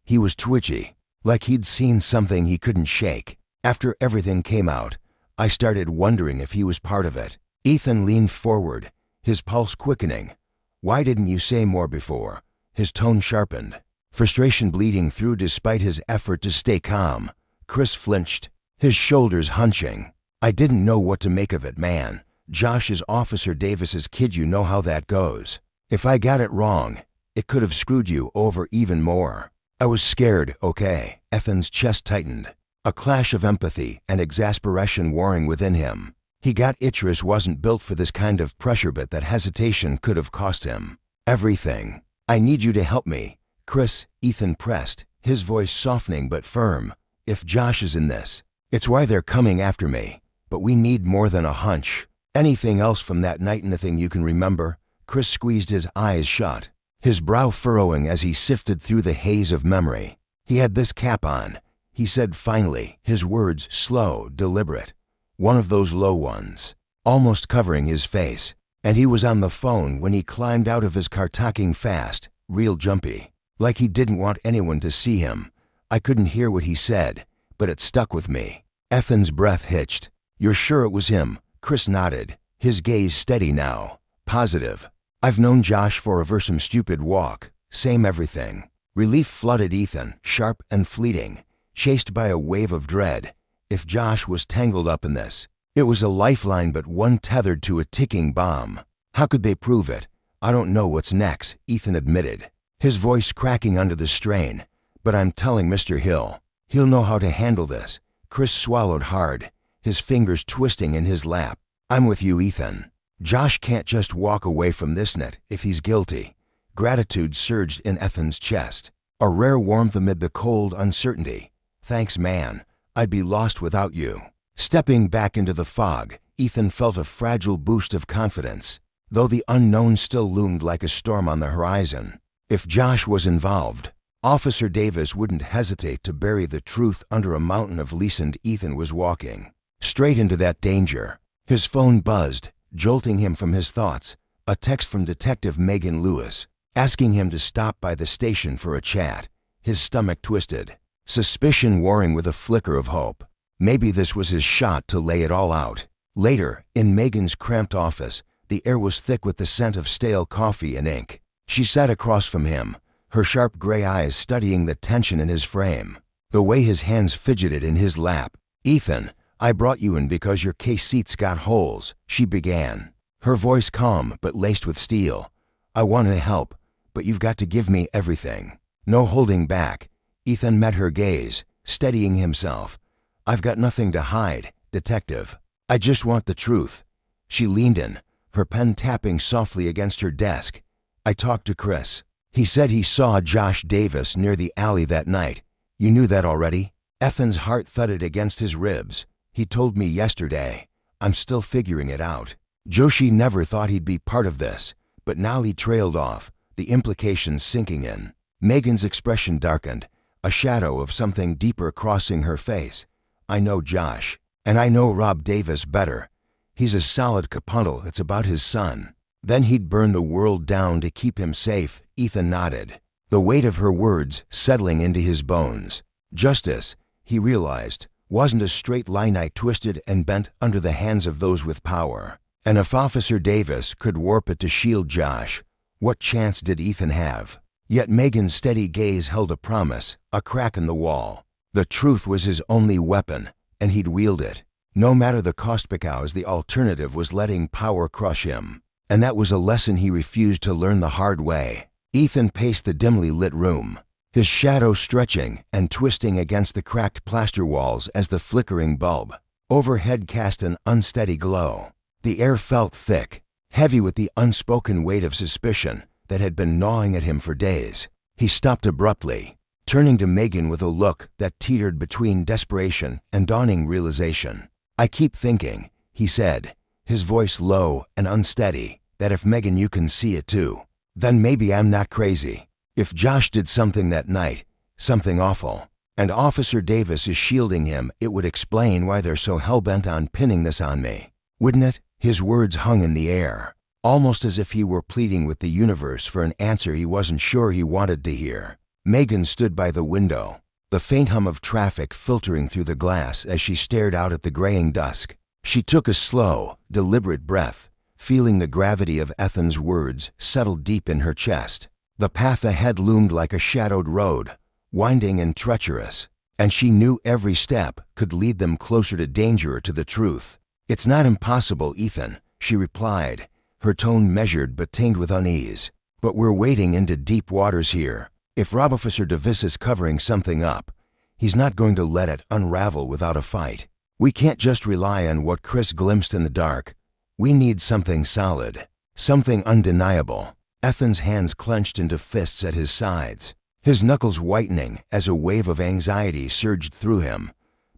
He was twitchy, like he'd seen something he couldn't shake. After everything came out, I started wondering if he was part of it." Ethan leaned forward, his pulse quickening. "Why didn't you say more before?" His tone sharpened, frustration bleeding through despite his effort to stay calm. Chris flinched, his shoulders hunching. "I didn't know what to make of it, man. Josh is Officer Davis's kid, you know how that goes. If I got it wrong, it could have screwed you over even more." "I was scared, okay." Ethan's chest tightened, a clash of empathy and exasperation warring within him. He got Itchris wasn't built for this kind of pressure, but that hesitation could have cost him everything. "I need you to help me," Chris, Ethan pressed, his voice softening but firm. If Josh is in this, it's why they're coming after me. But we need more than a hunch. Anything else from that night? Anything you can remember? Chris squeezed his eyes shut, his brow furrowing as he sifted through the haze of memory. He had this cap on, he said finally, his words slow, deliberate. One of those low ones, almost covering his face. And he was on the phone when he climbed out of his car, talking fast, real jumpy, like he didn't want anyone to see him. I couldn't hear what he said, but it stuck with me. Ethan's breath hitched. You're sure it was him? Chris nodded, his gaze steady now, positive. I've known Josh for some stupid walk, same everything. Relief flooded Ethan, sharp and fleeting, chased by a wave of dread. If Josh was tangled up in this, it was a lifeline, but one tethered to a ticking bomb. How could they prove it? I don't know what's next, Ethan admitted, his voice cracking under the strain. But I'm telling Mr. Hill, he'll know how to handle this. Chris swallowed hard, his fingers twisting in his lap. I'm with you, Ethan. Josh can't just walk away from this net if he's guilty. Gratitude surged in Ethan's chest, a rare warmth amid the cold uncertainty. Thanks, man. I'd be lost without you. Stepping back into the fog, Ethan felt a fragile boost of confidence, though the unknown still loomed like a storm on the horizon. If Josh was involved, Officer Davis wouldn't hesitate to bury the truth under a mountain of lead. Ethan was walking straight into that danger. His phone buzzed, jolting him from his thoughts. A text from Detective Megan Lewis, asking him to stop by the station for a chat. His stomach twisted, suspicion warring with a flicker of hope. Maybe this was his shot to lay it all out. Later, in Megan's cramped office, the air was thick with the scent of stale coffee and ink. She sat across from him, her sharp gray eyes studying the tension in his frame, the way his hands fidgeted in his lap. Ethan, I brought you in because your case seat's got holes, she began, her voice calm but laced with steel. I want to help, but you've got to give me everything. No holding back. Ethan met her gaze, steadying himself. I've got nothing to hide, Detective. I just want the truth. She leaned in, her pen tapping softly against her desk. I talked to Chris. He said he saw Josh Davis near the alley that night. You knew that already? Ethan's heart thudded against his ribs. He told me yesterday. I'm still figuring it out. Joshi never thought he'd be part of this, but now he trailed off, the implications sinking in. Megan's expression darkened, a shadow of something deeper crossing her face. I know Josh, and I know Rob Davis better. He's a solid capuntal. It's about his son. Then he'd burn the world down to keep him safe. Ethan nodded, the weight of her words settling into his bones. Justice, he realized, wasn't a straight line twisted and bent under the hands of those with power. And if Officer Davis could warp it to shield Josh, what chance did Ethan have? Yet Megan's steady gaze held a promise, a crack in the wall. The truth was his only weapon, and he'd wield it, no matter the cost, because the alternative was letting power crush him. And that was a lesson he refused to learn the hard way. Ethan paced the dimly lit room, his shadow stretching and twisting against the cracked plaster walls as the flickering bulb overhead cast an unsteady glow. The air felt thick, heavy with the unspoken weight of suspicion that had been gnawing at him for days. He stopped abruptly, turning to Megan with a look that teetered between desperation and dawning realization. I keep thinking, he said, his voice low and unsteady, that if Megan you can see it too, then maybe I'm not crazy. If Josh did something that night, something awful, and Officer Davis is shielding him, it would explain why they're so hell-bent on pinning this on me, wouldn't it? His words hung in the air, almost as if he were pleading with the universe for an answer he wasn't sure he wanted to hear. Megan stood by the window, the faint hum of traffic filtering through the glass as she stared out at the graying dusk. She took a slow, deliberate breath, feeling the gravity of Ethan's words settle deep in her chest. The path ahead loomed like a shadowed road, winding and treacherous, and she knew every step could lead them closer to danger or to the truth. It's not impossible, Ethan, she replied, her tone measured but tinged with unease. But we're wading into deep waters here. If Rob Officer Davis is covering something up, he's not going to let it unravel without a fight. We can't just rely on what Chris glimpsed in the dark. We need something solid, something undeniable. Ethan's hands clenched into fists at his sides. his knuckles whitening as a wave of anxiety surged through him.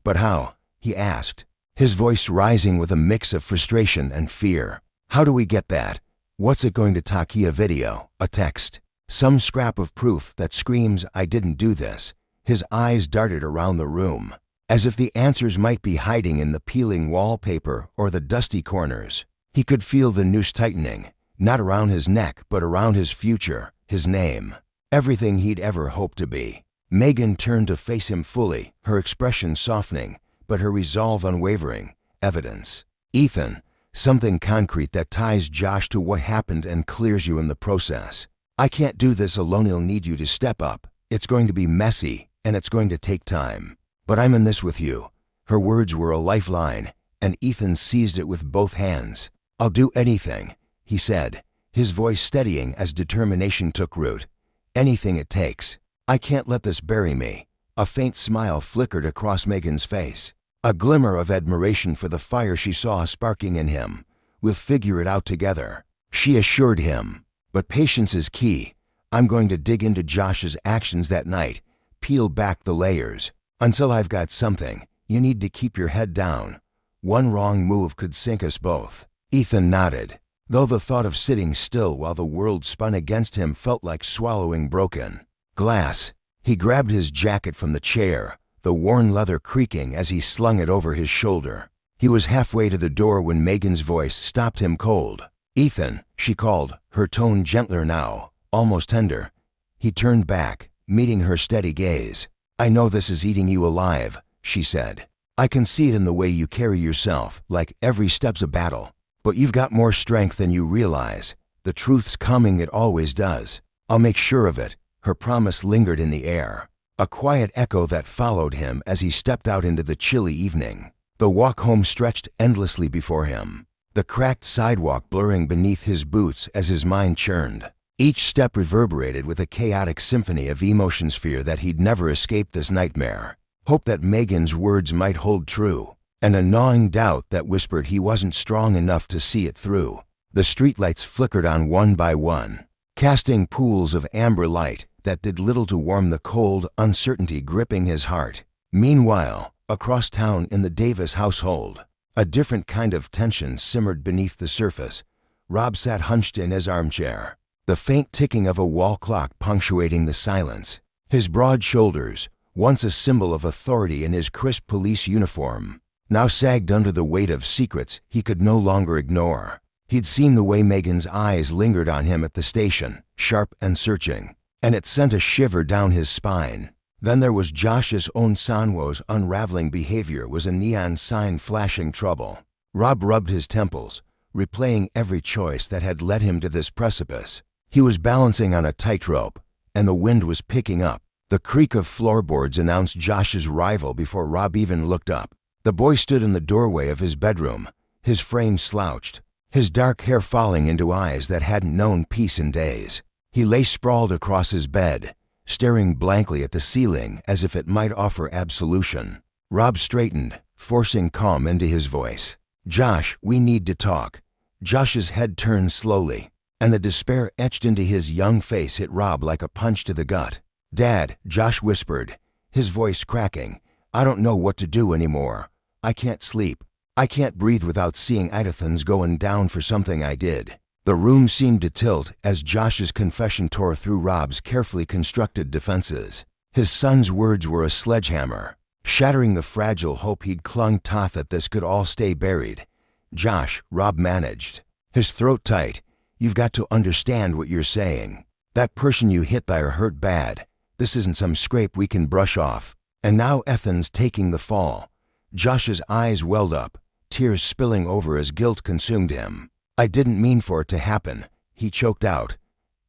"But how?" he asked, his voice rising with a mix of frustration and fear. "How do we get that? What's it going to take? A video, a text, some scrap of proof that screams, 'I didn't do this'?" His eyes darted around the room, as if the answers might be hiding in the peeling wallpaper or the dusty corners. He could feel the noose tightening, not around his neck, but around his future, his name, everything he'd ever hoped to be. Megan turned to face him fully, her expression softening, but her resolve unwavering. "Evidence, Ethan, something concrete that ties Josh to what happened and clears you in the process. I can't do this alone. He'll need you to step up. It's going to be messy, and it's going to take time. But I'm in this with you." Her words were a lifeline, and Ethan seized it with both hands. "I'll do anything," he said, his voice steadying as determination took root. "Anything it takes. I can't let this bury me." A faint smile flickered across Megan's face, a glimmer of admiration for the fire she saw sparking in him. "We'll figure it out together," she assured him. "But patience is key. I'm going to dig into Josh's actions that night, peel back the layers. Until I've got something, you need to keep your head down. One wrong move could sink us both." Ethan nodded, though the thought of sitting still while the world spun against him felt like swallowing broken glass. He grabbed his jacket from the chair, the worn leather creaking as he slung it over his shoulder. He was halfway to the door when Megan's voice stopped him cold. "Ethan," she called, her tone gentler now, almost tender. He turned back, meeting her steady gaze. "I know this is eating you alive," she said. "I can see it in the way you carry yourself, like every step's a battle. But you've got more strength than you realize. The truth's coming, it always does. I'll make sure of it." Her promise lingered in the air, a quiet echo that followed him as he stepped out into the chilly evening. The walk home stretched endlessly before him, the cracked sidewalk blurring beneath his boots as his mind churned. Each step reverberated with a chaotic symphony of emotions, fear that he'd never escape this nightmare, hope that Megan's words might hold true, and a gnawing doubt that whispered he wasn't strong enough to see it through. The streetlights flickered on one by one, casting pools of amber light that did little to warm the cold uncertainty gripping his heart. Meanwhile, across town in the Davis household, a different kind of tension simmered beneath the surface. Rob sat hunched in his armchair, the faint ticking of a wall clock punctuating the silence. His broad shoulders, once a symbol of authority in his crisp police uniform, now sagged under the weight of secrets he could no longer ignore. He'd seen the way Megan's eyes lingered on him at the station, sharp and searching, and it sent a shiver down his spine. Then there was Josh's own. Sanwo's unraveling behavior was a neon sign flashing trouble. Rob rubbed his temples, replaying every choice that had led him to this precipice. He was balancing on a tightrope, and the wind was picking up. The creak of floorboards announced Josh's arrival before Rob even looked up. The boy stood in the doorway of his bedroom, his frame slouched, his dark hair falling into eyes that hadn't known peace in days. He lay sprawled across his bed, staring blankly at the ceiling as if it might offer absolution. Rob straightened, forcing calm into his voice. "Josh, we need to talk." Josh's head turned slowly, and the despair etched into his young face hit Rob like a punch to the gut. "Dad," Josh whispered, his voice cracking, "I don't know what to do anymore. I can't sleep. I can't breathe without seeing Edithans going down for something I did." The room seemed to tilt as Josh's confession tore through Rob's carefully constructed defenses. His son's words were a sledgehammer, shattering the fragile hope he'd clung to that this could all stay buried. "Josh," Rob managed, his throat tight, "you've got to understand what you're saying. That person you hit there hurt bad. This isn't some scrape we can brush off. And now Ethan's taking the fall." Josh's eyes welled up, tears spilling over as guilt consumed him. "I didn't mean for it to happen," he choked out.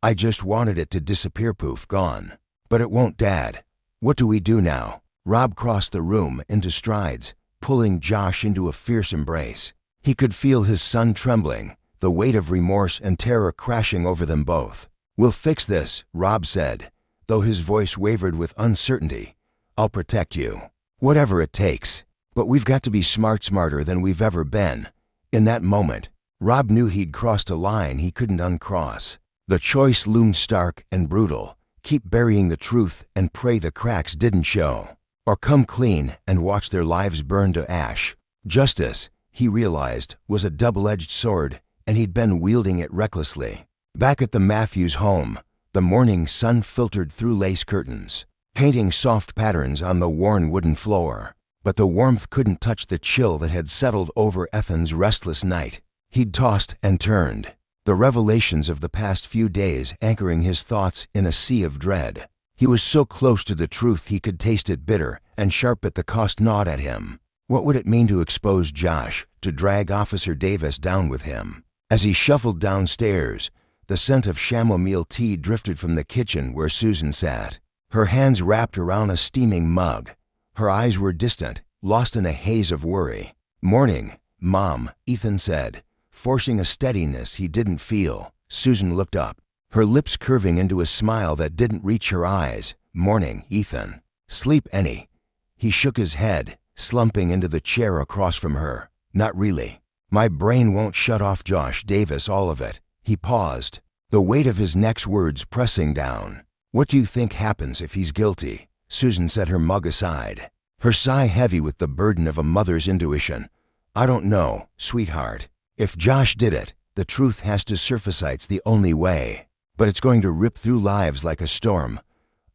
"I just wanted it to disappear, poof, gone. But it won't, Dad. What do we do now?" Rob crossed the room into strides, pulling Josh into a fierce embrace. He could feel his son trembling, the weight of remorse and terror crashing over them both. "We'll fix this," Rob said, though his voice wavered with uncertainty. "I'll protect you, whatever it takes. But we've got to be smarter than we've ever been." In that moment, Rob knew he'd crossed a line he couldn't uncross. The choice loomed stark and brutal: keep burying the truth and pray the cracks didn't show. Or come clean and watch their lives burn to ash. Justice, he realized, was a double-edged sword, and he'd been wielding it recklessly. Back at the Matthews home, the morning sun filtered through lace curtains, painting soft patterns on the worn wooden floor. But the warmth couldn't touch the chill that had settled over Ethan's restless night. He'd tossed and turned, the revelations of the past few days anchoring his thoughts in a sea of dread. He was so close to the truth he could taste it bitter and sharp at the cost gnawed at him. What would it mean to expose Josh, to drag Officer Davis down with him? As he shuffled downstairs, the scent of chamomile tea drifted from the kitchen where Susan sat, her hands wrapped around a steaming mug. Her eyes were distant, lost in a haze of worry. "Morning, Mom," Ethan said, forcing a steadiness he didn't feel. Susan looked up, her lips curving into a smile that didn't reach her eyes. "Morning, Ethan. Sleep any?" He shook his head, slumping into the chair across from her. "Not really. My brain won't shut off Josh Davis all of it." He paused, the weight of his next words pressing down. "What do you think happens if he's guilty?" Susan set her mug aside, her sigh heavy with the burden of a mother's intuition. "I don't know, sweetheart. If Josh did it, the truth has to surface. It's the only way. But it's going to rip through lives like a storm.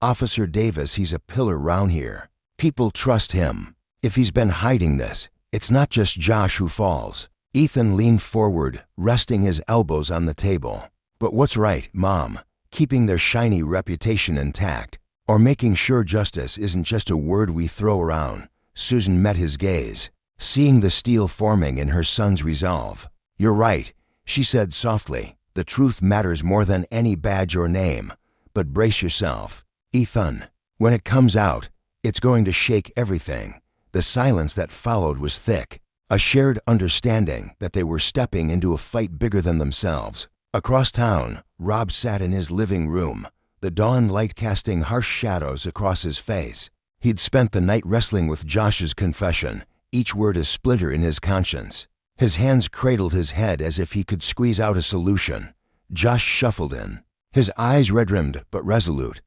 Officer Davis, he's a pillar round here. People trust him. If he's been hiding this, it's not just Josh who falls." Ethan leaned forward, resting his elbows on the table. "But what's right, Mom? Keeping their shiny reputation intact, or making sure justice isn't just a word we throw around?" Susan met his gaze, seeing the steel forming in her son's resolve. "You're right," she said softly. "The truth matters more than any badge or name. But brace yourself, Ethan. When it comes out, it's going to shake everything." The silence that followed was thick, a shared understanding that they were stepping into a fight bigger than themselves. Across town, Rob sat in his living room, the dawn light casting harsh shadows across his face. He'd spent the night wrestling with Josh's confession, each word a splinter in his conscience. His hands cradled his head as if he could squeeze out a solution. Josh shuffled in, his eyes red-rimmed but resolute.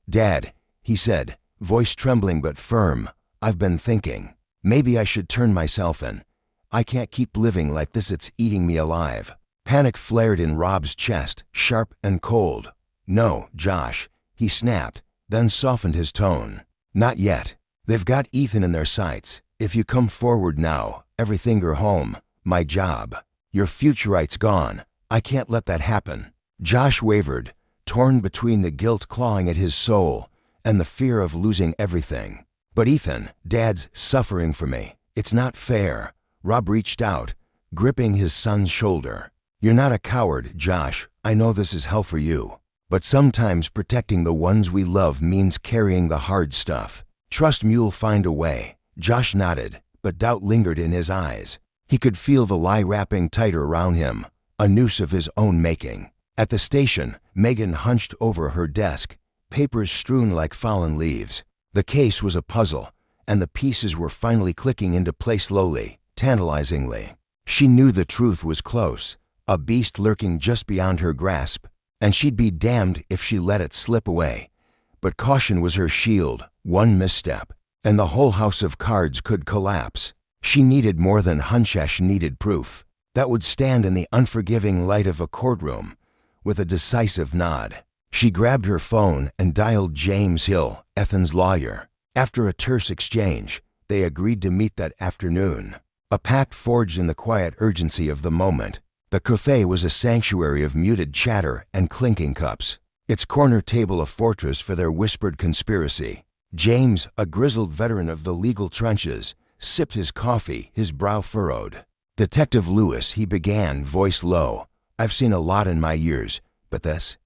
"Dad," he said, voice trembling but firm, "I've been thinking. Maybe I should turn myself in. I can't keep living like this, it's eating me alive." Panic flared in Rob's chest, sharp and cold. "No, Josh," he snapped, then softened his tone. "Not yet. They've got Ethan in their sights. If you come forward now, everything your home, my job, your future right's gone. I can't let that happen." Josh wavered, torn between the guilt clawing at his soul and the fear of losing everything. "But Ethan, Dad's suffering for me. It's not fair." Rob reached out, gripping his son's shoulder. "You're not a coward, Josh. I know this is hell for you. But sometimes protecting the ones we love means carrying the hard stuff. Trust me, you'll find a way." Josh nodded, but doubt lingered in his eyes. He could feel the lie wrapping tighter around him, a noose of his own making. At the station, Megan hunched over her desk, papers strewn like fallen leaves. The case was a puzzle, and the pieces were finally clicking into place slowly, tantalizingly. She knew the truth was close, a beast lurking just beyond her grasp, and she'd be damned if she let it slip away. But caution was her shield. One misstep, and the whole house of cards could collapse. She needed more than Hunchesh needed proof that would stand in the unforgiving light of a courtroom. With a decisive nod, she grabbed her phone and dialed James Hill, Ethan's lawyer. After a terse exchange, they agreed to meet that afternoon, a pact forged in the quiet urgency of the moment. The cafe was a sanctuary of muted chatter and clinking cups, its corner table a fortress for their whispered conspiracy. James, a grizzled veteran of the legal trenches, sipped his coffee, his brow furrowed. "Detective Lewis," he began, voice low, "I've seen a lot in my years, but this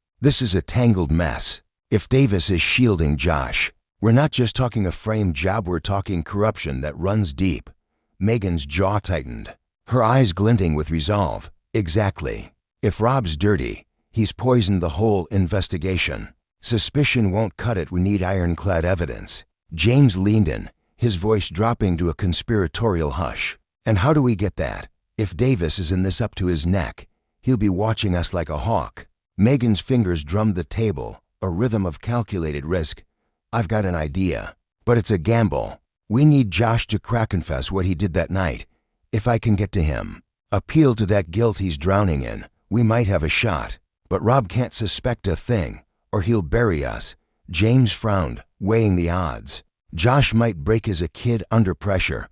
is a tangled mess. If Davis is shielding Josh, we're not just talking a frame job, we're talking corruption that runs deep." Megan's jaw tightened, her eyes glinting with resolve. "Exactly. If Rob's dirty, he's poisoned the whole investigation. Suspicion won't cut it, we need ironclad evidence." James leaned in, his voice dropping to a conspiratorial hush. "And how do we get that? If Davis is in this up to his neck, he'll be watching us like a hawk." Megan's fingers drummed the table, a rhythm of calculated risk. I've got an idea, but it's a gamble. We need Josh to confess what he did that night. If I can get to him, appeal to that guilt he's drowning in, we might have a shot. But Rob can't suspect a thing, or he'll bury us. James frowned, weighing the odds. Josh might break as a kid under pressure,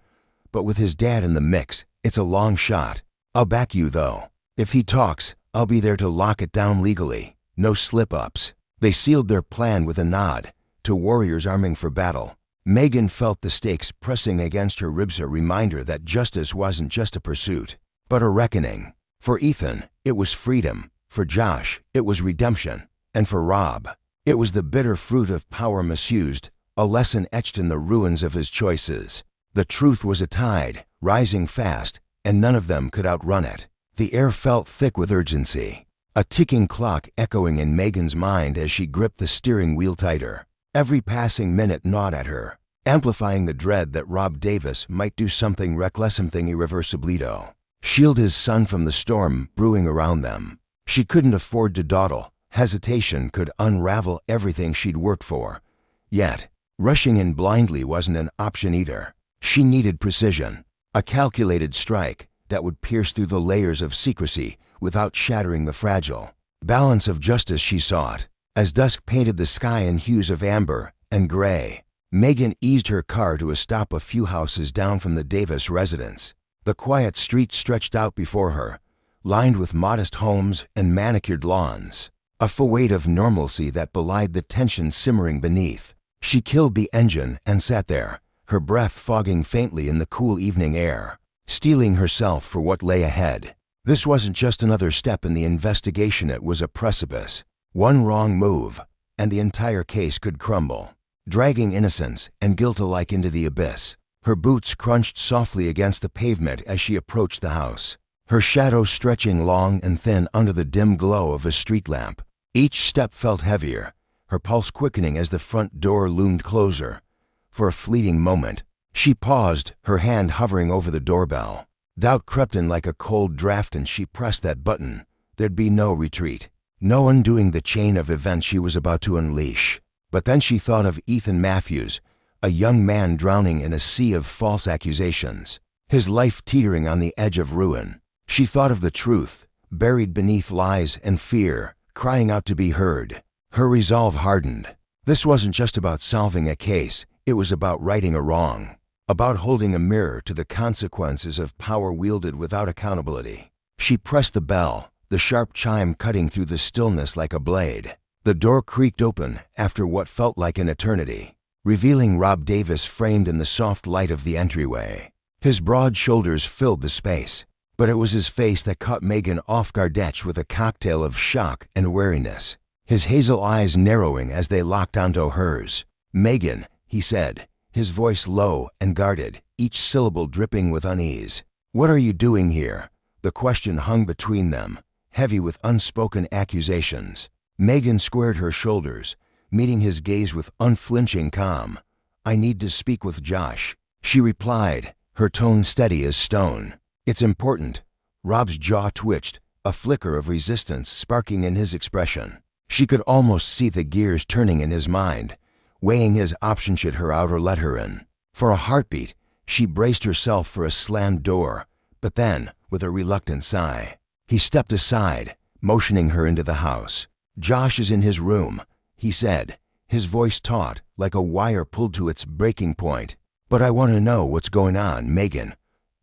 but with his dad in the mix, it's a long shot. I'll back you, though. If he talks, I'll be there to lock it down legally. No slip-ups. They sealed their plan with a nod to warriors arming for battle. Megan felt the stakes pressing against her ribs, a reminder that justice wasn't just a pursuit, but a reckoning. For Ethan, it was freedom. For Josh, it was redemption. And for Rob, it was the bitter fruit of power misused, a lesson etched in the ruins of his choices. The truth was a tide, rising fast, and none of them could outrun it. The air felt thick with urgency, a ticking clock echoing in Megan's mind as she gripped the steering wheel tighter. Every passing minute gnawed at her, amplifying the dread that Rob Davis might do something reckless, something irreversiblito. Shield his son from the storm brewing around them. She couldn't afford to dawdle. Hesitation could unravel everything she'd worked for. Yet, rushing in blindly wasn't an option either. She needed precision, a calculated strike that would pierce through the layers of secrecy without shattering the fragile balance of justice she sought. As dusk painted the sky in hues of amber and gray, Megan eased her car to a stop a few houses down from the Davis residence. The quiet street stretched out before her, lined with modest homes and manicured lawns, a full weight of normalcy that belied the tension simmering beneath. She killed the engine and sat there, her breath fogging faintly in the cool evening air, steeling herself for what lay ahead. This wasn't just another step in the investigation, it was a precipice. One wrong move, and the entire case could crumble, dragging innocence and guilt alike into the abyss. Her boots crunched softly against the pavement as she approached the house, her shadow stretching long and thin under the dim glow of a street lamp. Each step felt heavier, her pulse quickening as the front door loomed closer. For a fleeting moment, she paused, her hand hovering over the doorbell. Doubt crept in like a cold draft, and she pressed that button. There'd be no retreat, no undoing the chain of events she was about to unleash. But then she thought of Ethan Matthews, a young man drowning in a sea of false accusations, his life teetering on the edge of ruin. She thought of the truth, buried beneath lies and fear, crying out to be heard. Her resolve hardened. This wasn't just about solving a case, it was about righting a wrong, about holding a mirror to the consequences of power wielded without accountability. She pressed the bell, the sharp chime cutting through the stillness like a blade. The door creaked open after what felt like an eternity, revealing Rob Davis framed in the soft light of the entryway. His broad shoulders filled the space, but it was his face that caught Megan off guard, etched with a cocktail of shock and wariness, his hazel eyes narrowing as they locked onto hers. "Megan," he said, his voice low and guarded, each syllable dripping with unease. "What are you doing here?" The question hung between them, heavy with unspoken accusations. Megan squared her shoulders, meeting his gaze with unflinching calm. "I need to speak with Josh," she replied, her tone steady as stone. "It's important." Rob's jaw twitched, a flicker of resistance sparking in his expression. She could almost see the gears turning in his mind, weighing his option: should her out or let her in. For a heartbeat, she braced herself for a slammed door, but then, with a reluctant sigh, he stepped aside, motioning her into the house. "Josh is in his room," he said, his voice taut, like a wire pulled to its breaking point. "But I want to know what's going on, Megan.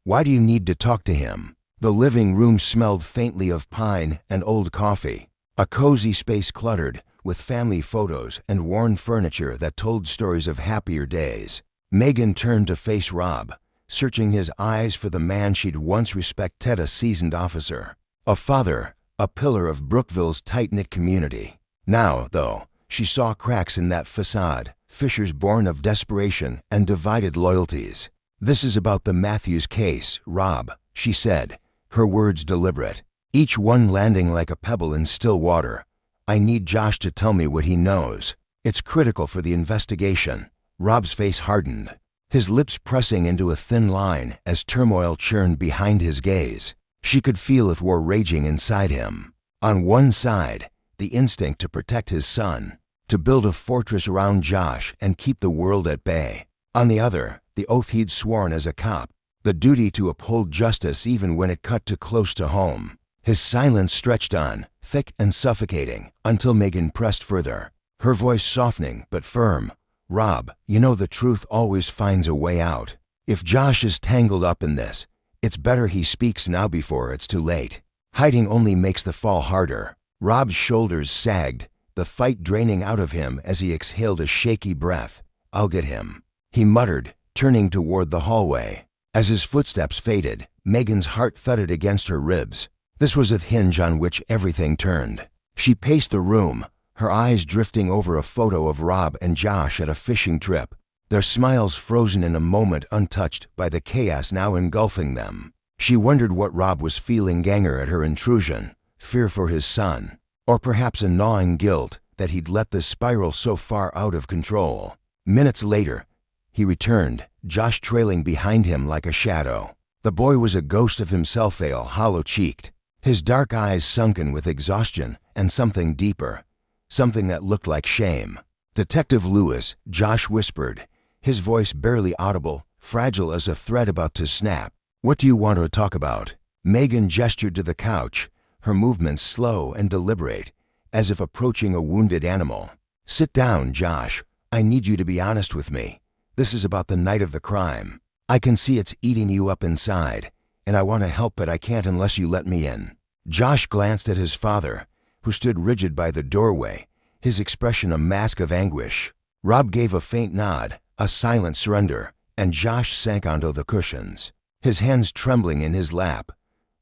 Why do you need to talk to him?" The living room smelled faintly of pine and old coffee, a cozy space cluttered with family photos and worn furniture that told stories of happier days. Megan turned to face Rob, searching his eyes for the man she'd once respected, a seasoned officer, a father, a pillar of Brookville's tight-knit community. Now, though, she saw cracks in that facade, fissures born of desperation and divided loyalties. "This is about the Matthews case, Rob," she said, her words deliberate, each one landing like a pebble in still water. "I need Josh to tell me what he knows. It's critical for the investigation." Rob's face hardened, his lips pressing into a thin line as turmoil churned behind his gaze. She could feel a war raging inside him. On one side, the instinct to protect his son. to build a fortress around Josh and keep the world at bay. On the other, the oath he'd sworn as a cop, the duty to uphold justice even when it cut too close to home. His silence stretched on, thick and suffocating, until Megan pressed further, her voice softening but firm. "Rob, you know the truth always finds a way out. If Josh is tangled up in this, it's better he speaks now before it's too late. Hiding only makes the fall harder." Rob's shoulders sagged, the fight draining out of him as he exhaled a shaky breath. "I'll get him," he muttered, turning toward the hallway. As his footsteps faded, Megan's heart thudded against her ribs. This was a hinge on which everything turned. She paced the room, her eyes drifting over a photo of Rob and Josh at a fishing trip, their smiles frozen in a moment untouched by the chaos now engulfing them. She wondered what Rob was feeling ganger at her intrusion, fear for his son, or perhaps a gnawing guilt that he'd let this spiral so far out of control. Minutes later, he returned, Josh trailing behind him like a shadow. The boy was a ghost of himself, hollow-cheeked, his dark eyes sunken with exhaustion and something deeper, something that looked like shame. "Detective Lewis," Josh whispered, his voice barely audible, fragile as a thread about to snap. "What do you want to talk about?" Megan gestured to the couch, her movements slow and deliberate, as if approaching a wounded animal. "Sit down, Josh. I need you to be honest with me. This is about the night of the crime. I can see it's eating you up inside, and I want to help but I can't unless you let me in." Josh glanced at his father, who stood rigid by the doorway, his expression a mask of anguish. Rob gave a faint nod, a silent surrender, and Josh sank onto the cushions, his hands trembling in his lap.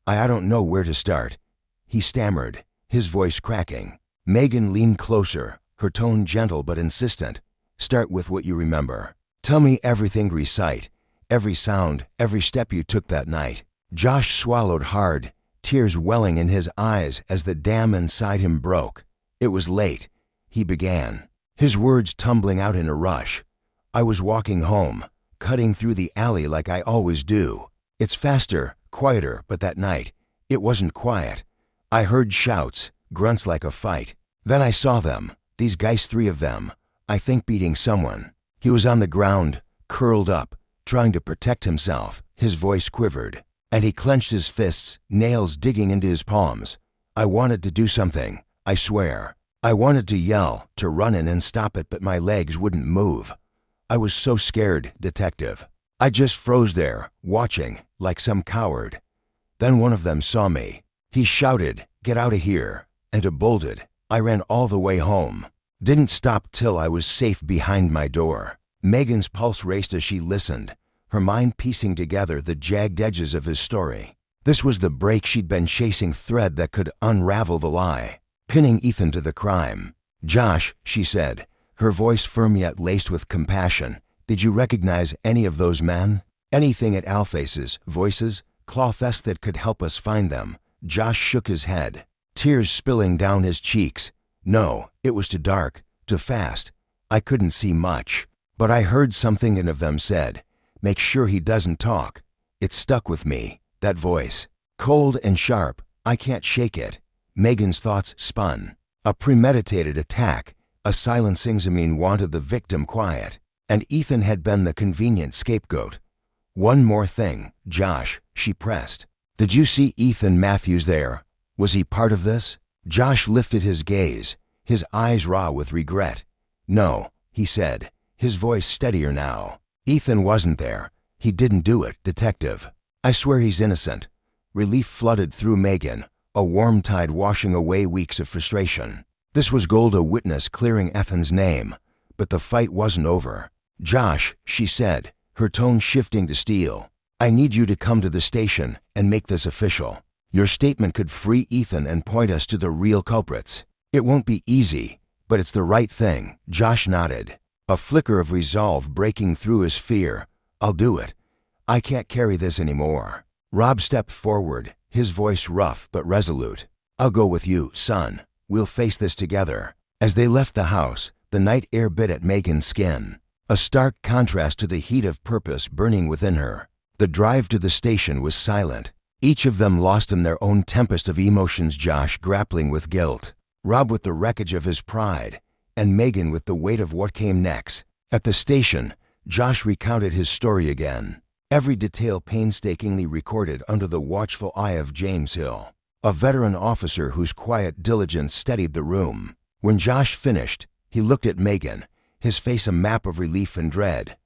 I don't know where to start," he stammered, his voice cracking. Megan leaned closer, her tone gentle but insistent. "Start with what you remember. Tell me everything, recite every sound, every step you took that night." Josh swallowed hard, tears welling in his eyes as the dam inside him broke. "It was late," he began, his words tumbling out in a rush. "I was walking home, cutting through the alley like I always do. It's faster, quieter, but that night, it wasn't quiet. I heard shouts, grunts like a fight. Then I saw them, these guys, 3 of them, I think beating someone. He was on the ground, curled up, trying to protect himself." His voice quivered, and he clenched his fists, nails digging into his palms. "I wanted to do something, I swear. I wanted to yell, to run in and stop it, but my legs wouldn't move. I was so scared, detective. I just froze there, watching, like some coward. Then one of them saw me. He shouted, 'Get out of here,' and bolted. I ran all the way home. Didn't stop till I was safe behind my door." Megan's pulse raced as she listened, her mind piecing together the jagged edges of his story. This was the break she'd been chasing, thread that could unravel the lie, pinning Ethan to the crime. "Josh," she said, her voice firm yet laced with compassion, "did you recognize any of those men? Anything at Alface's, voices, cloths that could help us find them?" Josh shook his head, tears spilling down his cheeks. "No, it was too dark, too fast. I couldn't see much. But I heard something and of them said, 'Make sure he doesn't talk.' It stuck with me, that voice. Cold and sharp, I can't shake it." Megan's thoughts spun. A premeditated attack, a silencing Zamin wanted the victim quiet, and Ethan had been the convenient scapegoat. "One more thing, Josh," she pressed. "Did you see Ethan Matthews there? Was he part of this?" Josh lifted his gaze, his eyes raw with regret. "No," he said, his voice steadier now. "Ethan wasn't there. He didn't do it, detective. I swear he's innocent." Relief flooded through Megan, a warm tide washing away weeks of frustration. This was Golda witness clearing Ethan's name, but the fight wasn't over. "Josh," she said, her tone shifting to steel, "I need you to come to the station and make this official. Your statement could free Ethan and point us to the real culprits. It won't be easy, but it's the right thing." Josh nodded, a flicker of resolve breaking through his fear. "I'll do it. I can't carry this anymore." Rob stepped forward, his voice rough but resolute. "I'll go with you, son. We'll face this together." As they left the house, the night air bit at Megan's skin, a stark contrast to the heat of purpose burning within her. The drive to the station was silent, each of them lost in their own tempest of emotions, Josh grappling with guilt, Rob with the wreckage of his pride, and Megan with the weight of what came next. At the station, Josh recounted his story again, every detail painstakingly recorded under the watchful eye of James Hill, a veteran officer whose quiet diligence steadied the room. When Josh finished, he looked at Megan, his face a map of relief and dread.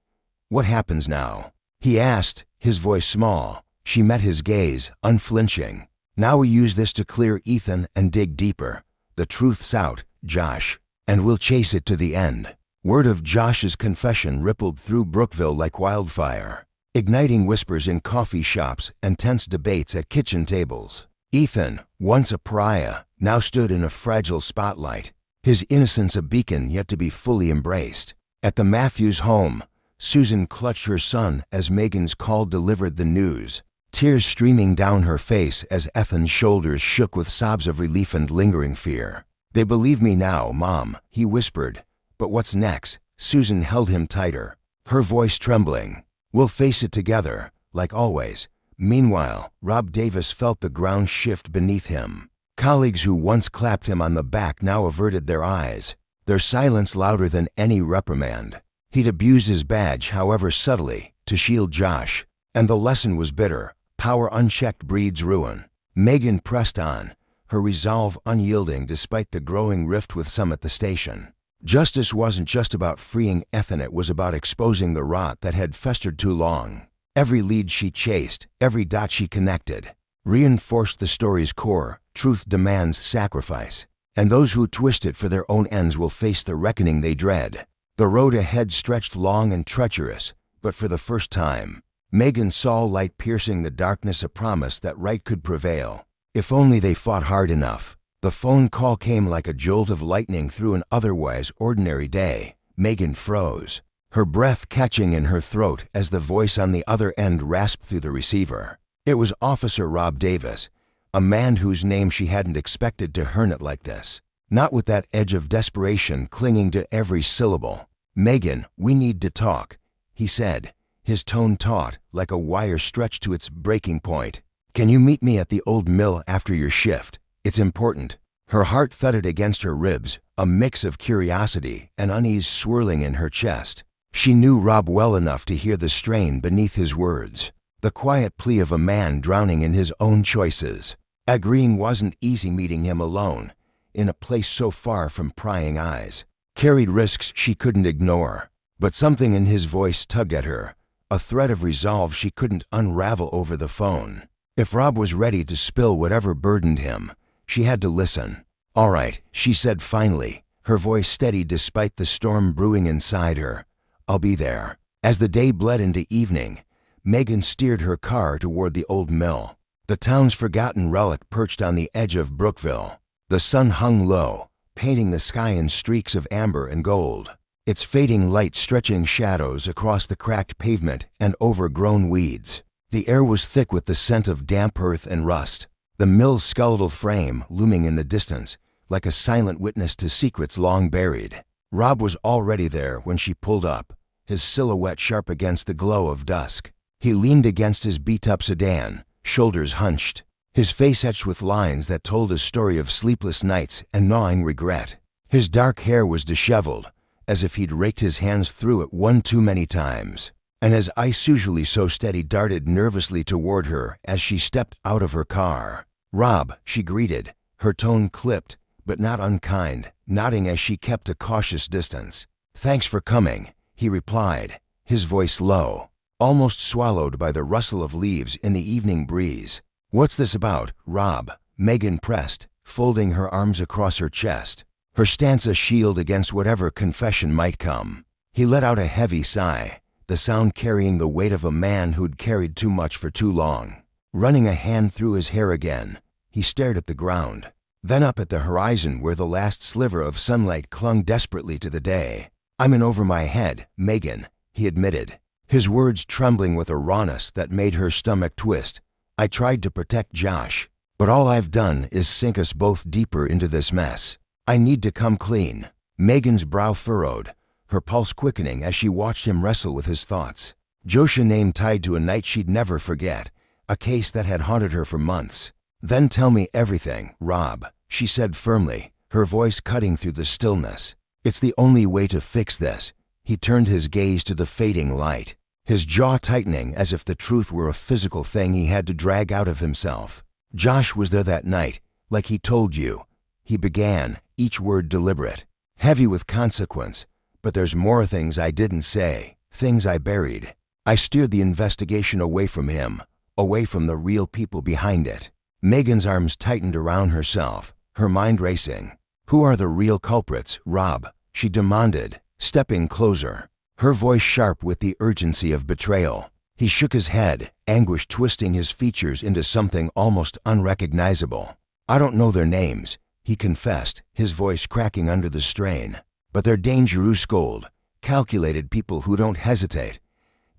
"What happens now?" he asked, his voice small. She met his gaze, unflinching. "Now we use this to clear Ethan and dig deeper. The truth's out, Josh, and we'll chase it to the end." Word of Josh's confession rippled through Brookville like wildfire, igniting whispers in coffee shops and tense debates at kitchen tables. Ethan, once a pariah, now stood in a fragile spotlight, his innocence a beacon yet to be fully embraced. At the Matthews home, Susan clutched her son as Megan's call delivered the news, tears streaming down her face as Ethan's shoulders shook with sobs of relief and lingering fear. "They believe me now, Mom," he whispered. "But what's next?" Susan held him tighter, her voice trembling. "We'll face it together, like always." Meanwhile, Rob Davis felt the ground shift beneath him. Colleagues who once clapped him on the back now averted their eyes, their silence louder than any reprimand. He'd abused his badge, however subtly, to shield Josh, and the lesson was bitter. Power unchecked breeds ruin. Megan pressed on, her resolve unyielding despite the growing rift with some at the station. Justice wasn't just about freeing Ethan, it was about exposing the rot that had festered too long. Every lead she chased, every dot she connected, reinforced the story's core: truth demands sacrifice, and those who twist it for their own ends will face the reckoning they dread. The road ahead stretched long and treacherous, but for the first time, Megan saw light piercing the darkness, a promise that right could prevail, if only they fought hard enough. The phone call came like a jolt of lightning through an otherwise ordinary day. Megan froze, her breath catching in her throat as the voice on the other end rasped through the receiver. It was Officer Rob Davis, a man whose name she hadn't expected to learn it like this, not with that edge of desperation clinging to every syllable. "Megan, we need to talk," he said, his tone taut, like a wire stretched to its breaking point. "Can you meet me at the old mill after your shift? It's important." Her heart thudded against her ribs, a mix of curiosity and unease swirling in her chest. She knew Rob well enough to hear the strain beneath his words, the quiet plea of a man drowning in his own choices. Agreeing wasn't easy, meeting him alone, in a place so far from prying eyes, carried risks she couldn't ignore. But something in his voice tugged at her, a thread of resolve she couldn't unravel over the phone. If Rob was ready to spill whatever burdened him, she had to listen. "All right," she said finally, her voice steady despite the storm brewing inside her. "I'll be there." As the day bled into evening, Megan steered her car toward the old mill, the town's forgotten relic perched on the edge of Brookville. The sun hung low, painting the sky in streaks of amber and gold, its fading light stretching shadows across the cracked pavement and overgrown weeds. The air was thick with the scent of damp earth and rust, the mill's skeletal frame looming in the distance, like a silent witness to secrets long buried. Rob was already there when she pulled up, his silhouette sharp against the glow of dusk. He leaned against his beat-up sedan, shoulders hunched, his face etched with lines that told a story of sleepless nights and gnawing regret. His dark hair was disheveled, as if he'd raked his hands through it one too many times, and his eyes, usually so steady, darted nervously toward her as she stepped out of her car. "Rob," she greeted, her tone clipped, but not unkind, nodding as she kept a cautious distance. "Thanks for coming," he replied, his voice low, almost swallowed by the rustle of leaves in the evening breeze. "What's this about, Rob?" Megan pressed, folding her arms across her chest, her stance a shield against whatever confession might come. He let out a heavy sigh, the sound carrying the weight of a man who'd carried too much for too long. Running a hand through his hair again, he stared at the ground, then up at the horizon where the last sliver of sunlight clung desperately to the day. "I'm in over my head, Megan," he admitted, his words trembling with a rawness that made her stomach twist. "I tried to protect Josh, but all I've done is sink us both deeper into this mess. I need to come clean." Megan's brow furrowed, her pulse quickening as she watched him wrestle with his thoughts. Josh's name tied to a night she'd never forget, a case that had haunted her for months. "Then tell me everything, Rob," she said firmly, her voice cutting through the stillness. It's the only way to fix this. He turned his gaze to the fading light, his jaw tightening as if the truth were a physical thing he had to drag out of himself. Josh was there that night, like he told you. He began, each word deliberate, heavy with consequence. But there's more things I didn't say, things I buried. I steered the investigation away from him, away from the real people behind it. Megan's arms tightened around herself, her mind racing. Who are the real culprits, Rob? She demanded, stepping closer, her voice sharp with the urgency of betrayal. He shook his head, anguish twisting his features into something almost unrecognizable. I don't know their names, he confessed, his voice cracking under the strain. But they're dangerous cold, calculated people who don't hesitate.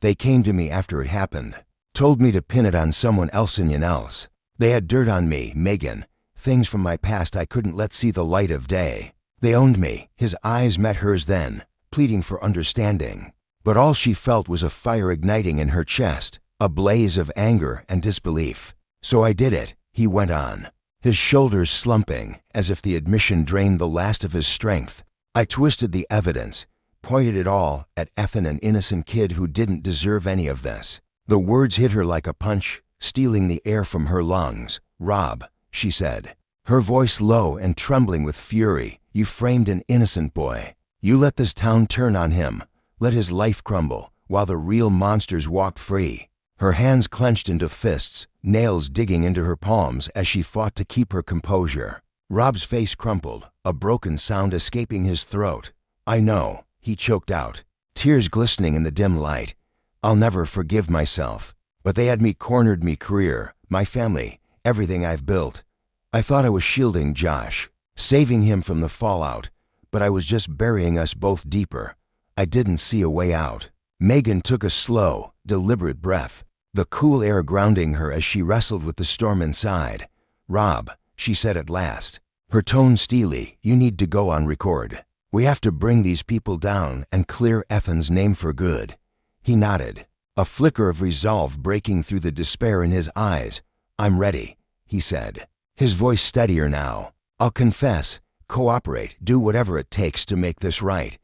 They came to me after it happened, told me to pin it on someone else and else. They had dirt on me, Megan, things from my past I couldn't let see the light of day. They owned me. His eyes met hers then, pleading for understanding. But all she felt was a fire igniting in her chest, a blaze of anger and disbelief. So I did it, he went on, his shoulders slumping, as if the admission drained the last of his strength. I twisted the evidence, pointed it all at Ethan, an innocent kid who didn't deserve any of this. The words hit her like a punch, stealing the air from her lungs. Rob, she said, her voice low and trembling with fury, you framed an innocent boy. You let this town turn on him, let his life crumble, while the real monsters walked free. Her hands clenched into fists, nails digging into her palms as she fought to keep her composure. Rob's face crumpled, a broken sound escaping his throat. I know, he choked out, tears glistening in the dim light. I'll never forgive myself. But they had me cornered, me career, my family, everything I've built. I thought I was shielding Josh, saving him from the fallout, but I was just burying us both deeper. I didn't see a way out. Megan took a slow, deliberate breath, the cool air grounding her as she wrestled with the storm inside. Rob, she said at last, her tone steely, you need to go on record. We have to bring these people down and clear Ethan's name for good. He nodded, a flicker of resolve breaking through the despair in his eyes. I'm ready, he said, his voice steadier now. I'll confess, cooperate, do whatever it takes to make this right.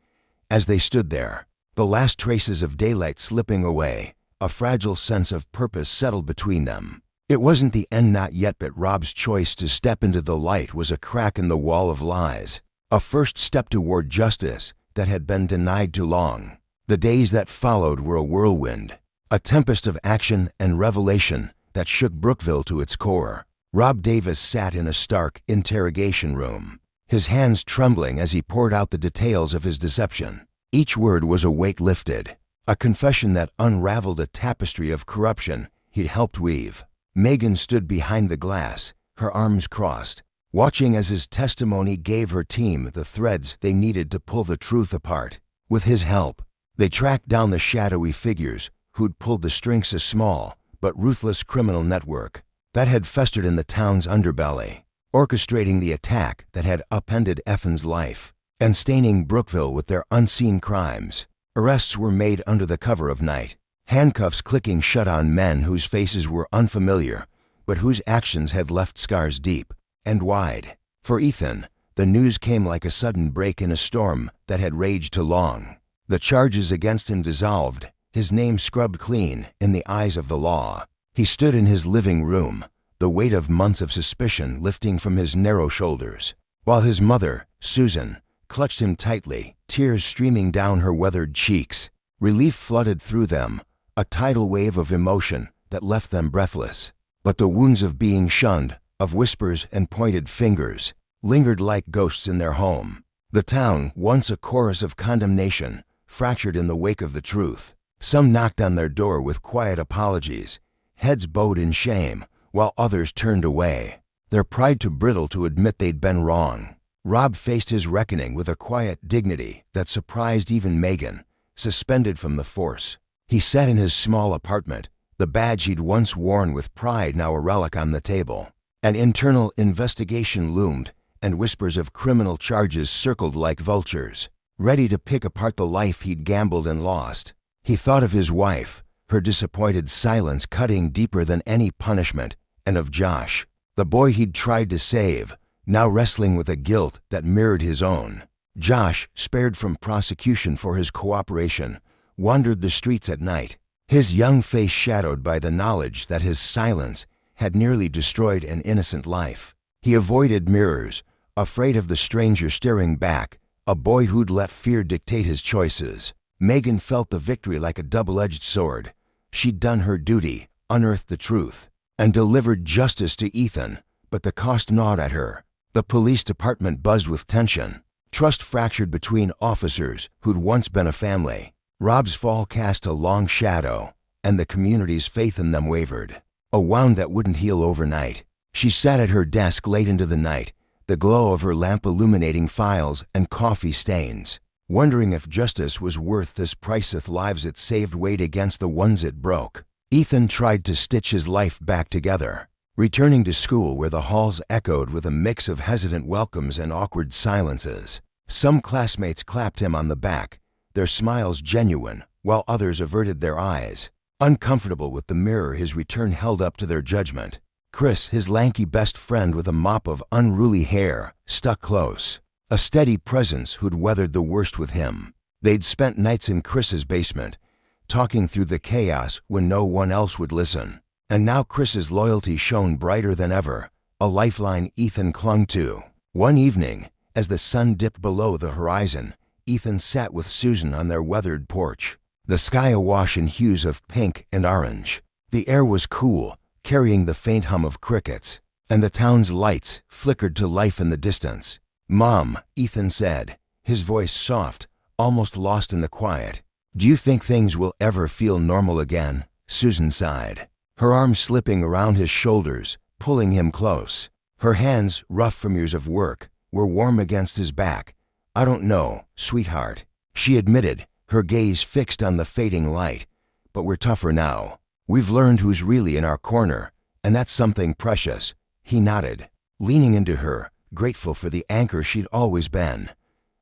As they stood there, the last traces of daylight slipping away, a fragile sense of purpose settled between them. It wasn't the end, not yet, but Rob's choice to step into the light was a crack in the wall of lies, a first step toward justice that had been denied too long. The days that followed were a whirlwind, a tempest of action and revelation that shook Brookville to its core. Rob Davis sat in a stark interrogation room, his hands trembling as he poured out the details of his deception. Each word was a weight lifted, a confession that unraveled a tapestry of corruption he'd helped weave. Megan stood behind the glass, her arms crossed, watching as his testimony gave her team the threads they needed to pull the truth apart. With his help, they tracked down the shadowy figures who'd pulled the strings, a small but ruthless criminal network that had festered in the town's underbelly, orchestrating the attack that had upended Ethan's life and staining Brookville with their unseen crimes. Arrests were made under the cover of night, handcuffs clicking shut on men whose faces were unfamiliar, but whose actions had left scars deep and wide. For Ethan, the news came like a sudden break in a storm that had raged too long. The charges against him dissolved, his name scrubbed clean in the eyes of the law. He stood in his living room, the weight of months of suspicion lifting from his narrow shoulders, while his mother, Susan, clutched him tightly, tears streaming down her weathered cheeks. Relief flooded through them, a tidal wave of emotion that left them breathless. But the wounds of being shunned, of whispers and pointed fingers, lingered like ghosts in their home. The town, once a chorus of condemnation, fractured in the wake of the truth. Some knocked on their door with quiet apologies, heads bowed in shame, while others turned away, their pride too brittle to admit they'd been wrong. Rob faced his reckoning with a quiet dignity that surprised even Megan, suspended from the force. He sat in his small apartment, the badge he'd once worn with pride now a relic on the table. An internal investigation loomed, and whispers of criminal charges circled like vultures, ready to pick apart the life he'd gambled and lost. He thought of his wife, her disappointed silence cutting deeper than any punishment, and of Josh, the boy he'd tried to save, now wrestling with a guilt that mirrored his own. Josh, spared from prosecution for his cooperation, wandered the streets at night, his young face shadowed by the knowledge that his silence had nearly destroyed an innocent life. He avoided mirrors, afraid of the stranger staring back, a boy who'd let fear dictate his choices. Megan felt the victory like a double-edged sword. She'd done her duty, unearthed the truth, and delivered justice to Ethan, but the cost gnawed at her. The police department buzzed with tension. Trust fractured between officers who'd once been a family. Rob's fall cast a long shadow, and the community's faith in them wavered. A wound that wouldn't heal overnight. She sat at her desk late into the night, the glow of her lamp illuminating files and coffee stains, wondering if justice was worth this price if lives it saved weighed against the ones it broke. Ethan tried to stitch his life back together, returning to school where the halls echoed with a mix of hesitant welcomes and awkward silences. Some classmates clapped him on the back, their smiles genuine, while others averted their eyes, uncomfortable with the mirror his return held up to their judgment. Chris, his lanky best friend with a mop of unruly hair, stuck close, a steady presence who'd weathered the worst with him. They'd spent nights in Chris's basement, talking through the chaos when no one else would listen. And now Chris's loyalty shone brighter than ever, a lifeline Ethan clung to. One evening, as the sun dipped below the horizon, Ethan sat with Susan on their weathered porch, the sky awash in hues of pink and orange. The air was cool, carrying the faint hum of crickets, and the town's lights flickered to life in the distance. "Mom," Ethan said, his voice soft, almost lost in the quiet. "Do you think things will ever feel normal again?" Susan sighed, her arms slipping around his shoulders, pulling him close. Her hands, rough from years of work, were warm against his back. "I don't know, sweetheart," she admitted, her gaze fixed on the fading light. "But we're tougher now. We've learned who's really in our corner, and that's something precious." He nodded, leaning into her, grateful for the anchor she'd always been.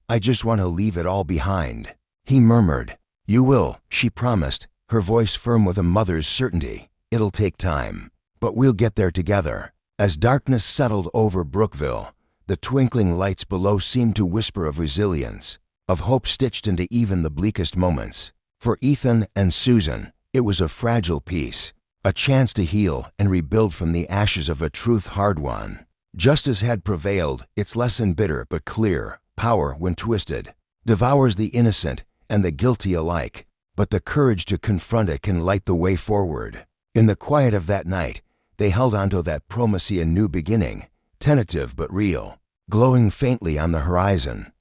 "I just want to leave it all behind," he murmured. "You will," she promised, her voice firm with a mother's certainty. "It'll take time, but we'll get there together." As darkness settled over Brookville, the twinkling lights below seemed to whisper of resilience, of hope stitched into even the bleakest moments. For Ethan and Susan, it was a fragile peace, a chance to heal and rebuild from the ashes of a truth hard won. Justice had prevailed, its lesson bitter but clear. Power, when twisted, devours the innocent and the guilty alike, but the courage to confront it can light the way forward. In the quiet of that night, they held onto that promise of a new beginning, tentative but real, glowing faintly on the horizon.